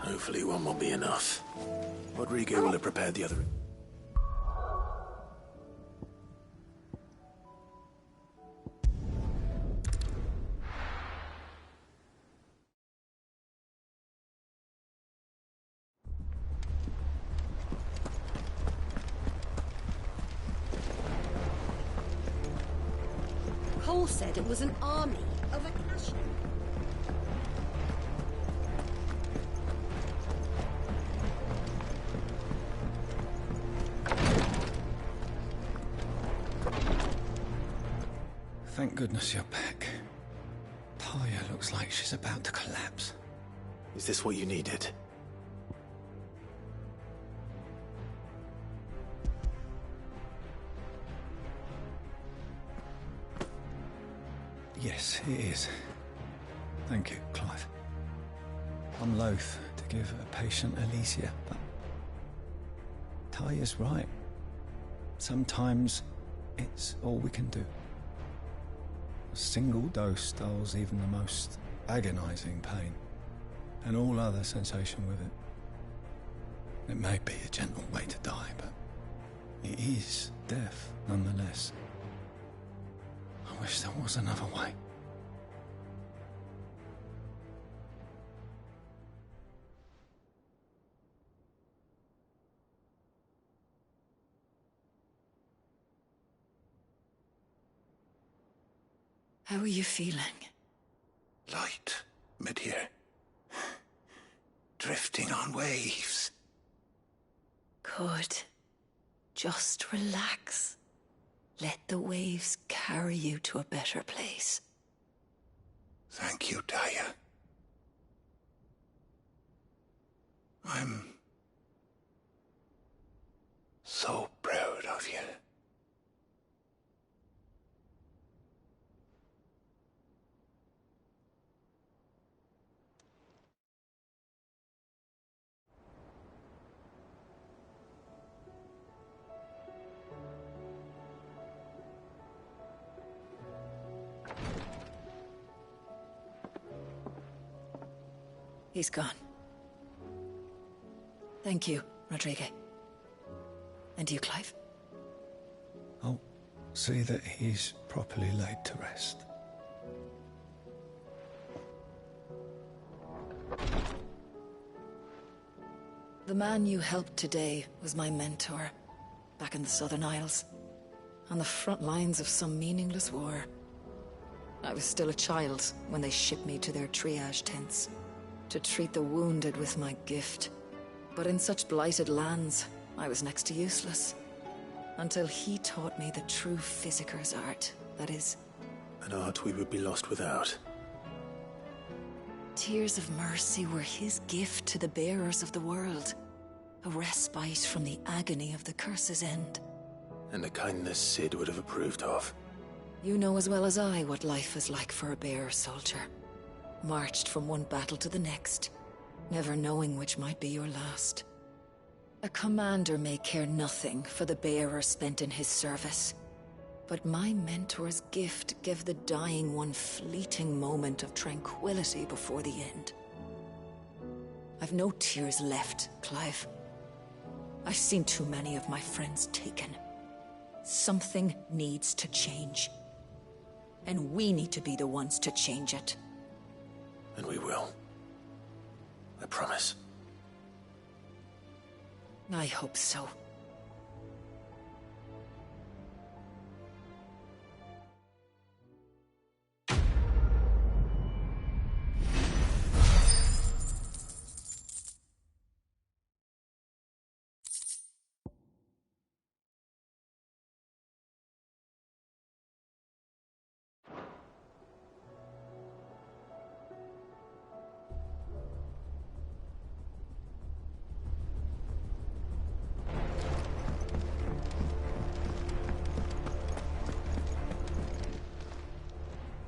Hopefully one will be enough. Rodrigo will have prepared the other... Cole said it was an army of Akasha. Thank goodness you're back. Talia looks like she's about to collapse. Is this what you needed? Yes, it is. Thank you, Clive. I'm loath to give a patient Alicia, but Talia's right. Sometimes it's all we can do. A single dose dulls even the most agonizing pain, and all other sensation with it. It may be a gentle way to die, but it is death nonetheless. I wish there was another way. How are you feeling? Light, mid-here. Drifting on waves. Good. Just relax. Let the waves carry you to a better place. Thank you, Talia. I'm so proud of you. He's gone. Thank you, Rodrigo. And you, Clive? I'll see that he's properly laid to rest. The man you helped today was my mentor, back in the Southern Isles, on the front lines of some meaningless war. I was still a child when they shipped me to their triage tents, to treat the wounded with my gift. But in such blighted lands, I was next to useless. Until he taught me the true physicker's art, that is. An art we would be lost without. Tears of mercy were his gift to the bearers of the world. A respite from the agony of the curse's end. And a kindness Sid would have approved of. You know as well as I what life is like for a bearer soldier. Marched from one battle to the next, never knowing which might be your last. A commander may care nothing for the bearer spent in his service, but my mentor's gift gave the dying one fleeting moment of tranquility before the end. I've no tears left, Clive. I've seen too many of my friends taken. Something needs to change. And we need to be the ones to change it. And we will. I promise. I hope so.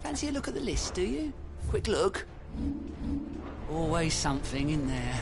Fancy a look at the list, do you? Quick look. Always something in there.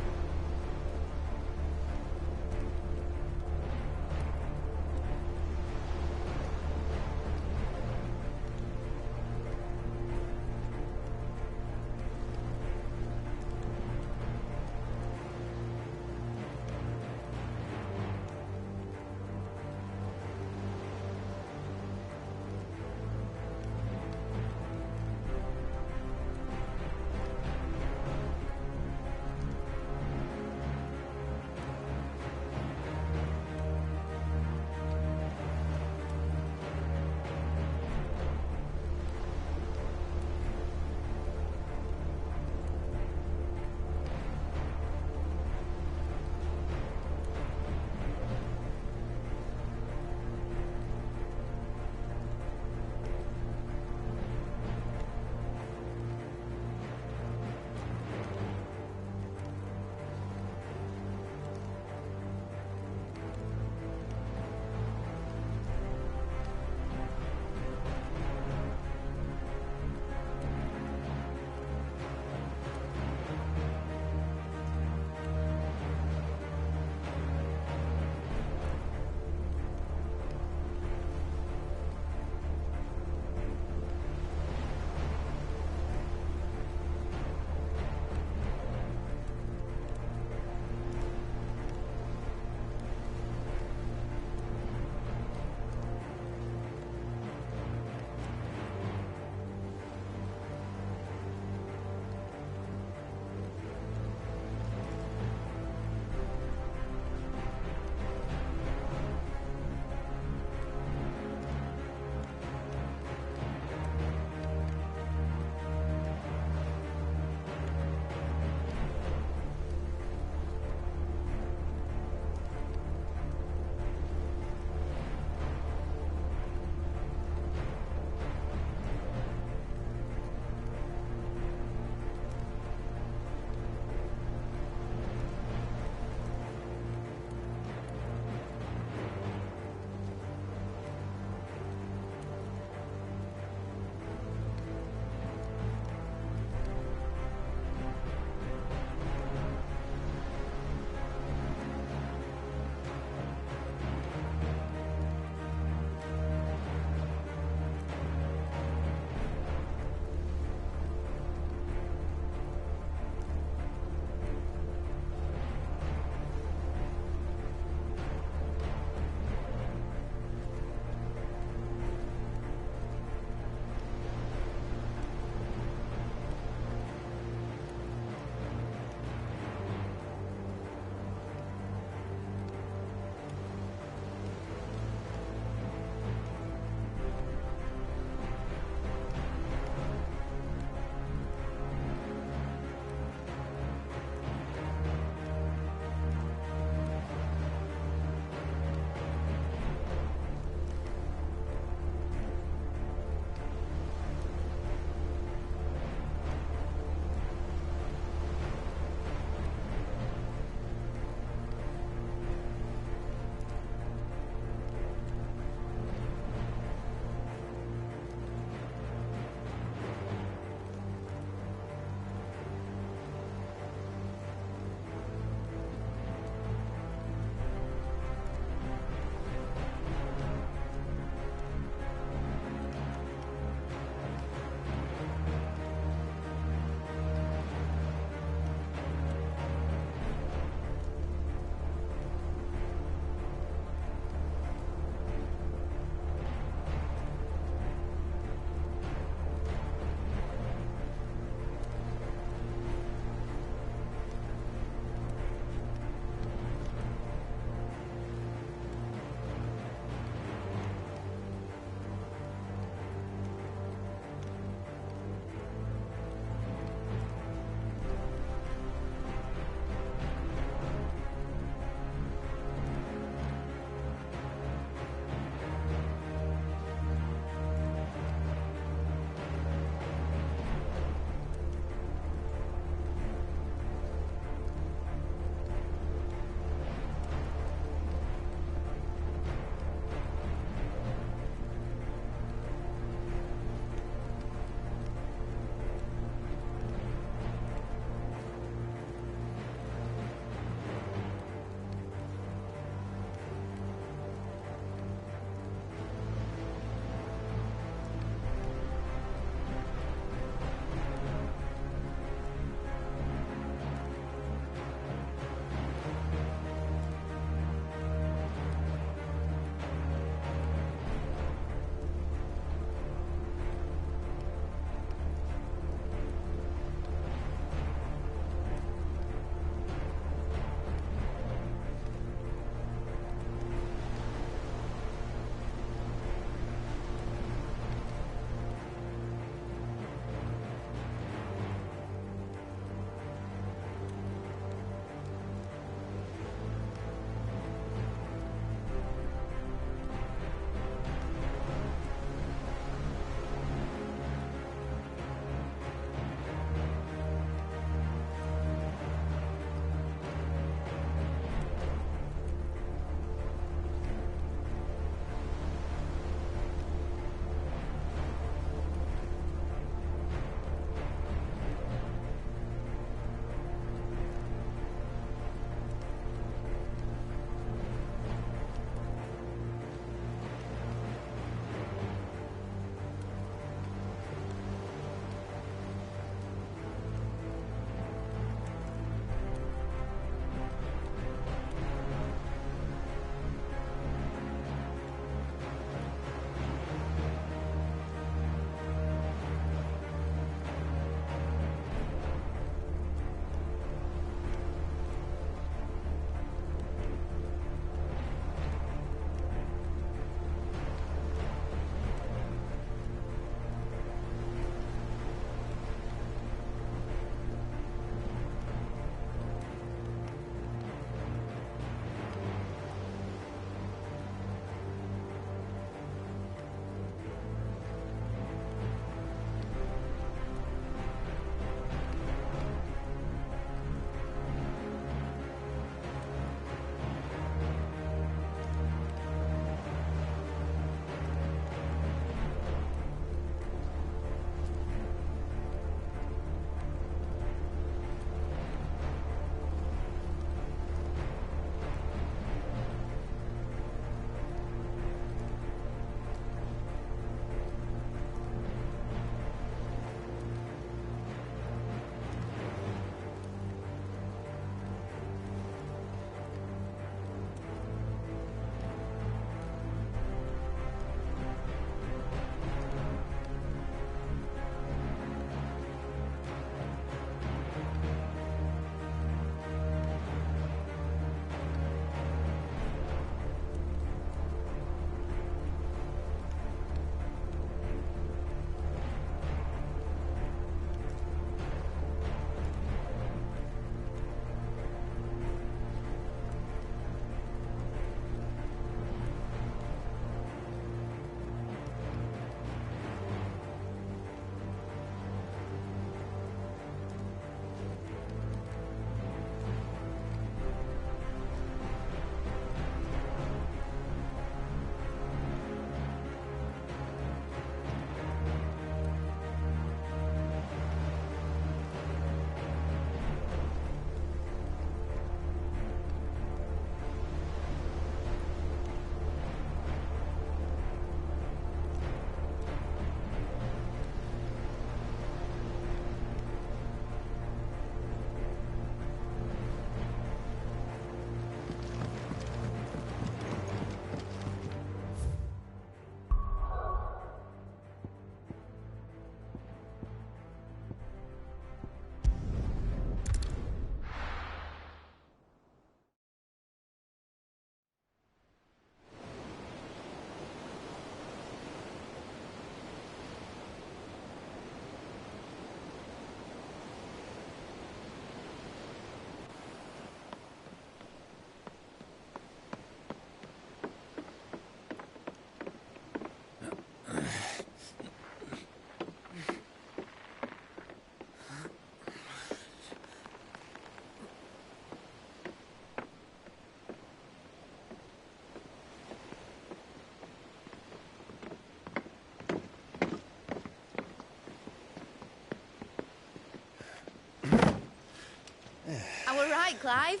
I were right, Clive.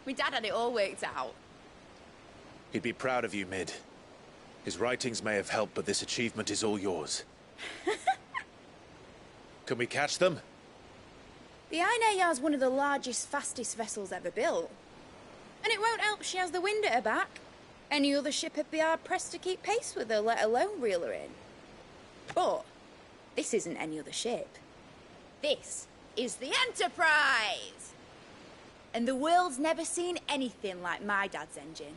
My dad had it all worked out. He'd be proud of you, Mid. His writings may have helped, but this achievement is all yours. Can we catch them? The Ainayar's one of the largest, fastest vessels ever built. And it won't help she has the wind at her back. Any other ship would be hard-pressed to keep pace with her, let alone reel her in. But this isn't any other ship. This is the Enterprise! And the world's never seen anything like my dad's engine.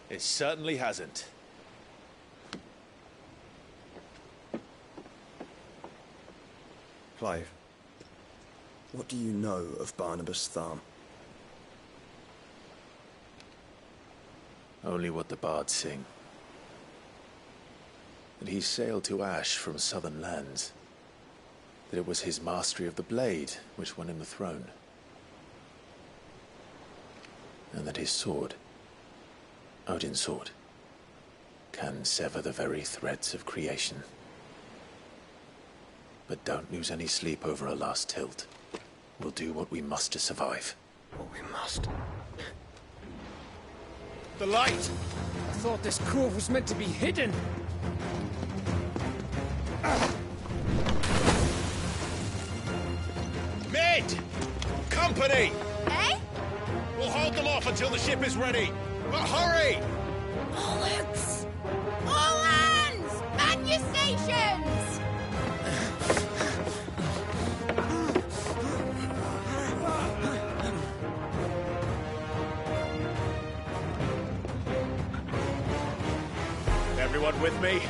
It certainly hasn't. Clive, what do you know of Barnabas Tharm? Only what the bards sing. That he sailed to Ash from southern lands. That it was his mastery of the blade which won him the throne. And that his sword, Odin's sword, can sever the very threads of creation. But don't lose any sleep over a last tilt. We'll do what we must to survive. What we must. The light! I thought this cove was meant to be hidden. Mid! Company! Eh? We'll hold them off until the ship is ready. But hurry! Bollocks! All hands! Man your stations! Everyone with me?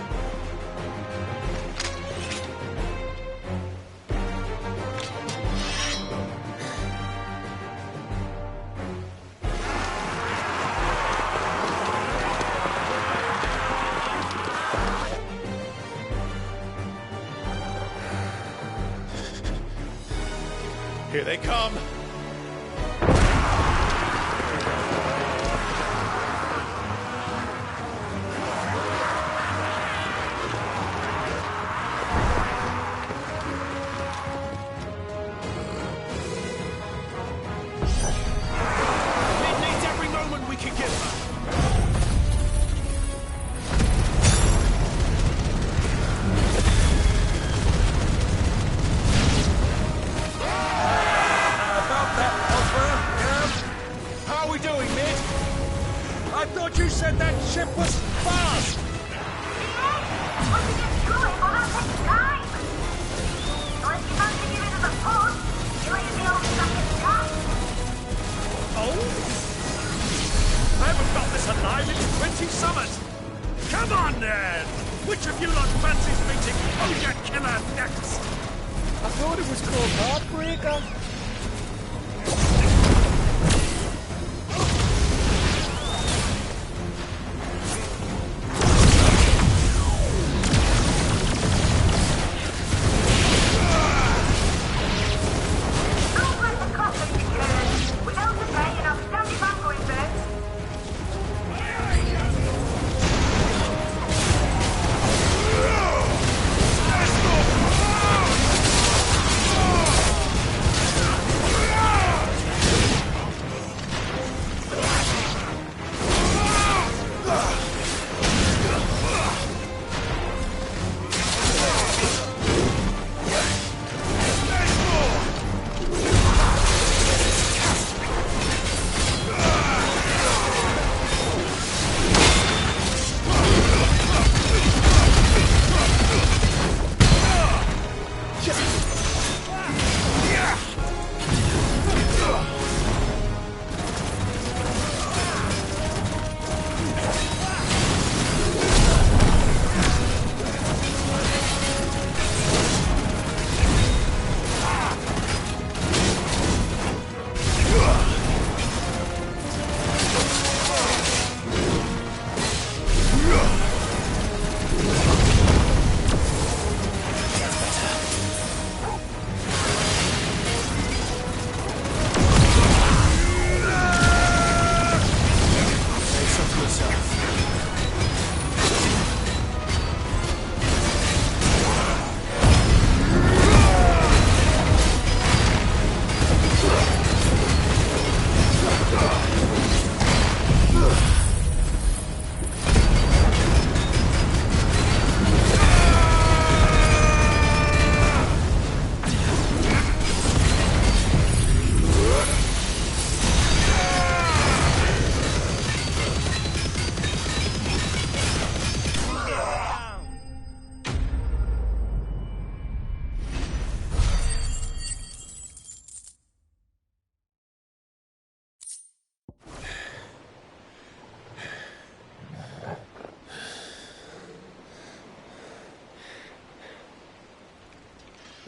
Here they come!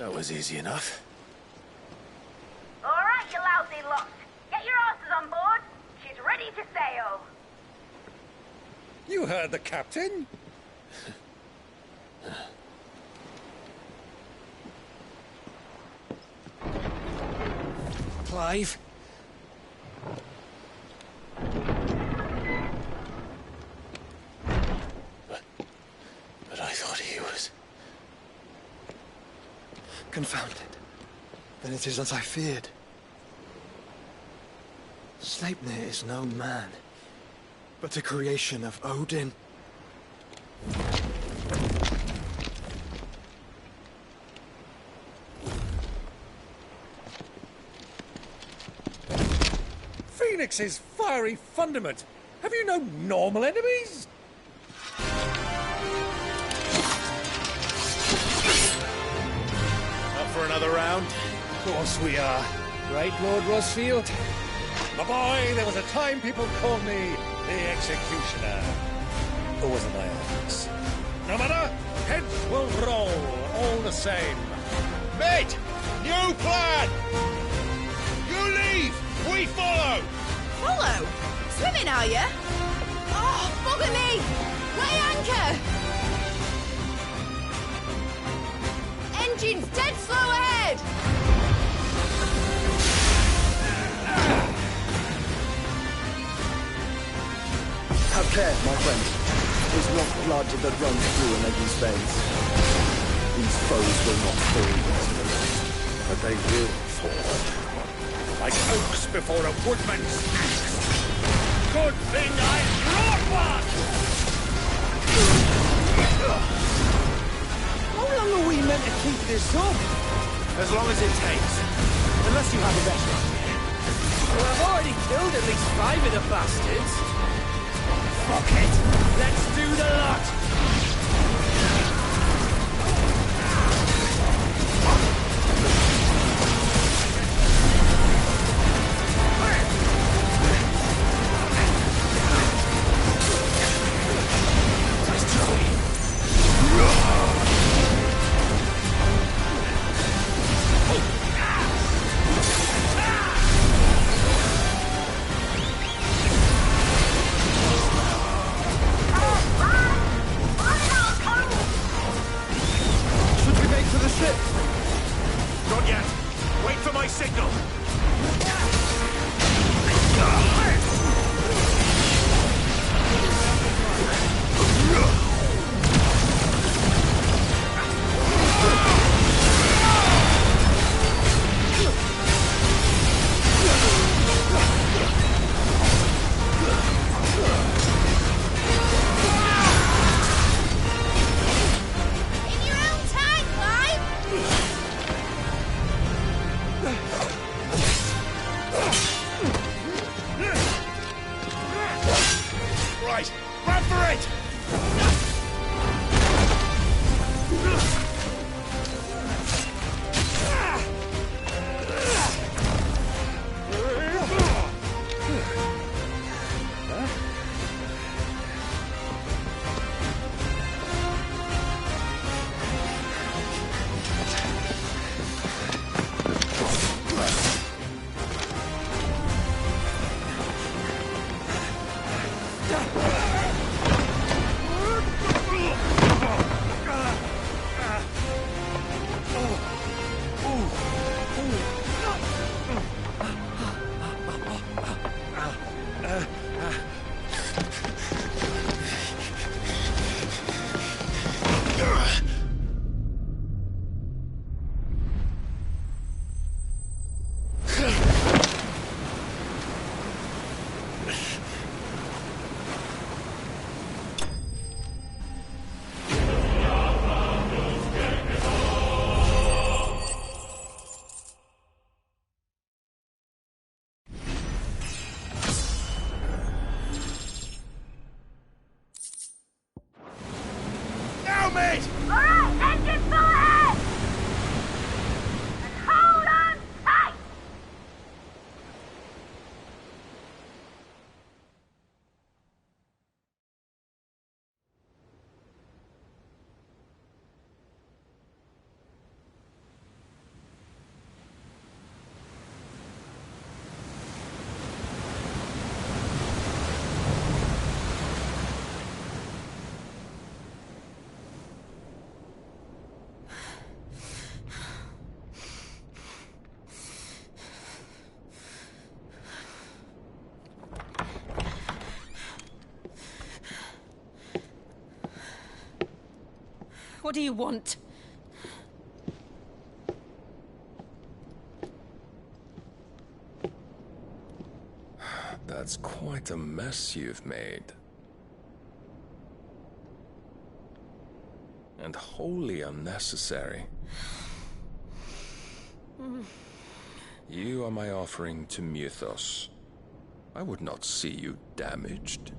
That was easy enough. All right, you lousy lot. Get your asses on board. She's ready to sail. You heard the captain. Clive. But I thought he was... Confounded. Then it is as I feared. Sleipnir is no man, but a creation of Odin. Phoenix's fiery fundament. Have you no normal enemies? Up for another round? Of course we are. Right, Lord Rosfield? My boy, there was a time people called me the Executioner. Or was it my axe? No matter, heads will roll all the same. Mate! New plan! You leave! We follow! Follow? Swimming, are you? Oh, bugger me! Weigh anchor! Engine's dead slow ahead! Have care, my friend. There's not blood that runs through an Eddie's veins. These foes will not fall easily, but they will fall. Like oaks before a woodman's axe. Good thing I brought one! How long are we meant to keep this up? As long as it takes. Unless you have a better idea. Well, I've already killed at least 5 of the bastards. Fuck it! Let's do the lot! What do you want? That's quite a mess you've made. And wholly unnecessary. You are my offering to Mythos. I would not see you damaged.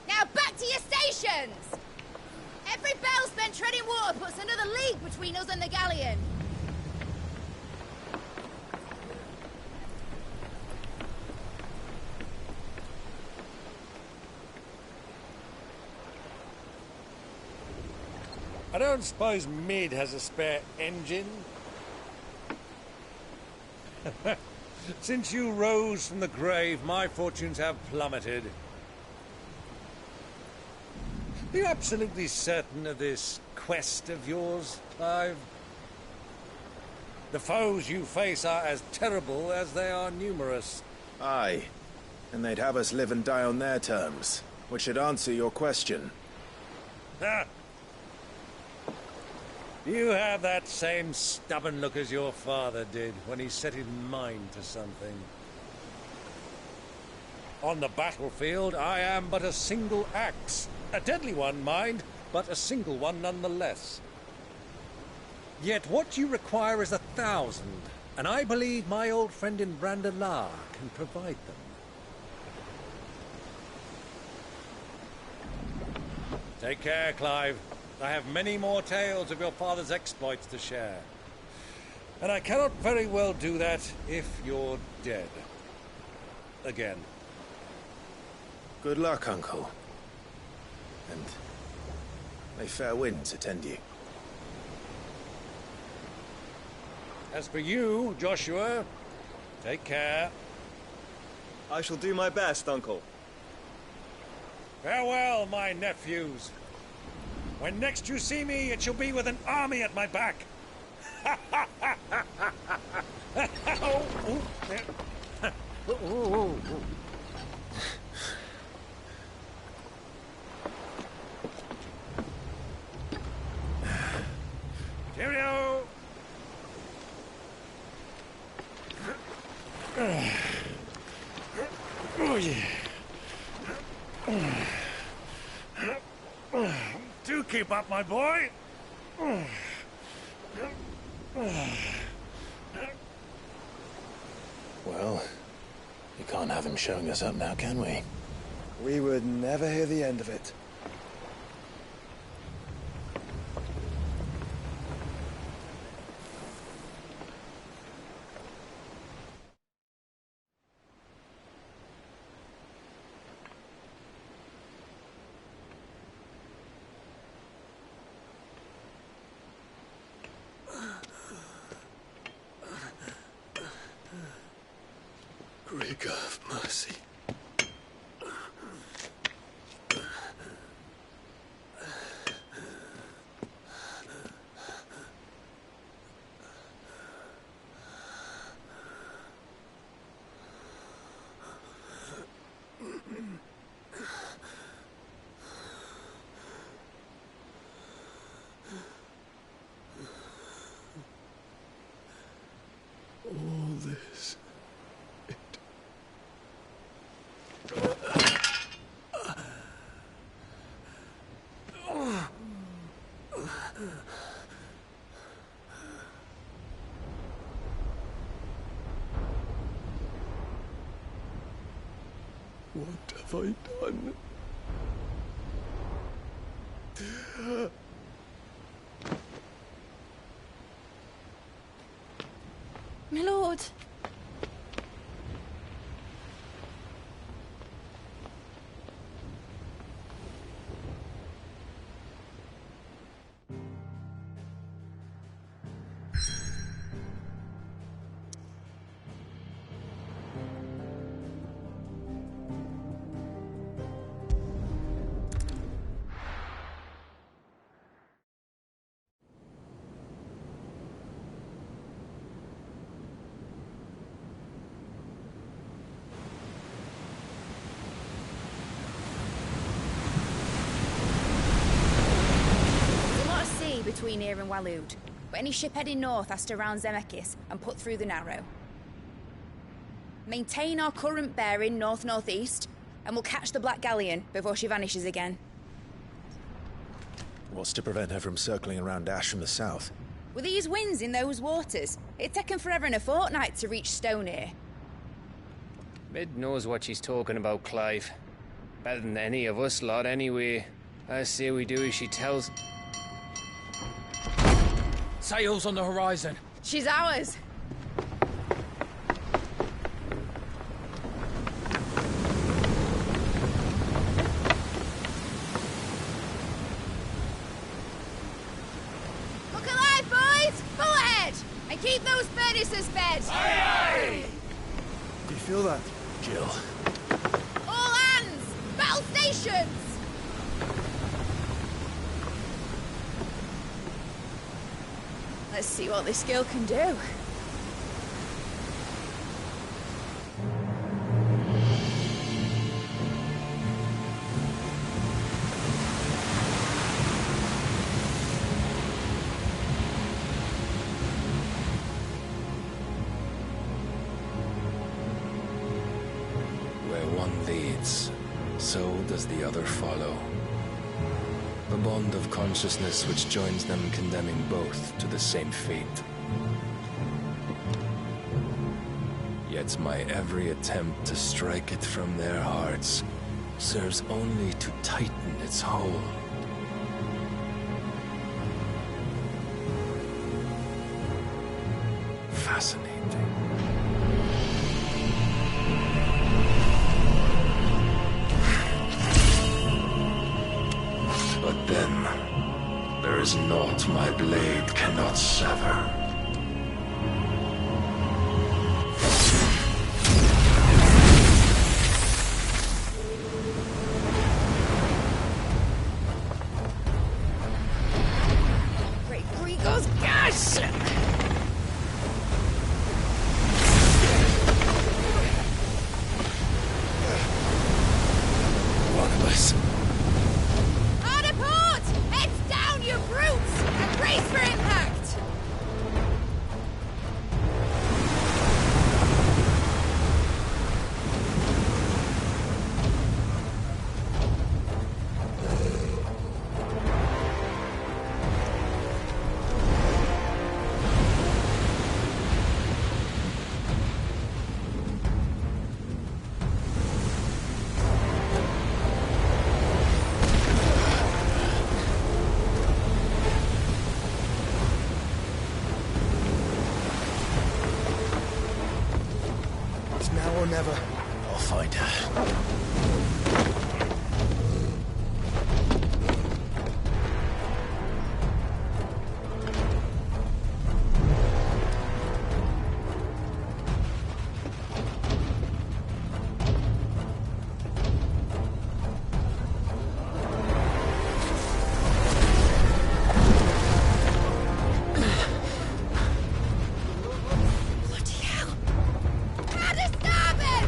Now back to your stations! Every bell spent treading water puts another league between us and the galleon. I don't suppose Mid has a spare engine? Since you rose from the grave, my fortunes have plummeted. Are you absolutely certain of this quest of yours, Clive? The foes you face are as terrible as they are numerous. Aye. And they'd have us live and die on their terms, which should answer your question. Ha! You have that same stubborn look as your father did when he set his mind to something. On the battlefield, I am but a single axe. A deadly one, mind, but a single one nonetheless. Yet what you require is 1,000, and I believe my old friend in Brandalar can provide them. Take care, Clive. I have many more tales of your father's exploits to share. And I cannot very well do that if you're dead. Again. Good luck, Uncle. And may fair winds attend you. As for you, Joshua, take care. I shall do my best, Uncle. Farewell, my nephews. When next you see me, it shall be with an army at my back. Cheerio! Oh, yeah. Do keep up, my boy. Well, you can't have him showing us up now, can we? We would never hear the end of it. Grigor, have mercy. All this. What have I done? My lord. between here and Waloed, but any ship heading north has to round Zemeckis and put through the Narrow. Maintain our current bearing north-northeast, and we'll catch the Black Galleon before she vanishes again. What's to prevent her from circling around Ash from the south? With these winds in those waters, it'd taken forever and a fortnight to reach Stonehenge. Mid knows what she's talking about, Clive. Better than any of us lot, anyway. I say we do as she tells. Sails on the horizon. She's ours. Look alive, boys! Pull ahead! And keep those furnaces fed! Aye, aye! Do you feel that, Jill? All hands! Battle stations! Let's see what this girl can do. Where one leads, so does the other follow. The bond of consciousness which joins them condemning both to the same fate. Yet my every attempt to strike it from their hearts serves only to tighten its hold. Fascinating. But then, there is naught my blade cannot sever. Great Gregor's gas! One of us. Hard apart! Heads down, you brutes! And brace for impact! It's now or never. I'll find her. How to stop it!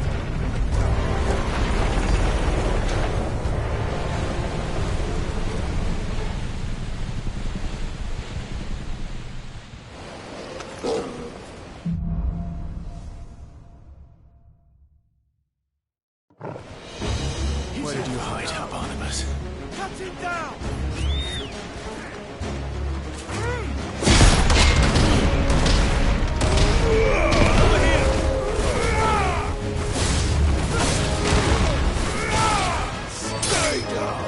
Where did you hide her, Barnabas? Cut him down! Stay down!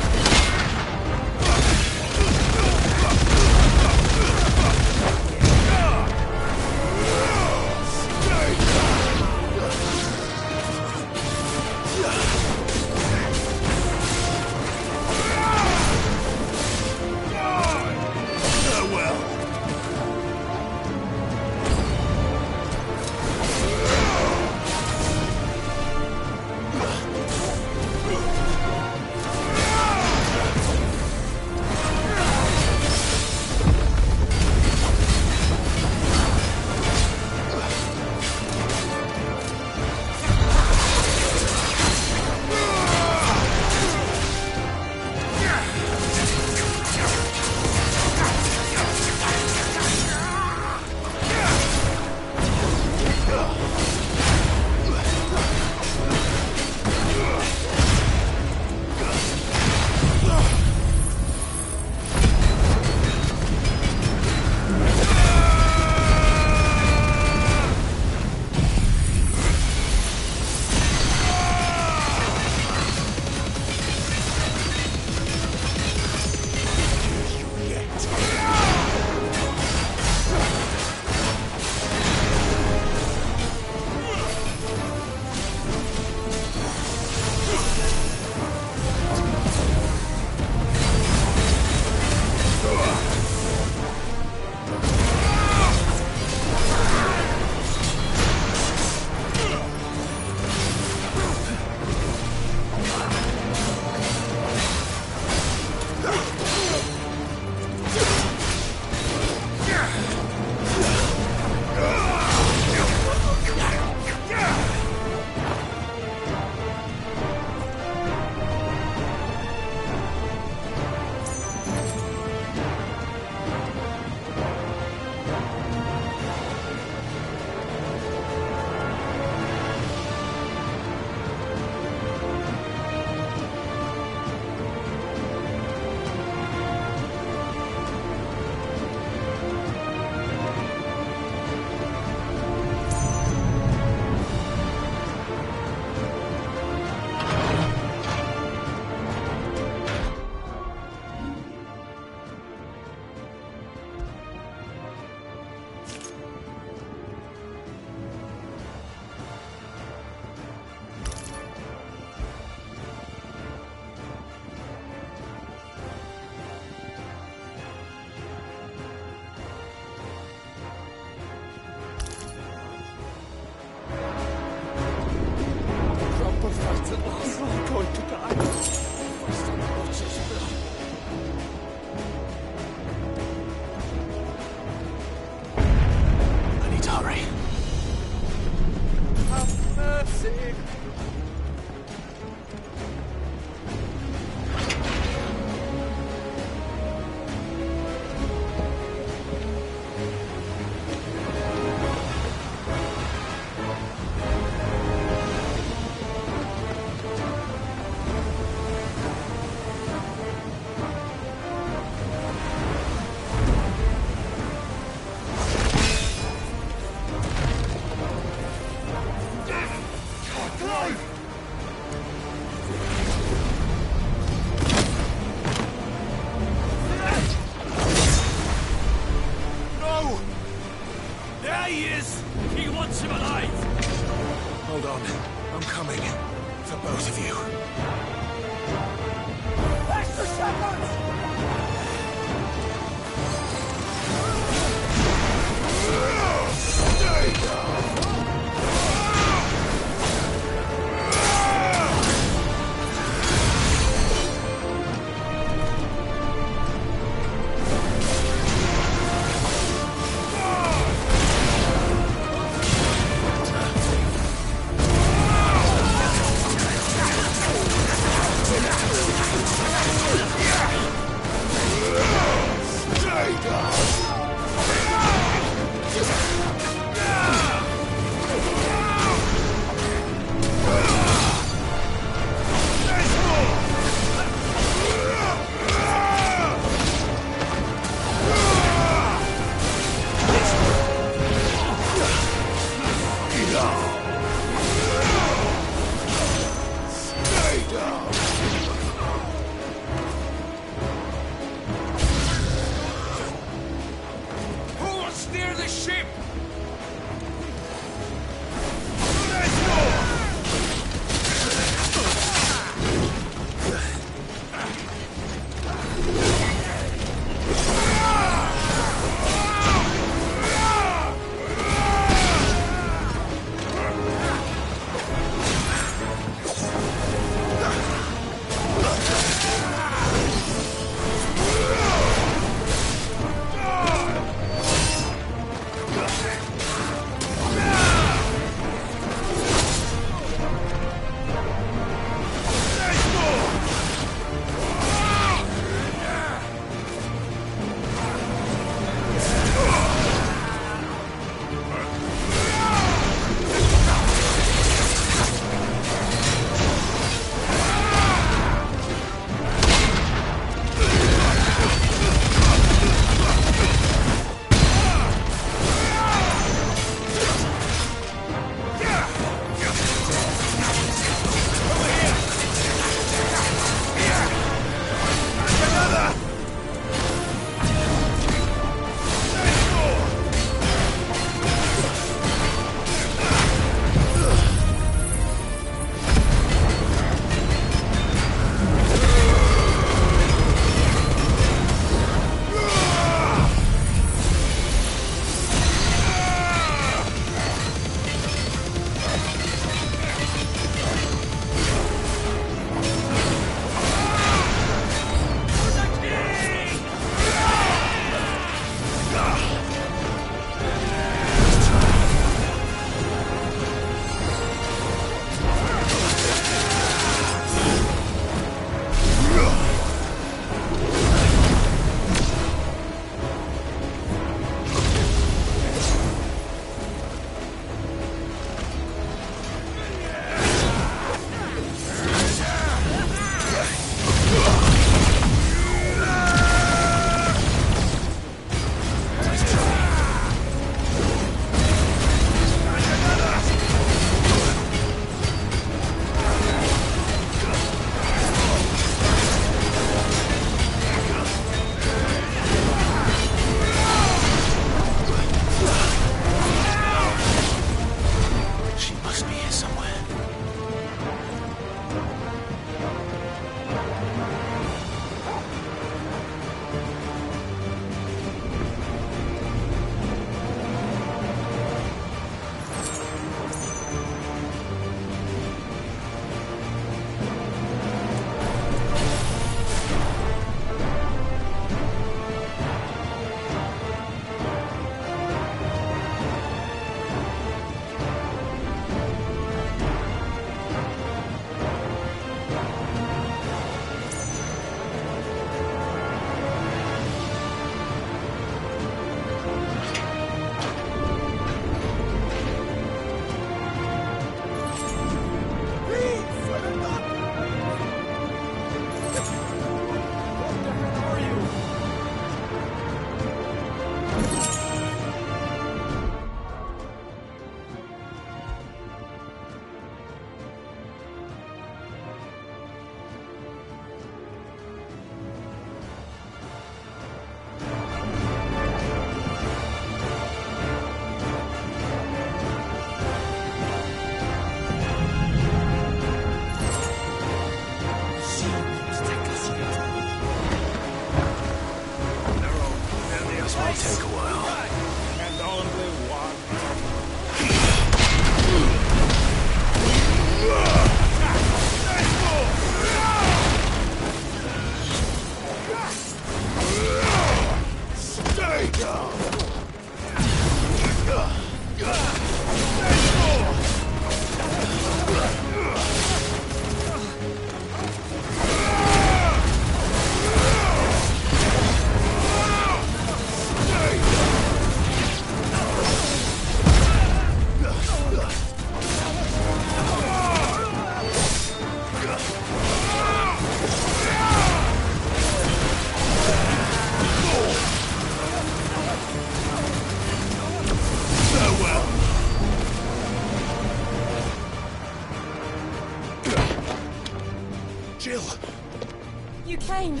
You came.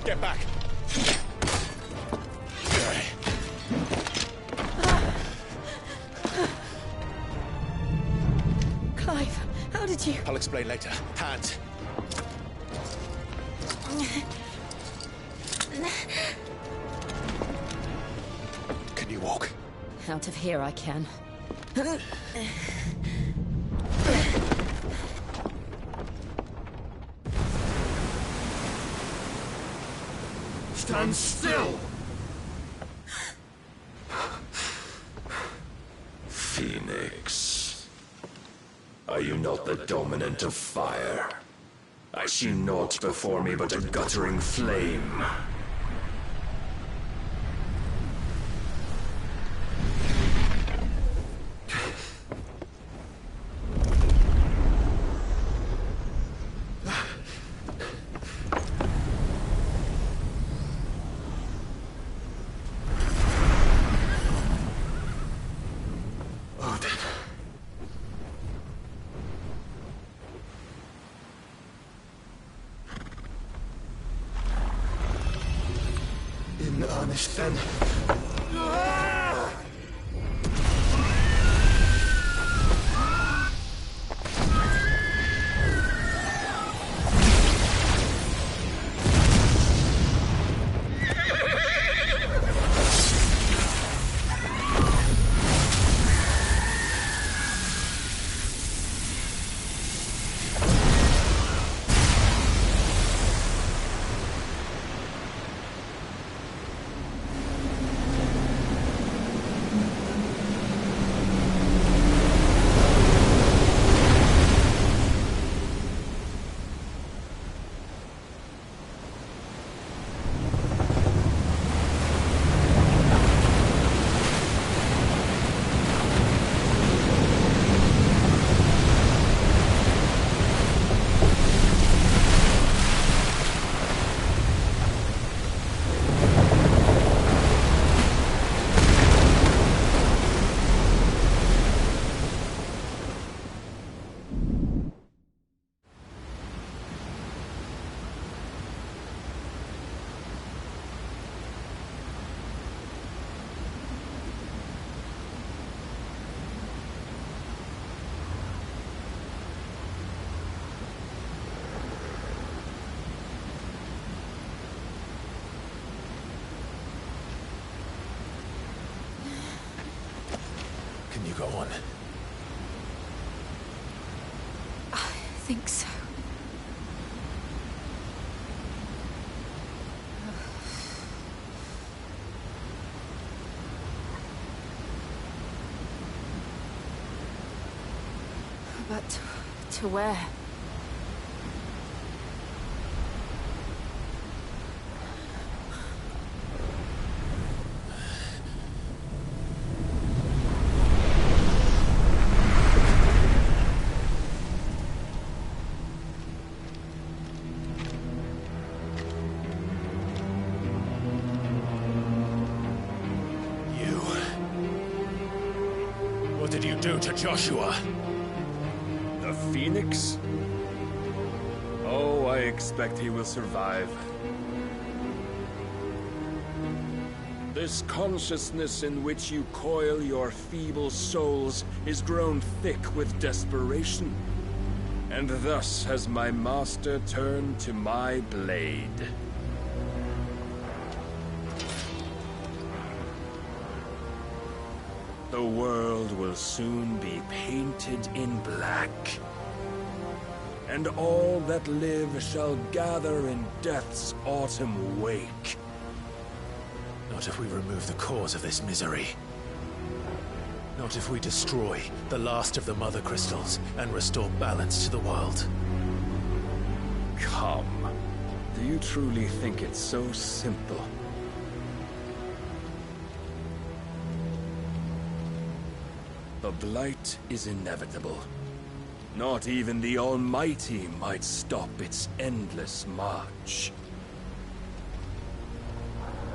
Get back! Clive, how did you... I'll explain later. Hands. Can you walk? Out of here I can. Stand still! Phoenix. Are you not the dominant of fire? I see naught before me but a guttering flame. In earnest, then. Can you go on? I think so. But to where? What did you do to Joshua? The Phoenix? Oh, I expect he will survive. This consciousness in which you coil your feeble souls is grown thick with desperation. And thus has my master turned to my blade. The world will soon be painted in black. And all that live shall gather in death's autumn wake. Not if we remove the cause of this misery. Not if we destroy the last of the Mother Crystals and restore balance to the world. Come. Do you truly think it's so simple? The Blight is inevitable. Not even the Almighty might stop its endless march.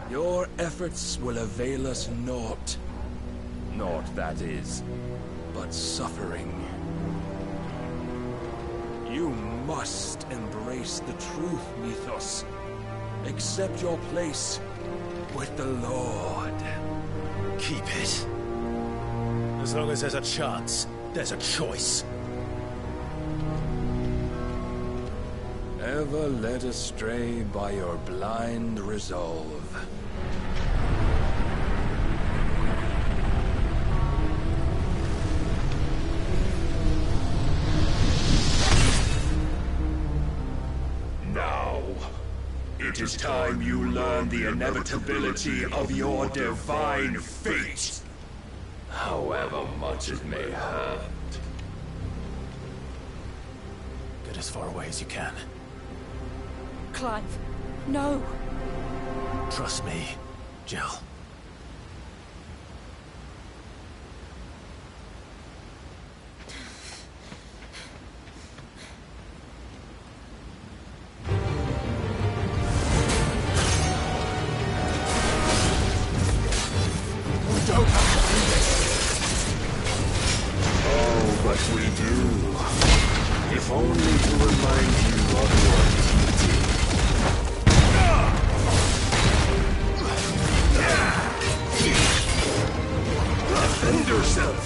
Your efforts will avail us naught. Naught, that is, but suffering. You You must embrace the truth, Mythos. Accept your place with the Lord. Keep it. As long as there's a chance, there's a choice. Ever led astray by your blind resolve. Now, it is time you learn the inevitability of your divine fate, however much it may hurt. Get as far away as you can. Clive, no. Trust me, Jill. Oh, but we do. If only to remind you of your duty. Defend yourself!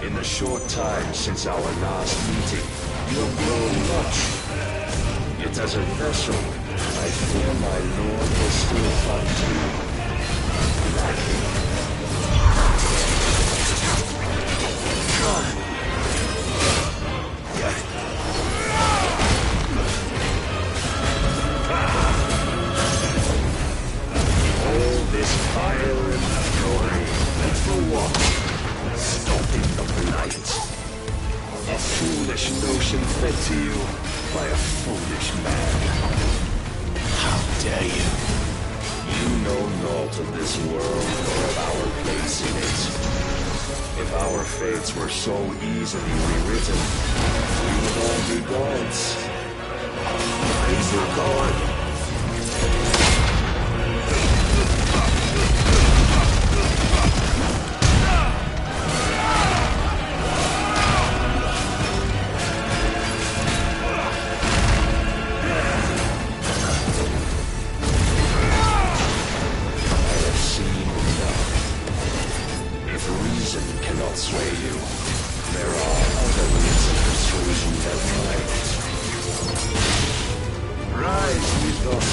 In the short time since our last meeting, you have grown much. Yet as a vessel, I fear my lord will still find you lacking. All this fire and fury, and for what? Stopping the blight. A foolish notion fed to you by a foolish man. How dare you? You know naught of this world or of our place in it. If our fates were so easily rewritten, we would all be gods. Praise your God. Sway you. There are other means of persuasion that might. Rise with us.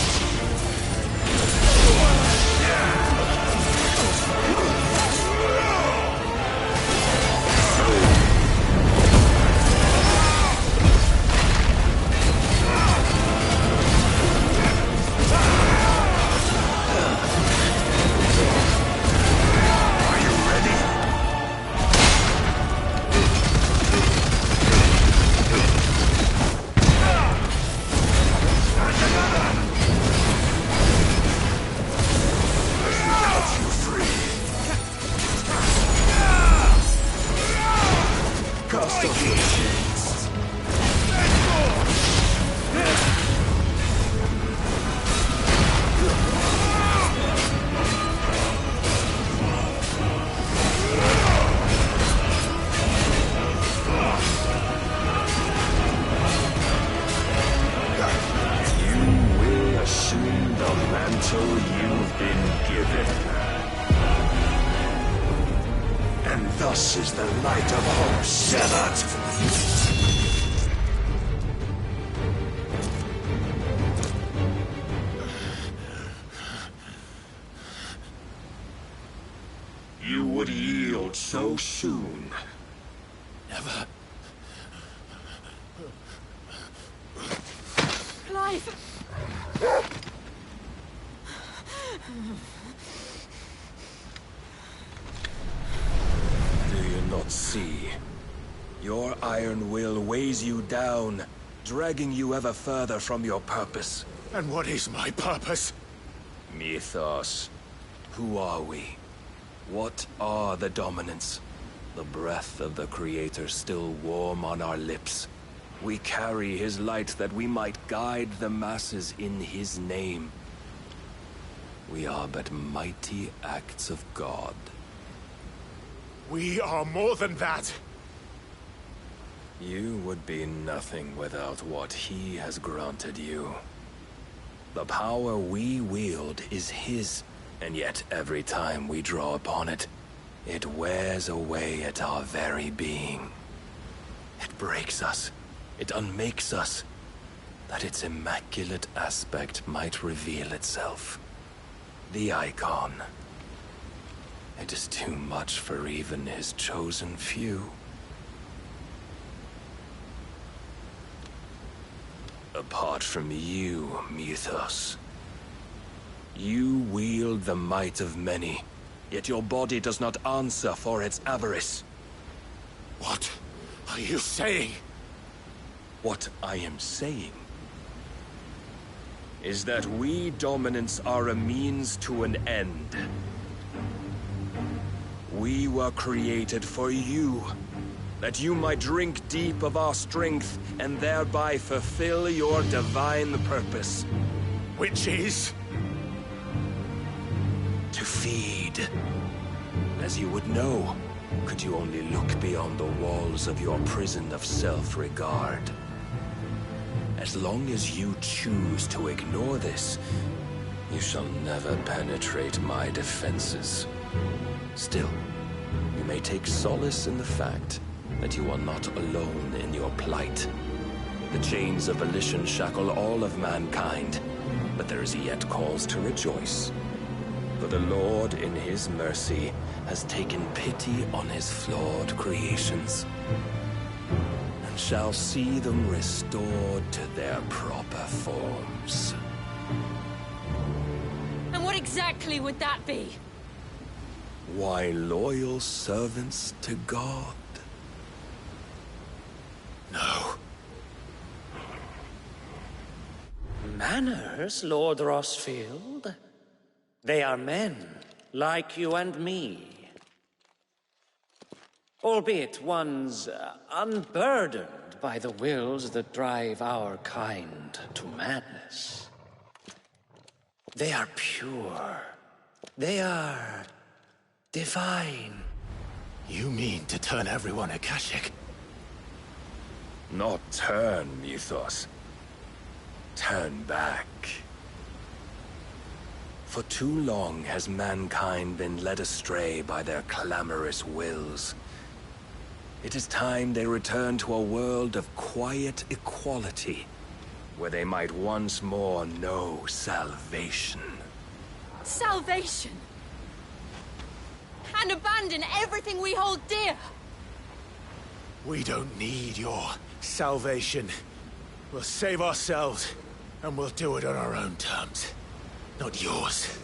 Thus is the light of hope severed! You would yield so soon. Never. Clive! Not see. Your iron will weighs you down, dragging you ever further from your purpose. And what is my purpose? Mythos. Who are we? What are the dominants? The breath of the Creator still warm on our lips. We carry his light that we might guide the masses in his name. We are but mighty acts of God. We are more than that. You would be nothing without what he has granted you. The power we wield is his, and yet every time we draw upon it, it wears away at our very being. It breaks us. It unmakes us, that its immaculate aspect might reveal itself. The icon. It is too much for even his chosen few. Apart from you, Mythos. You wield the might of many, yet your body does not answer for its avarice. What are you saying? What I am saying is that we dominants are a means to an end. We were created for you, that you might drink deep of our strength and thereby fulfill your divine purpose. Which is? To feed. As you would know, could you only look beyond the walls of your prison of self-regard. As long as you choose to ignore this, you shall never penetrate my defenses. Still, you may take solace in the fact that you are not alone in your plight. The chains of volition shackle all of mankind, but there is yet cause to rejoice. For the Lord, in his mercy, has taken pity on his flawed creations, and shall see them restored to their proper forms. And what exactly would that be? Why, loyal servants to God. No. Manners, Lord Rosfield? They are men, like you and me. Albeit ones unburdened by the wills that drive our kind to madness. They are pure. They are divine. You mean to turn everyone Akashic? Not turn, Mythos. Turn back. For too long has mankind been led astray by their clamorous wills. It is time they return to a world of quiet equality, where they might once more know salvation. Salvation? And abandon everything we hold dear? We don't need your salvation. We'll save ourselves, and we'll do it on our own terms. Not yours,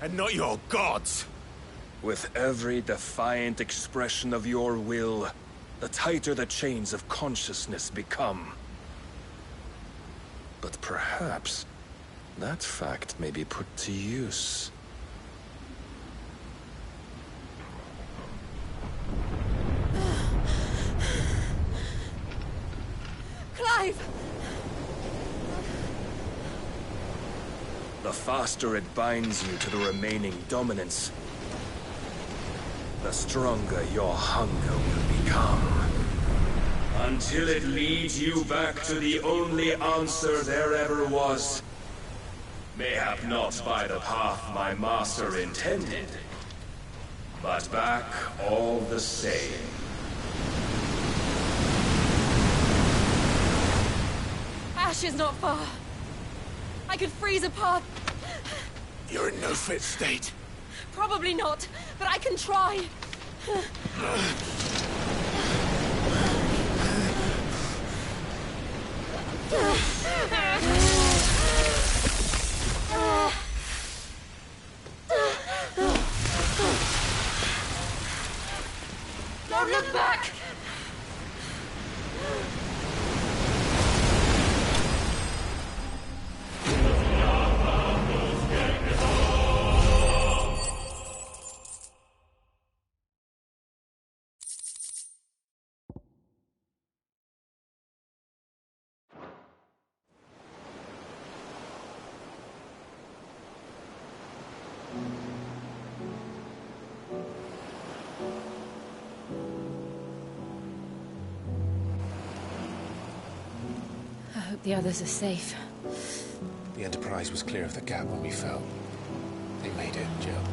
and not your gods. With every defiant expression of your will, the tighter the chains of consciousness become. But perhaps that fact may be put to use. Clive! The faster it binds you to the remaining dominance, the stronger your hunger will become. Until it leads you back to the only answer there ever was. Mayhap not by the path my master intended, but back all the same. Ash is not far. I could freeze a path. You're in no fit state. Probably not, but I can try. Don't look back! hope the others are safe. The Enterprise was clear of the gap when we fell. They made it, Jill.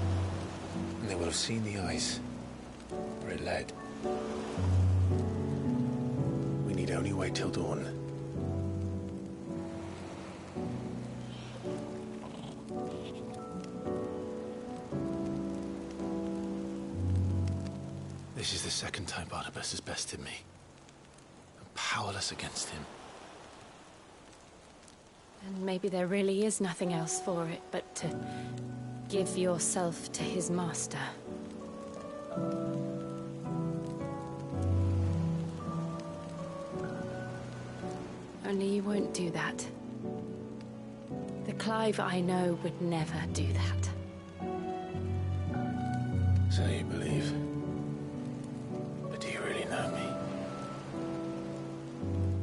And they will have seen the ice where it led. We need only wait till dawn. This is the second time Barnabas has bested me. I'm powerless against him. And maybe there really is nothing else for it but to give yourself to his master. Only you won't do that. The Clive I know would never do that. So you believe? But do you really know me?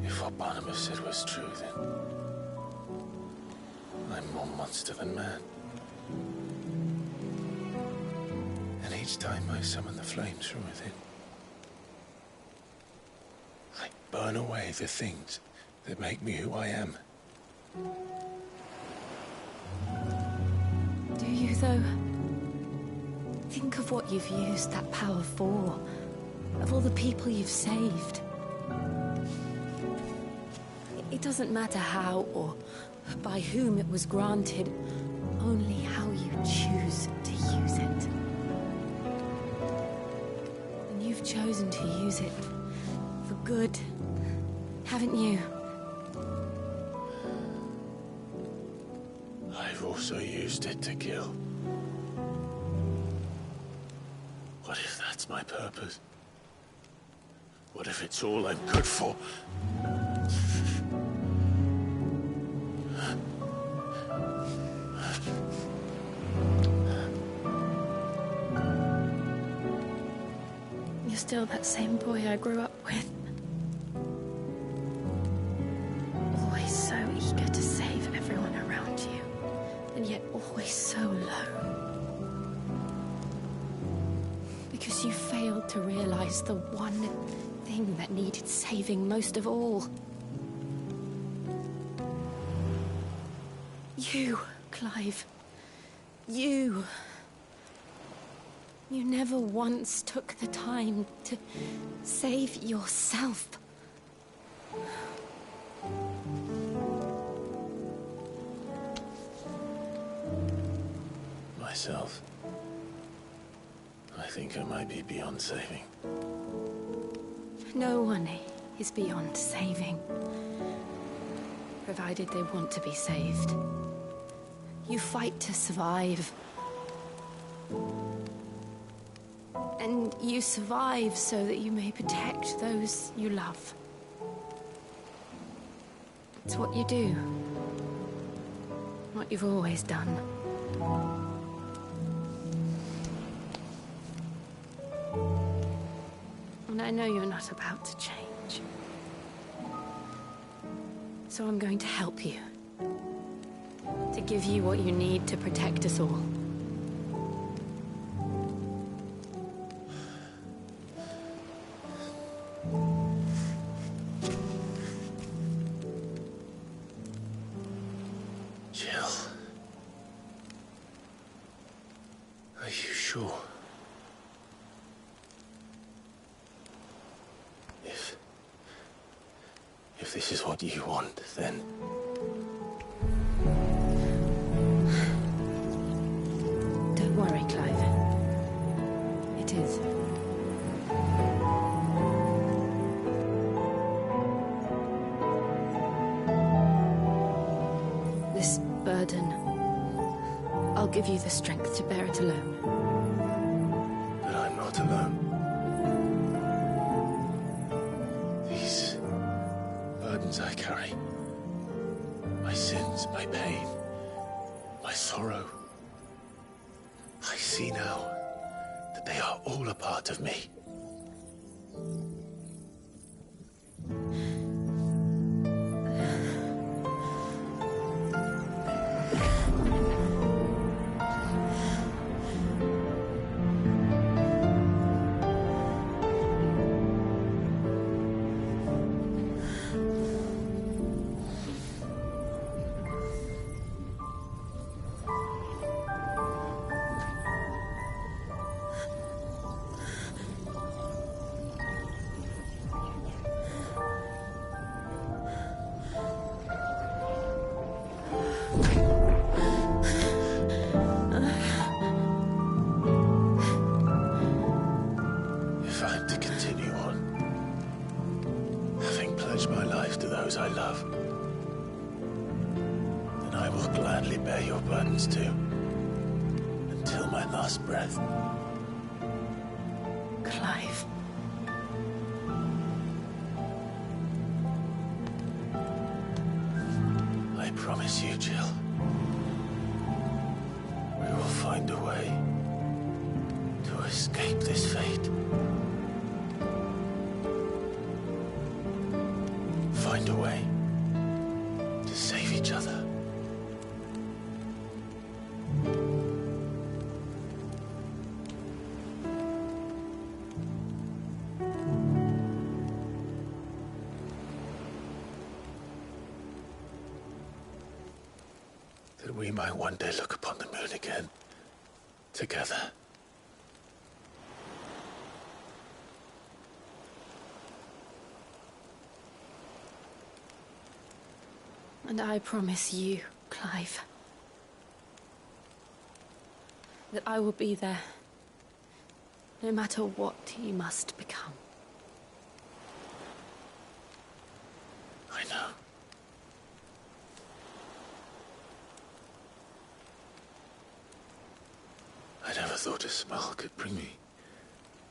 If what Barnabas said was true, then I'm more monster than man. And each time I summon the flames from within, I burn away the things that make me who I am. Do you, though? Think of what you've used that power for. Of all the people you've saved. It doesn't matter how or by whom it was granted, only how you choose to use it. And you've chosen to use it for good, haven't you? I've also used it to kill. What if that's my purpose? What if it's all I'm good for? You're still that same boy I grew up with. Always so eager to save everyone around you, and yet always so low. Because you failed to realize the one thing that needed saving most of all. You, Clive. You. You never once took the time to save yourself. Myself? I think I might be beyond saving. No one is beyond saving. Provided they want to be saved. You fight to survive. And you survive so that you may protect those you love. It's what you do. What you've always done. And I know you're not about to change. So I'm going to help you. To give you what you need to protect us all. Jill. Are you sure? If this is what you want, then... Don't worry, Clive. It is. This burden, I'll give you the strength to bear it alone. But I'm not alone. These burdens I carry, my sins, my pain, my sorrow, I see now that they are all a part of me. If I'm to continue on, having pledged my life to those I love, then I will gladly bear your burdens too, until my last breath. Clive. I promise you, Jill, we will find a way to escape this fate. Find a way to save each other. That we might one day look upon the moon again, together. And I promise you, Clive, that I will be there, no matter what you must become. I know. I never thought a smile could bring me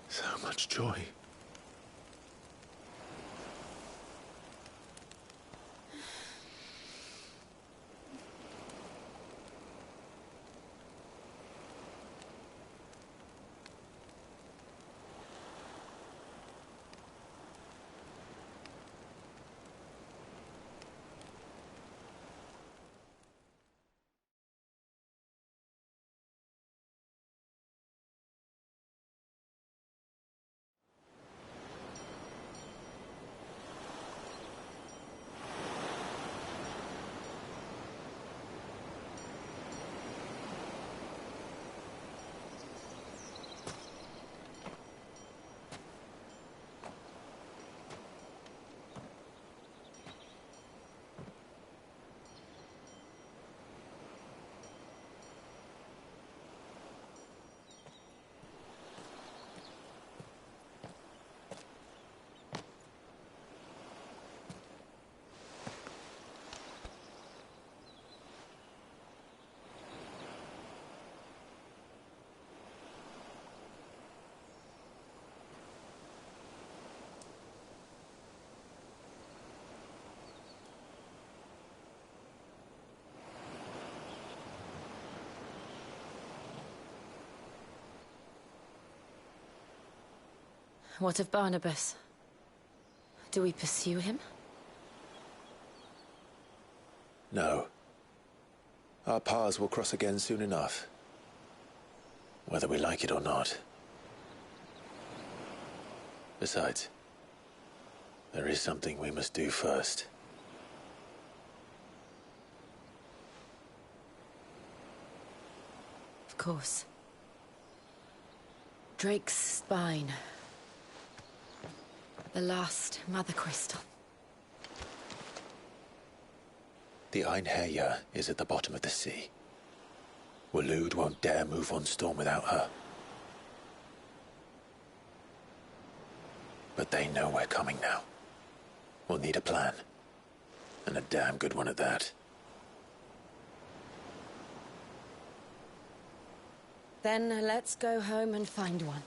so much joy. What of Barnabas? Do we pursue him? No. Our paths will cross again soon enough. Whether we like it or not. Besides, there is something we must do first. Of course. Drake's spine. The last Mother Crystal. The Einherjar is at the bottom of the sea. Waloed won't dare move on Storm without her. But they know we're coming now. We'll need a plan. And a damn good one at that. Then let's go home and find one.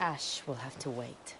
Ash will have to wait.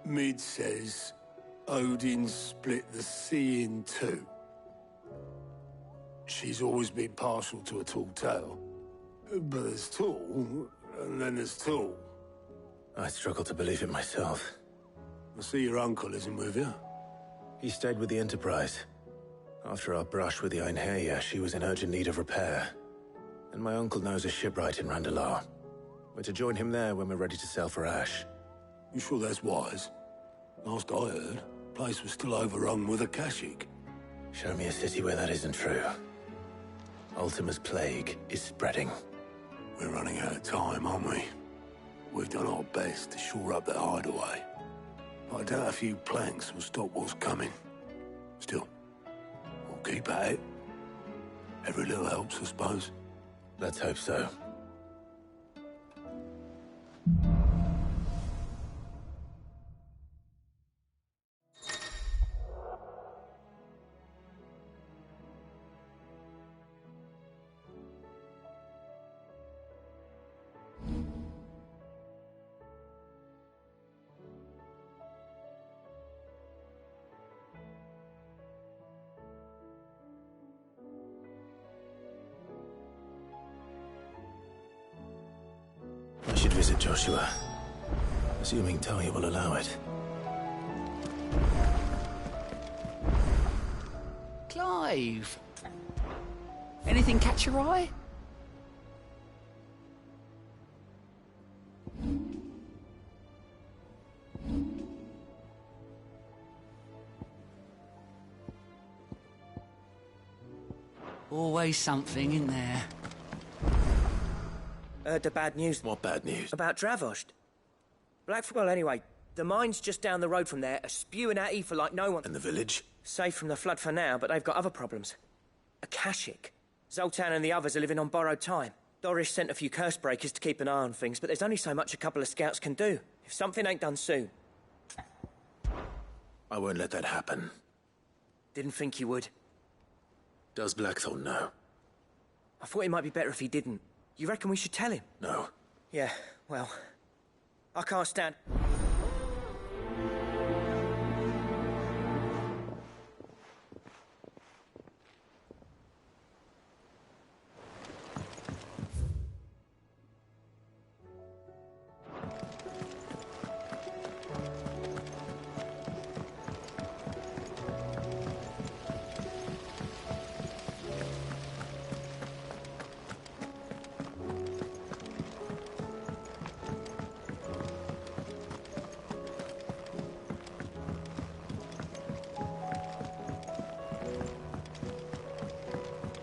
Mid says Odin split the sea in two. She's always been partial to a tall tale. But there's tall, and then there's tall. I struggle to believe it myself. I see your uncle isn't with you. He stayed with the Enterprise. After our brush with the Einherja, she was in urgent need of repair. And my uncle knows a shipwright in Randalar. We're to join him there when we're ready to sail for Ash. You sure that's wise? Last I heard, the place was still overrun with Akashic. Show me a city where that isn't true. Ultima's plague is spreading. We're running out of time, aren't we? We've done our best to shore up that hideaway. I doubt a few planks will stop what's coming. Still, we'll keep at it. Every little helps, I suppose. Let's hope so. I should visit Joshua, assuming Talia will allow it. Clive! Anything catch your eye? Always something in there. Heard the bad news. What bad news? About Dravost. Well, anyway, the mines just down the road from there are spewing out ether like no one. And the village? Safe from the flood for now, but they've got other problems. Akashic. Zoltan and the others are living on borrowed time. Doris sent a few curse breakers to keep an eye on things, but there's only so much a couple of scouts can do. If something ain't done soon. I won't let that happen. Didn't think you would. Does Blackthorn know? I thought it might be better if he didn't. You reckon we should tell him? No. Yeah, well, I can't stand...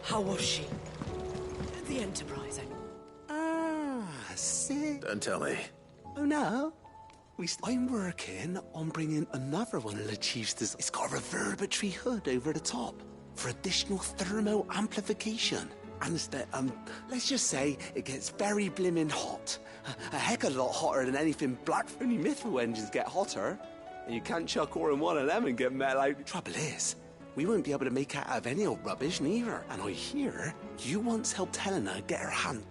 How was she? The Enterprise. See? Don't tell me. Oh, no. I'm working on bringing another one of the chiefs. It's got a reverberatory hood over the top for additional thermo amplification. And let's just say it gets very blimmin' hot. A heck of a lot hotter than anything Blackthorny Mithril engines get hotter. And you can't chuck ore in one of them and get met like... Trouble is, we won't be able to make out of any old rubbish neither. And I hear you once helped Helena get her hand...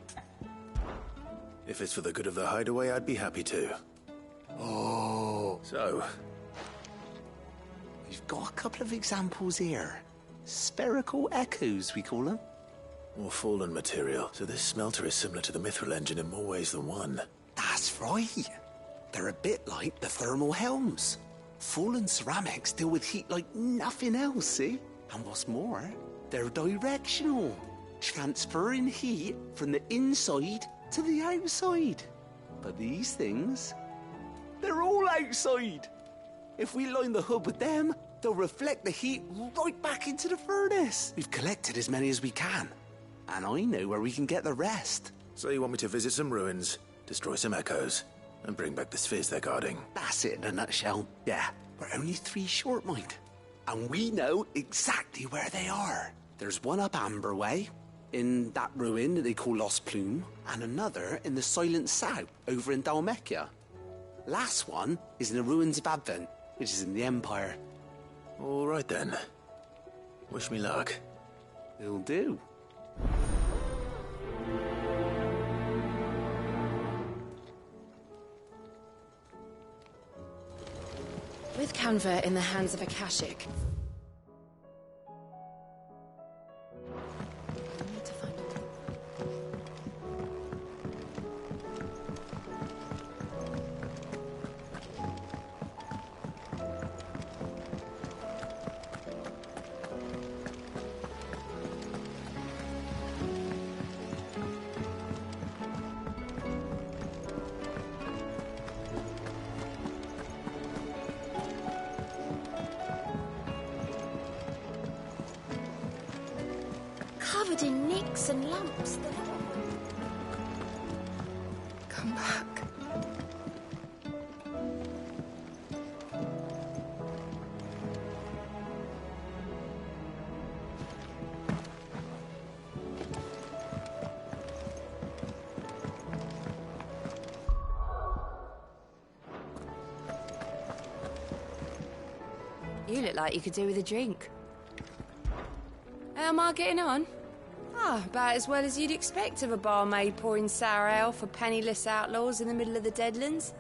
If it's for the good of the hideaway, I'd be happy to. Oh. So? We've got a couple of examples here. Spherical echoes, we call them. More fallen material, so this smelter is similar to the Mithril engine in more ways than one. That's right. They're a bit like the thermal helms. Fallen ceramics deal with heat like nothing else, see? And what's more, they're directional, transferring heat from the inside to the outside. But these things, they're all outside. If we line the hood with them, they'll reflect the heat right back into the furnace. We've collected as many as we can, and I know where we can get the rest. So you want me to visit some ruins, destroy some echoes, and bring back the spheres they're guarding? That's it in a nutshell. Yeah, we're only 3 short, mind. And we know exactly where they are. There's one up Amber Way, in that ruin that they call Lost Plume, and another in the Silent South, over in Dalmekia. Last one is in the ruins of Advent, which is in the Empire. All right then. Wish me luck. It'll do. With Canva in the hands of Akashic, covered in nicks and lumps. Come back. You look like you could do with a drink. How am I getting on? Ah, about as well as you'd expect of a barmaid pouring sour ale for penniless outlaws in the middle of the Deadlands.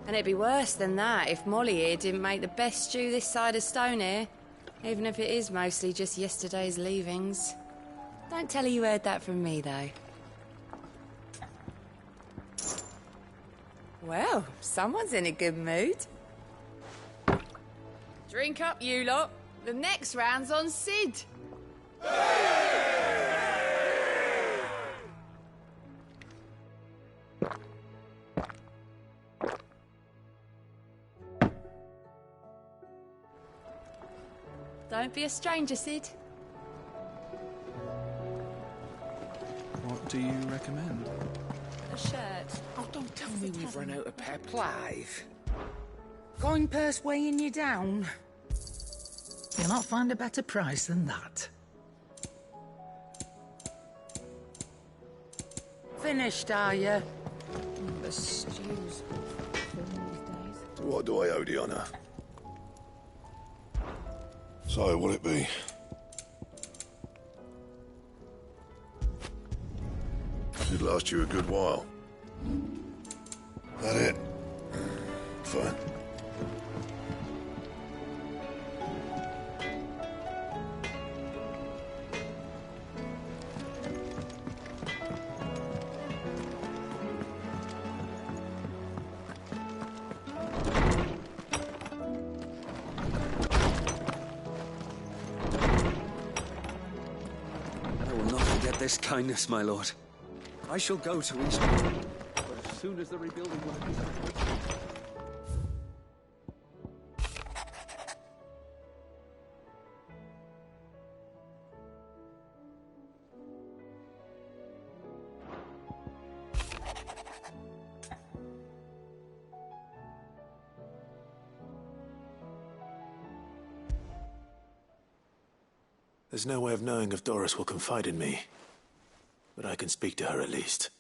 And it'd be worse than that if Molly here didn't make the best stew this side of Stonehair, even if it is mostly just yesterday's leavings. Don't tell her you heard that from me, though. Well, someone's in a good mood. Drink up, you lot. The next round's on Sid. Don't be a stranger, Sid. What do you recommend? A shirt. Oh, don't tell me we've run out of pep. Clive. Coin purse weighing you down. You'll not find a better price than that. Finished, are you? The stews. To what do I owe the honour? So, what'll it be? Should last you a good while. That it? Fine. This kindness, my lord. I shall go to Eastbourne, but as soon as the rebuilding work is complete. There's no way of knowing if Doris will confide in me, but I can speak to her at least.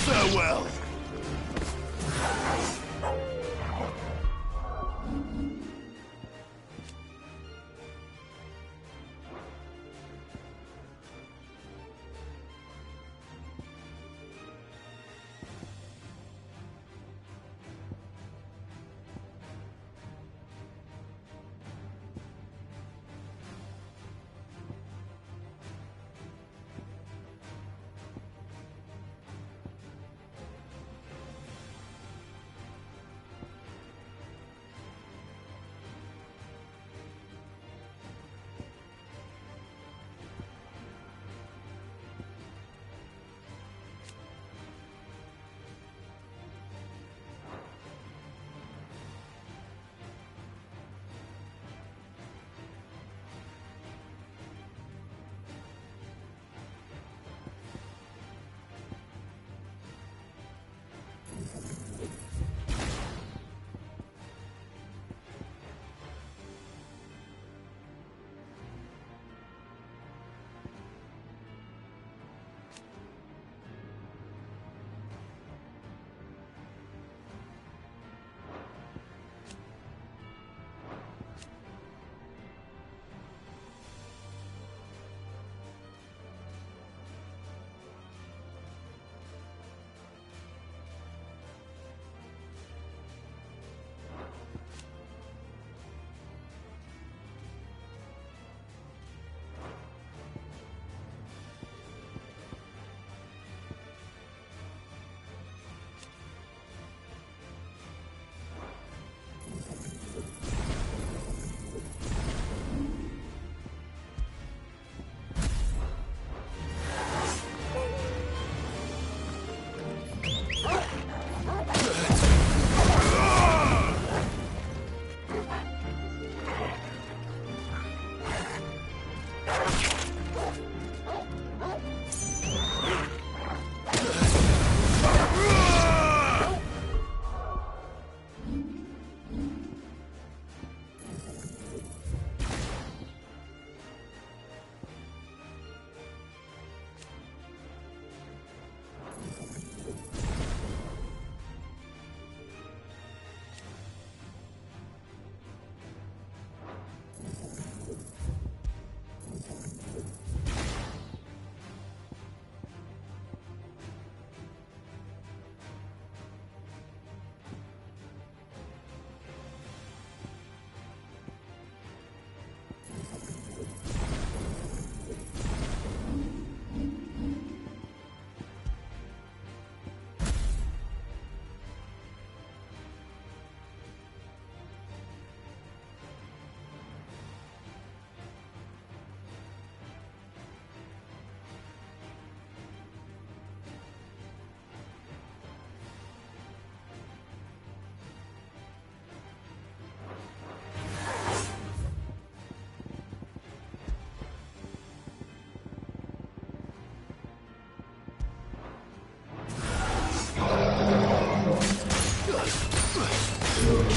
Farewell.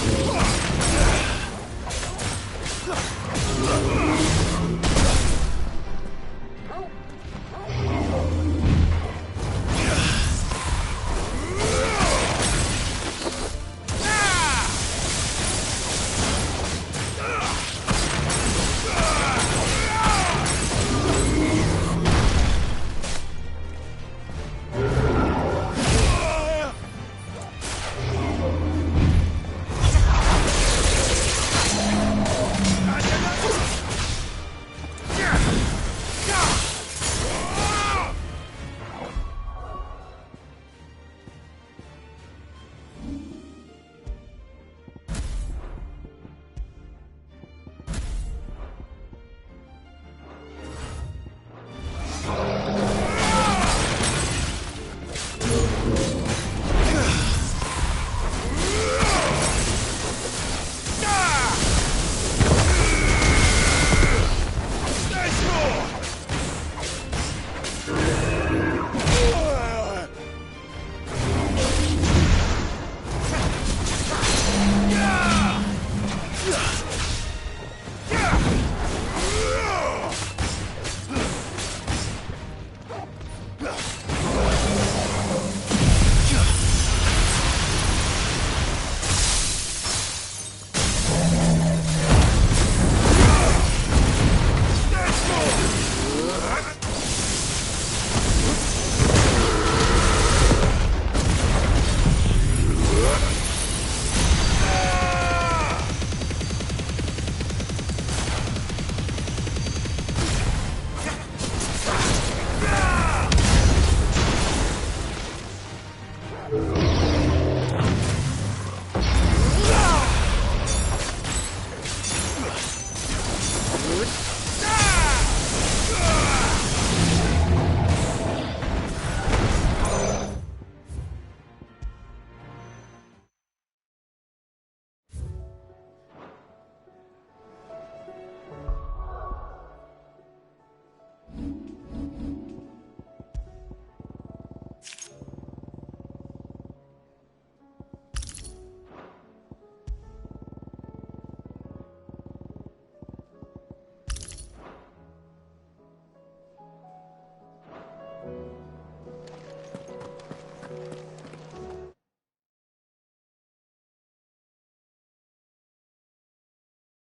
Thank you.